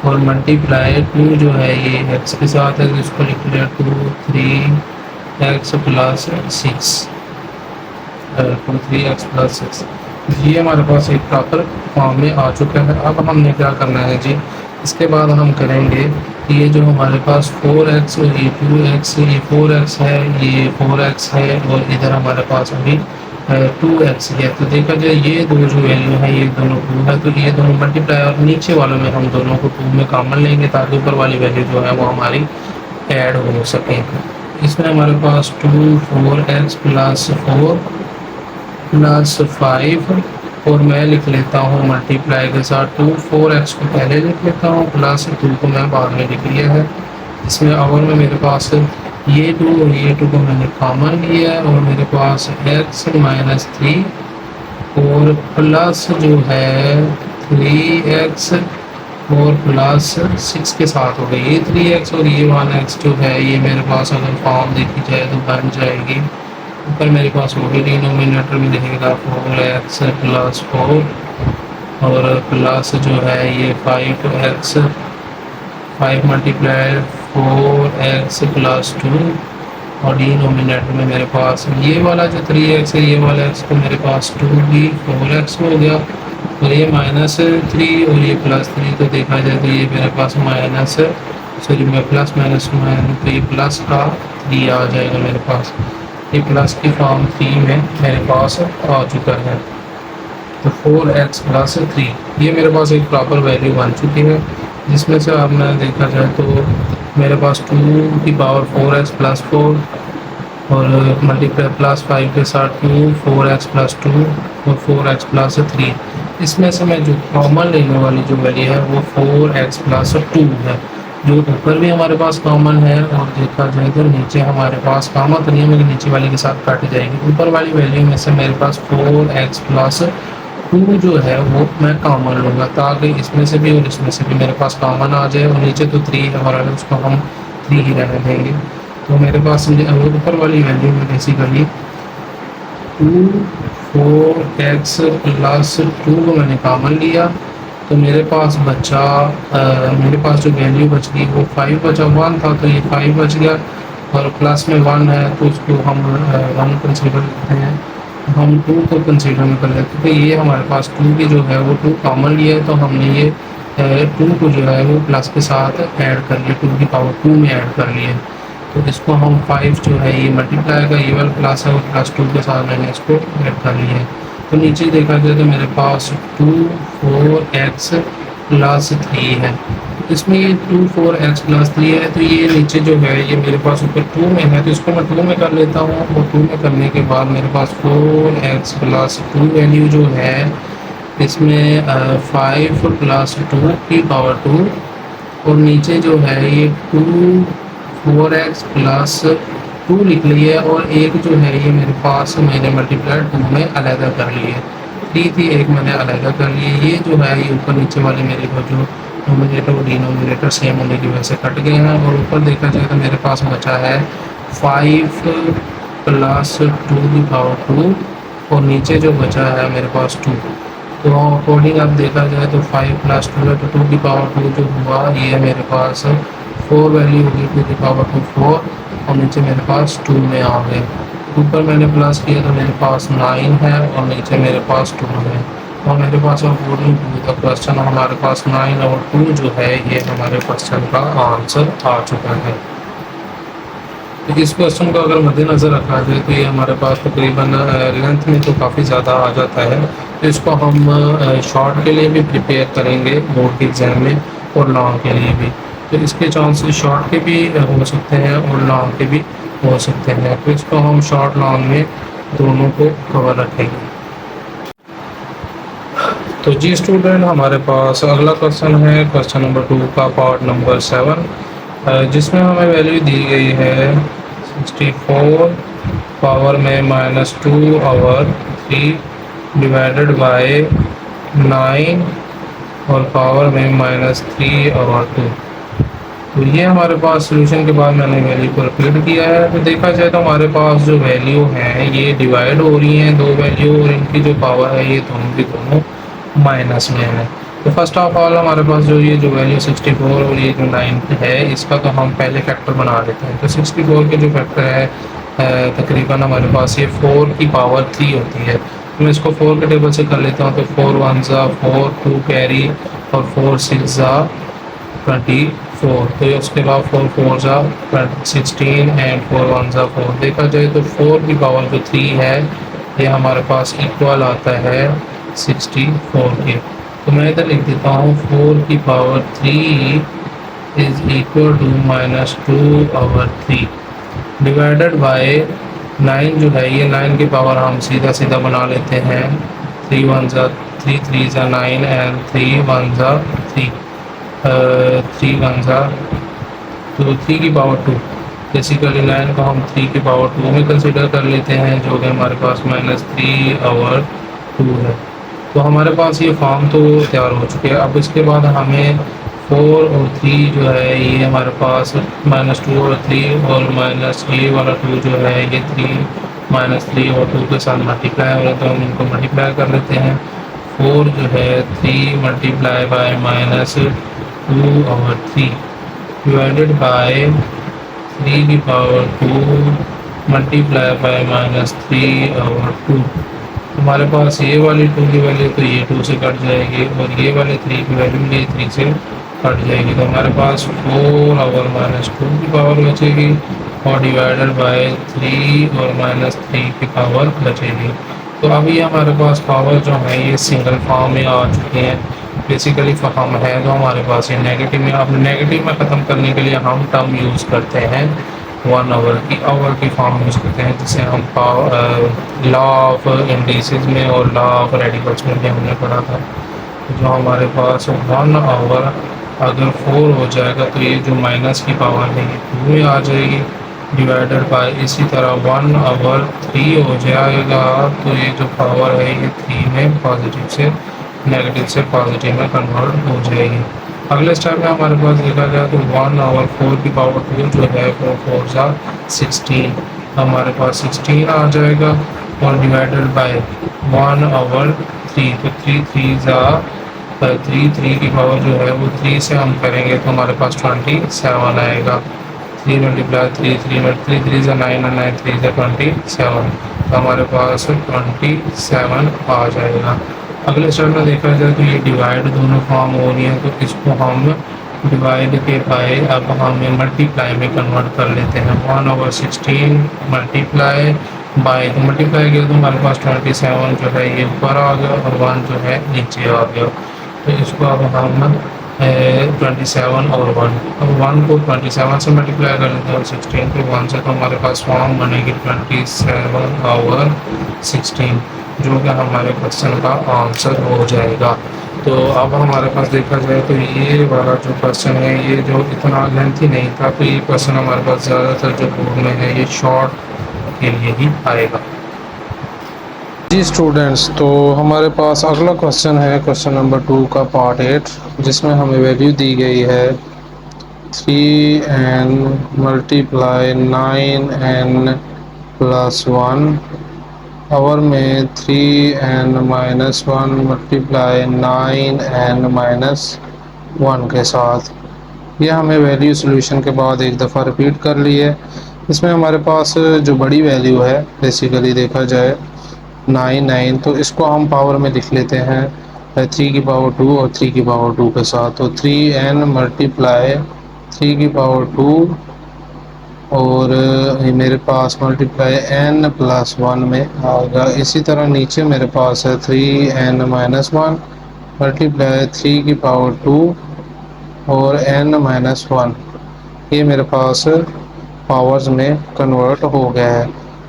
और मल्टीप्लाई 2 जो है ये x के साथ है, तो इसको लिख लिया 2 3x प्लस 6 3x प्लस 6। ये हमारे पास एक प्रॉपर फॉर्म में आ चुका है। अब हमने क्या करना है जी, इसके बाद हम करेंगे कि ये जो हमारे पास 4x और ये 2x, ये 4x है, ये 4x है, और इधर हमारे पास अभी 2x है। तो देखा जाए ये दो जो वैल्यू है ये दोनों 2 है, तो ये दोनों मल्टीप्लाई, और नीचे वालों में हम दोनों को 2 में कॉमन लेंगे ताकि ऊपर वाली वैल्यू जो है वो हमारी ऐड हो सके। इसमें हमारे पास 2 4x प्लस 4 प्लस 5, और मैं लिख लेता हूँ मल्टीप्लाई के साथ 2 4x को पहले लिख लेता हूँ, प्लस 2 को मैं बाद में लिख लिया है। इसमें अवर में मेरे पास ये 2 और ये 2 को मैंने कॉमन लिया है, और मेरे पास x माइनस 3 और प्लस जो है 3x और प्लस 6 के साथ हो गई, ये 3x और ये 1x जो है ये मेरे पास अगर फॉर्म देखी जाए तो बन जाएगी। ऊपर मेरे पास वो भी डिनोमिनेटर में दिखेगा 4x प्लस 4 और प्लस जो है ये 5x 5 मल्टीप्लाई 4x प्लस 2, और डिनोमिनेटर में मेरे पास ये वाला जो 3x है ये वाला x तो मेरे पास 2 भी 4x हो गया, और ये -3 और ये +3, तो देखा जाए तो ये मेरे पास माइनस, सॉरी मैं प्लस माइनस तो ये प्लस का 3 आ जाएगा मेरे पास, ये प्लस की फॉर्म 3 में मेरे पास आ चुका है। तो 4x प्लस 3 ये मेरे पास एक प्रॉपर वैल्यू बन चुकी है, जिसमें से अब मैं देखा जाए तो मेरे पास 2 की पावर 4x प्लस 4 और मल्टीप्लाई प्लस 5 के साथ 2 4x प्लस 2 और 4x प्लस 3। इसमें से मैं जो कॉमन लेने वाली जो वैल्यू है वो 4x प्लस 2 है, जो ऊपर भी हमारे पास कॉमन है, और देखा जाए तो नीचे हमारे पास कॉमन तो नहीं है, नीचे वाले के साथ काटी जाएगी। ऊपर वाली वैल्यू में से मेरे पास 4x प्लस 2 जो है वो मैं कॉमन लूँगा, ताकि इसमें से भी और इसमें से भी मेरे पास कॉमन आ जाए, और नीचे तो 3 है हमारा, उसको हम 3 ही रहने देंगे। तो मेरे पास ऊपर वाली वैल्यू में बेसिकली 2 4x प्लस 2 को मैंने कॉमन लिया, तो मेरे पास बचा मेरे पास जो वैल्यू बच गई वो 5 बचा, 1 था तो ये 5 बच गया, और प्लस में 1 है तो उसको हम 1 कंसीडर करते हैं, हम 2 को कंसीडर में कर लेते हैं। तो ये हमारे पास 2 की जो है वो 2 कॉमन लिया है, तो हमने ये 2 को जो है वो प्लस के साथ ऐड कर लिया, 2 की पावर 2 में ऐड कर लिए। तो इसको हम 5 जो है ये मल्टीप्लाई का ये वाला प्लस है और प्लस 2 के साथ मैंने इसको ऐड कर लिया है। तो नीचे देखा जाए तो मेरे पास 2 4x प्लस 3 है। इसमें ये 2 4x+3 है, तो ये नीचे जो है ये मेरे पास ऊपर 2 में है, तो इसको मैं 2 में कर लेता हूँ। और 2 में करने के बाद मेरे पास 4x+2 वैल्यू जो है इसमें 5 + 2 की पावर 2, और नीचे जो है ये 4x+2 लिख ली है, और एक जो है ये मेरे पास मैंने मल्टीप्लाई 2 में अलहदा कर ली है। 3 थी, एक मैंने अलहदा कर ली है। ये जो है ये ऊपर नीचे वाले मेरे को जो नोमिनेटर और डिनोमिनेटर सेम होने की वजह से कट गए हैं, और ऊपर देखा जाए तो मेरे पास बचा है 5 + 2 की पावर 2, और नीचे जो बचा है मेरे पास 2। तो अकॉर्डिंग अब देखा जाए तो 5 + 2 है, तो 2 की पावर 2 जो हुआ ये मेरे पास 4 वैल्यू होगी, 2 की पावर 2 4, और नीचे मेरे पास 2 में आ गए। ऊपर मैंने प्लस किया तो मेरे पास 9 है, और नीचे मेरे पास 2 है। और मेरे पास अकॉर्डिंग टू द क्वेश्चन हमारे पास 9 और 2 जो है ये हमारे क्वेश्चन का आंसर आ चुका है। तो इस क्वेश्चन को अगर मद्देनज़र रखा जाए तो ये हमारे पास तकरीबन लेंथ में तो काफ़ी ज़्यादा आ जाता है। तो इसको हम शॉर्ट के लिए भी प्रिपेयर करेंगे बोर्ड के एग्ज़ाम में, और लॉन्ग के लिए भी। तो इसके चांसेस शॉर्ट के भी हो सकते हैं और लॉन्ग के भी हो सकते हैं। तो इसको हम शॉर्ट लॉन्ग में दोनों को कवर रखेंगे। तो जी स्टूडेंट, हमारे पास अगला क्वेश्चन है क्वेश्चन नंबर 2 का पार्ट नंबर 7, जिसमें हमें वैल्यू दी गई है 64 पावर में -2/3 डिवाइडेड बाय 9 और पावर में -3/2। तो ये हमारे पास सोल्यूशन के बाद मैंने वैल्यू को रिपीट किया है। तो देखा जाए तो हमारे पास जो वैल्यू है ये डिवाइड हो रही हैं दो वैल्यू, और इनकी जो पावर है ये दोनों की दोनों माइनस में है। तो फर्स्ट ऑफ ऑल हमारे पास जो ये जो वैल्यू 64 और ये जो 9 है इसका तो हम पहले फैक्टर बना देते हैं। तो 64 के जो फैक्टर है तकरीबन हमारे पास ये 4 की पावर 3 होती है। तो मैं इसको 4 के टेबल से कर लेता हूँ। तो 4 1 4, 2 कैरी, और 4 6 24। तो उसके बाद 4 4 16 एंड 4 1 4। देखा जाए तो 4 की पावर जो 3 है ये हमारे पास इक्वल आता है 64 के। तो मैं इधर लिख देता हूँ 4 की power 3 is equal to -2/3 divided by 9 जो है ये 9 की पावर हम सीधा सीधा बना लेते हैं। 3 1 3 3 9 एंड 3 1 3 3 1 तो 3 की पावर 2। बेसिकली 9 को हम 3 की पावर 2 में कंसिडर कर लेते हैं, जो कि हमारे पास -3/2 है। तो हमारे पास ये फॉर्म तो तैयार हो चुके हैं। अब इसके बाद हमें 4 और 3 जो है ये हमारे पास -2 और 3 और माइनस ये वाला 2 जो है ये 3 -3 और 2 के साथ मल्टीप्लाई हो रहा है, तो हम इनको मल्टीप्लाई कर लेते हैं। 4 जो है 3 मल्टीप्लाई बाय -2/3 डिवाइडेड बाय 3 की पावर 2 मल्टीप्लाई बाय -3/2। हमारे पास ये वाली 2 की वैल्यू तो ये 2 से कट जाएगी, और ये वाले 3 की वैल्यू ये 3 से कट जाएगी। तो हमारे पास 4 और -2 की पावर बचेगी, और डिवाइडेड बाय 3 और -3 की पावर बचेगी। तो अभी हमारे पास पावर जो है ये सिंगल फॉर्म में आ चुके हैं। बेसिकली फॉर्म है तो हमारे पास ये नेगेटिव में। अब नेगेटिव में ख़त्म करने के लिए हम टर्म यूज़ करते हैं 1 आवर की फॉर्म यूज़ करते हैं, जिसे हम लॉ ऑफ इंडिसेस में और लॉ ऑफ रेडिकल्स में भी हमने पढ़ा था। जो हमारे पास 1 आवर अगर 4 हो जाएगा तो ये जो माइनस की पावर है ये 2 में आ जाएगी, डिवाइडेड बाय इसी तरह 1 आवर 3 हो जाएगा, तो ये जो पावर है ये 3 में पॉजिटिव से नेगेटिव से पॉजिटिव में कन्वर्ट हो जाएगी। अगले स्टेप में हमारे पास देखा जाए तो 1 आवर 4 की पावर 2 जो है वो 4 16 हमारे पास 16 आ जाएगा, और डिवाइडेड बाय 1 आवर 3 तो 3 की पावर जो है वो 3 से हम करेंगे तो हमारे पास 27 आएगा। 3 मल्टीप्लाई 3 3 3 9 और 9 3 27, तो हमारे पास 27 आ जाएगा। अगले स्टेप में देखा जाए तो ये डिवाइड दोनों फॉर्म हो रही है, तो इसको हम डिवाइड के बाय अब हमें मल्टीप्लाई में कन्वर्ट कर लेते हैं। 1 ओवर 16 मल्टीप्लाई बाय, तो मल्टीप्लाई किया तो हमारे पास 27 जो है ये ऊपर आ गया, और 1 जो है नीचे आ गया। तो इसको अब हम 27 और 1, अब 1 को 27 से मल्टीप्लाई कर लेते हैं और 16 को 1 से, तो हमारे पास फॉर्म बनेगी 27 और 16, जो कि हमारे क्वेश्चन का आंसर हो जाएगा। तो अब हमारे पास देखा जाए तो ये वाला जो क्वेश्चन है, ये जो इतना लेंथी नहीं था, तो ये क्वेश्चन हमारे पास ज़्यादातर जो बोर्ड में है ये शॉर्ट के लिए ही आएगा। जी स्टूडेंट्स, तो हमारे पास अगला क्वेश्चन है क्वेश्चन नंबर 2 का पार्ट 8, जिसमें हमें वैल्यू दी गई है 3n multiply 9n plus 1 power में 3n minus 1 multiply 9n minus 1 के साथ। ये हमें वैल्यू सॉल्यूशन के बाद एक दफ़ा रिपीट कर ली है। इसमें हमारे पास जो बड़ी वैल्यू है, बेसिकली देखा जाए 9 तो इसको हम पावर में लिख लेते हैं 3 की पावर 2 और 3 की पावर 2 के साथ। तो 3n मल्टीप्लाई 3 की पावर 2 और मेरे पास मल्टीप्लाई n प्लस 1 में आएगा। इसी तरह नीचे मेरे पास है 3n माइनस 1 मल्टीप्लाई 3 की पावर 2 और n माइनस 1। ये मेरे पास पावर्स में कन्वर्ट हो गया है।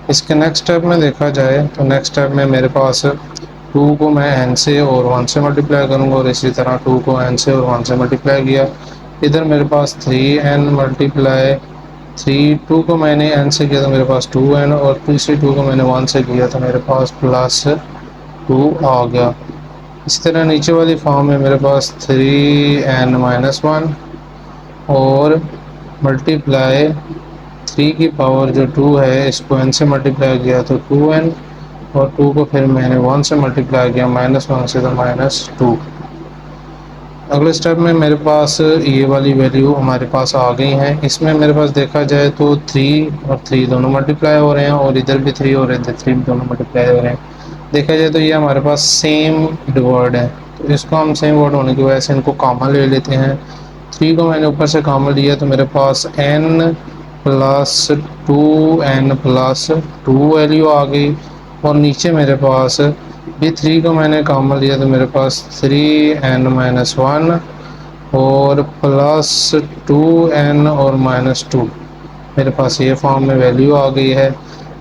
इसके नेक्स्ट स्टेप में देखा जाए तो नेक्स्ट स्टेप में मेरे पास 2 को मैं n से और 1 से मल्टीप्लाई करूँगा और इसी तरह 2 को n से और 1 से मल्टीप्लाई किया। इधर मेरे पास 3n मल्टीप्लाई 2 को मैंने n से किया तो मेरे पास 2n, और तीसरी 2 को मैंने 1 से किया तो मेरे पास प्लस 2 आ गया। इसी तरह नीचे वाली फॉर्म में मेरे पास 3n माइनस 1 और मल्टीप्लाई 3 की पावर जो 2 है, इसको n से मल्टीप्लाई किया तो 2n, और 2 को फिर मैंने 1 से मल्टीप्लाई किया माइनस 1 से तो माइनस 2। अगले स्टेप में मेरे पास ये वाली वैल्यू हमारे पास आ गई हैं। इसमें मेरे पास देखा जाए तो 3 और 3 दोनों मल्टीप्लाई हो रहे हैं और इधर भी 3 और इधर 3 दोनों मल्टीप्लाई हो रहे हैं। देखा जाए तो ये हमारे पास सेम वर्ड है, तो इसको हम सेम वर्ड होने की वजह से इनको कॉमन ले लेते हैं। 3 को मैंने ऊपर से कॉमन लिया तो मेरे पास n plus 2n plus 2 value आ गई, और नीचे मेरे पास भी 3 को मैंने कॉमन लिया तो मेरे पास 3n माइनस 1 और प्लस 2n और माइनस 2, मेरे पास ये फॉर्म में वैल्यू आ गई है।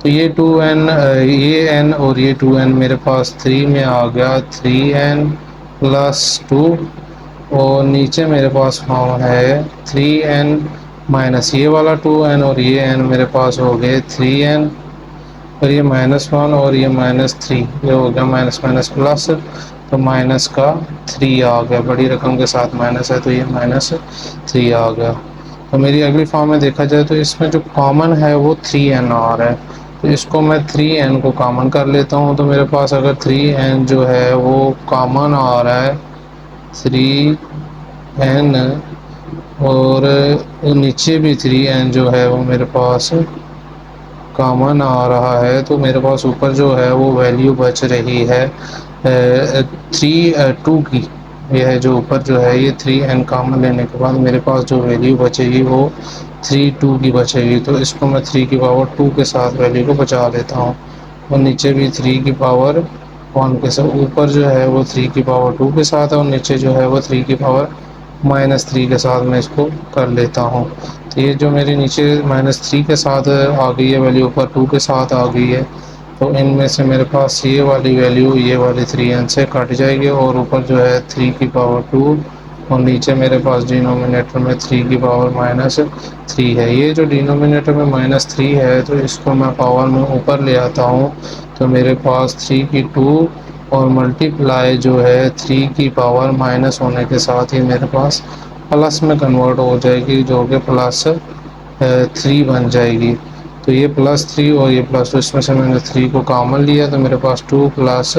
तो ये 2n ये n और ये 2n मेरे पास 3 में आ गया 3n प्लस 2, और नीचे मेरे पास फॉर्म है 3n माइनस ये वाला 2n और ये n मेरे पास हो गए 3n, और ये माइनस 1 और ये माइनस 3, ये हो गया माइनस माइनस प्लस, तो माइनस का 3 आ गया। बड़ी रकम के साथ माइनस है तो ये माइनस 3 आ गया। तो मेरी अगली फॉर्म में देखा जाए तो इसमें जो कॉमन है वो 3n आ रहा है, तो इसको मैं 3n को कॉमन कर लेता हूँ। तो मेरे पास अगर 3n जो है वो कॉमन आ रहा है 3n, और नीचे भी 3n जो है वो मेरे पास कॉमन आ रहा है, तो मेरे पास ऊपर जो है वो वैल्यू बच रही है 2 की। यह है जो ऊपर जो है ये 3n कॉमन लेने के बाद मेरे पास जो वैल्यू बचेगी वो 2 की बचेगी। तो इसको मैं 3 की पावर 2 के साथ वैल्यू को बचा लेता हूँ, और नीचे भी 3 की पावर 1 के साथ, ऊपर जो है वो 3 की पावर 2 के साथ है और नीचे जो है वो 3 की पावर माइनस 3 के साथ मैं इसको कर लेता हूँ। तो ये जो मेरी नीचे माइनस 3 के साथ आ गई है वैल्यू, ऊपर 2 के साथ आ गई है, तो इनमें से मेरे पास ये वाली वैल्यू ये वाली 3n से कट जाएगी, और ऊपर जो है 3 की पावर 2 और नीचे मेरे पास डिनोमिनेटर में 3 की पावर माइनस 3 है। ये जो डिनोमिनेटर में माइनस 3 है तो इसको मैं पावर में ऊपर ले आता हूँ, तो मेरे पास 3 की 2 और मल्टीप्लाई जो है 3 की पावर माइनस होने के साथ ही मेरे पास प्लस में कन्वर्ट हो जाएगी, जो कि प्लस 3 बन जाएगी। तो ये प्लस 3 और ये प्लस 2, इसमें से मैंने 3 को कॉमन लिया तो मेरे पास 2 प्लस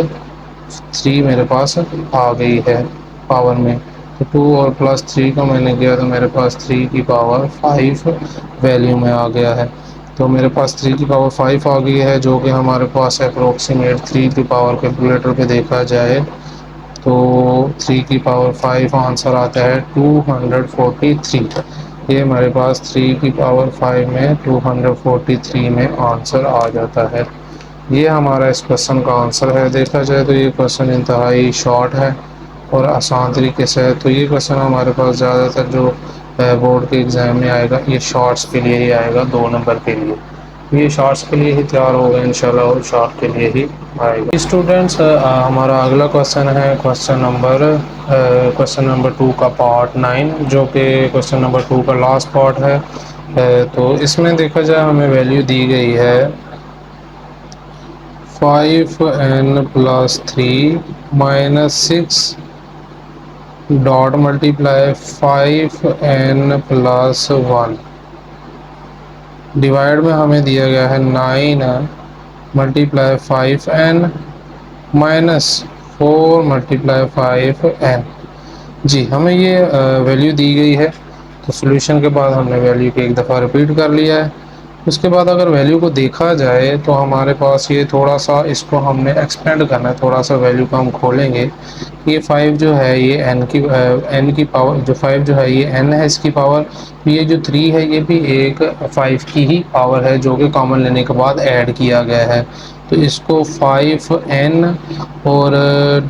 3 मेरे पास आ गई है पावर में। तो 2 और प्लस 3 को मैंने किया तो मेरे पास 3 की पावर 5 वैल्यू में आ गया है। तो मेरे पास 3 की पावर 5 आ गई है, जो कि हमारे पास अप्रोक्सीमेट 3 की पावर कैलकुलेटर पे देखा जाए तो 3 की पावर 5 आंसर आता है 243। ये हमारे पास 3 की पावर 5 में 243 में आंसर आ जाता है। ये हमारा इस क्वेश्चन का आंसर है। देखा जाए तो ये क्वेश्चन इंतहाई शॉर्ट है और आसान तरीके से है। तो ये क्वेश्चन हमारे पास ज़्यादातर जो बोर्ड के एग्ज़ाम में आएगा, ये शॉर्ट्स के लिए ही आएगा, 2 नंबर के लिए। ये शॉर्ट्स के लिए ही तैयार होगा इंशाल्लाह, और शॉर्ट के लिए ही आएगा। स्टूडेंट्स, हमारा अगला क्वेश्चन है क्वेश्चन नंबर 2 का पार्ट 9, जो कि क्वेश्चन नंबर 2 का लास्ट पार्ट है। तो इसमें देखा जाए हमें वैल्यू दी गई है 5n+3 - 6 dot multiply 5n+1 divide में हमें दिया गया है 9 × 5n-4 × 5n। जी, हमें ये वैल्यू दी गई है। तो सॉल्यूशन के बाद हमने वैल्यू को एक दफ़ा रिपीट कर लिया है। उसके बाद अगर वैल्यू को देखा जाए तो हमारे पास ये थोड़ा सा, इसको हमने एक्सपेंड करना है, थोड़ा सा वैल्यू को हम खोलेंगे। ये 5 जो है ये n की पावर, जो 5 जो है ये n है इसकी पावर। ये जो 3 है ये भी एक 5 की ही पावर है, जो कि कॉमन लेने के बाद ऐड किया गया है। तो इसको 5n और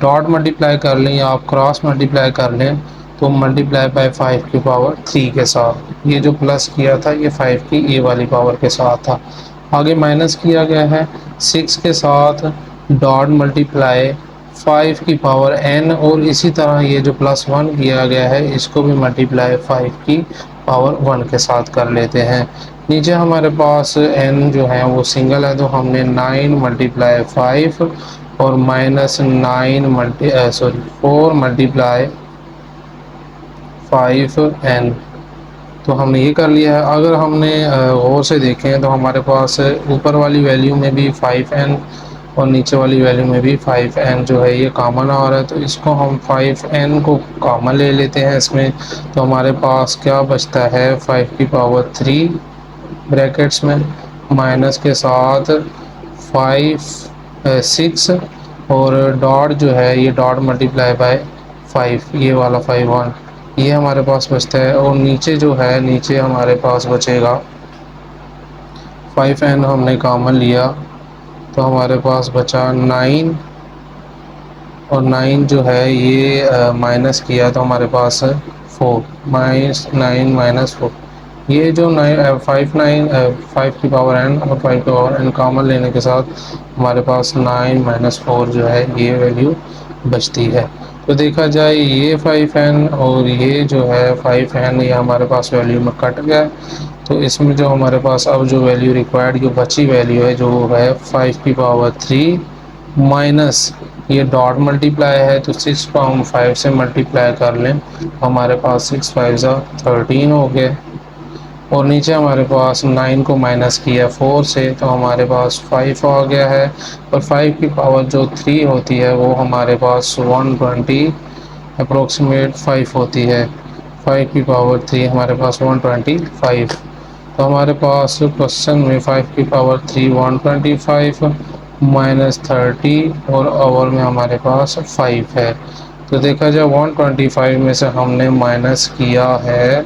डॉट मल्टीप्लाई कर लें या आप क्रॉस मल्टीप्लाई कर लें, तो मल्टीप्लाई बाय 5 की पावर 3 के साथ, ये जो प्लस किया था ये 5 की ए वाली पावर के साथ था। आगे माइनस किया गया है 6 के साथ, डॉट मल्टीप्लाई 5 की पावर n, और इसी तरह ये जो +1 किया गया है इसको भी मल्टीप्लाई 5 की पावर 1 के साथ कर लेते हैं। नीचे हमारे पास n जो है वो सिंगल है, तो हमने 9 × 5 और -4 × 5n, तो हमने ये कर लिया है। अगर हमने गौर से देखें तो हमारे पास ऊपर वाली वैल्यू में भी 5n और नीचे वाली वैल्यू में भी 5n जो है ये कॉमन आ रहा है। तो इसको हम 5n को कॉमन ले लेते हैं इसमें, तो हमारे पास क्या बचता है 5 की पावर 3 ब्रैकेट्स में माइनस के साथ 6 और डॉट जो है ये डॉट मल्टीप्लाई बाय 5, ये वाला 5 ये हमारे पास बचता है। और नीचे जो है, नीचे हमारे पास बचेगा 5n हमने कॉमन लिया, तो हमारे पास बचा 9, और 9 जो है ये माइनस किया तो हमारे पास 4, -9 - 4। ये जो 5 की पावर n और 5 की पावर n कॉमन लेने के साथ हमारे पास 9 - 4 जो है ये वैल्यू बचती है। तो देखा जाए ये 5n और ये जो है 5n ये हमारे पास वैल्यू में कट गया। तो इसमें जो हमारे पास अब जो वैल्यू रिक्वायर्ड, जो बची वैल्यू है जो है 5 की पावर 3 माइनस ये डॉट मल्टीप्लाई है, तो 6 को हम 5 से मल्टीप्लाई कर लें, हमारे पास 6 × 5 = 13 हो गए। और नीचे हमारे पास 9 को माइनस किया 4 से, तो हमारे पास 5 आ गया है। और 5 की पावर जो 3 होती है वो हमारे पास 120 अप्रोक्सीमेट 5 होती है। 5 की पावर 3 हमारे पास 125। तो हमारे पास क्वेश्चन में 5 की पावर 3 125 -30 और ओवर में हमारे पास 5 है। तो देखा जाए 125 में से हमने माइनस किया है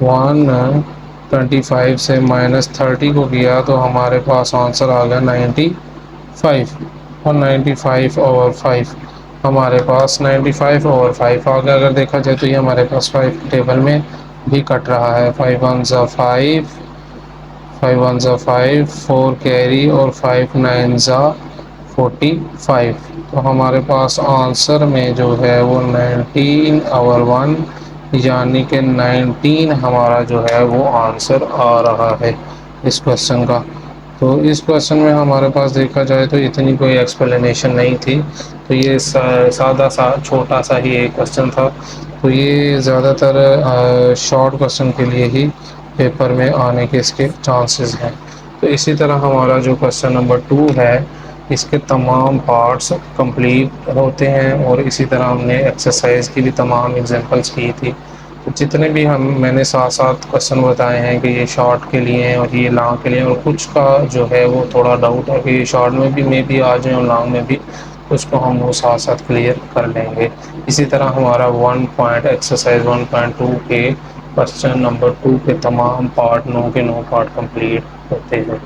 125 से -30 को किया, तो हमारे पास आंसर आ गया 95। और 95 ओवर 5 हमारे पास 95/5 आ गया। अगर देखा जाए तो ये हमारे पास 5 टेबल में भी कट रहा है। 5 1 ज़ा 5, 5 1 ज़ा 5, 4 कैरी और 5 9 ज़ा 45। तो हमारे पास आंसर में जो है वो 19/1 यानी कि 19 हमारा जो है वो आंसर आ रहा है इस क्वेश्चन का। तो इस क्वेश्चन में हमारे पास देखा जाए तो इतनी कोई एक्सप्लेनेशन नहीं थी, तो ये सादा सा छोटा सा ही एक क्वेश्चन था। तो ये ज़्यादातर शॉर्ट क्वेश्चन के लिए ही पेपर में आने के इसके चांसेस हैं। तो इसी तरह हमारा जो क्वेश्चन नंबर 2 है इसके तमाम पार्ट्स कंप्लीट होते हैं, और इसी तरह हमने एक्सरसाइज की भी तमाम एग्जांपल्स की थी। तो जितने भी मैंने साथ साथ क्वेश्चन बताए हैं कि ये शॉर्ट के लिए हैं और ये लॉन्ग के लिए, और कुछ का जो है वो थोड़ा डाउट है कि ये शॉर्ट में भी मे भी आ जाए और लॉन्ग में भी, उसको हम वो साथ साथ क्लियर कर लेंगे। इसी तरह हमारा 1 पॉइंट एक्सरसाइज 1.2 के क्वेश्चन नंबर 2 के तमाम पार्ट 9 के 9 पार्ट कंप्लीट होते हैं।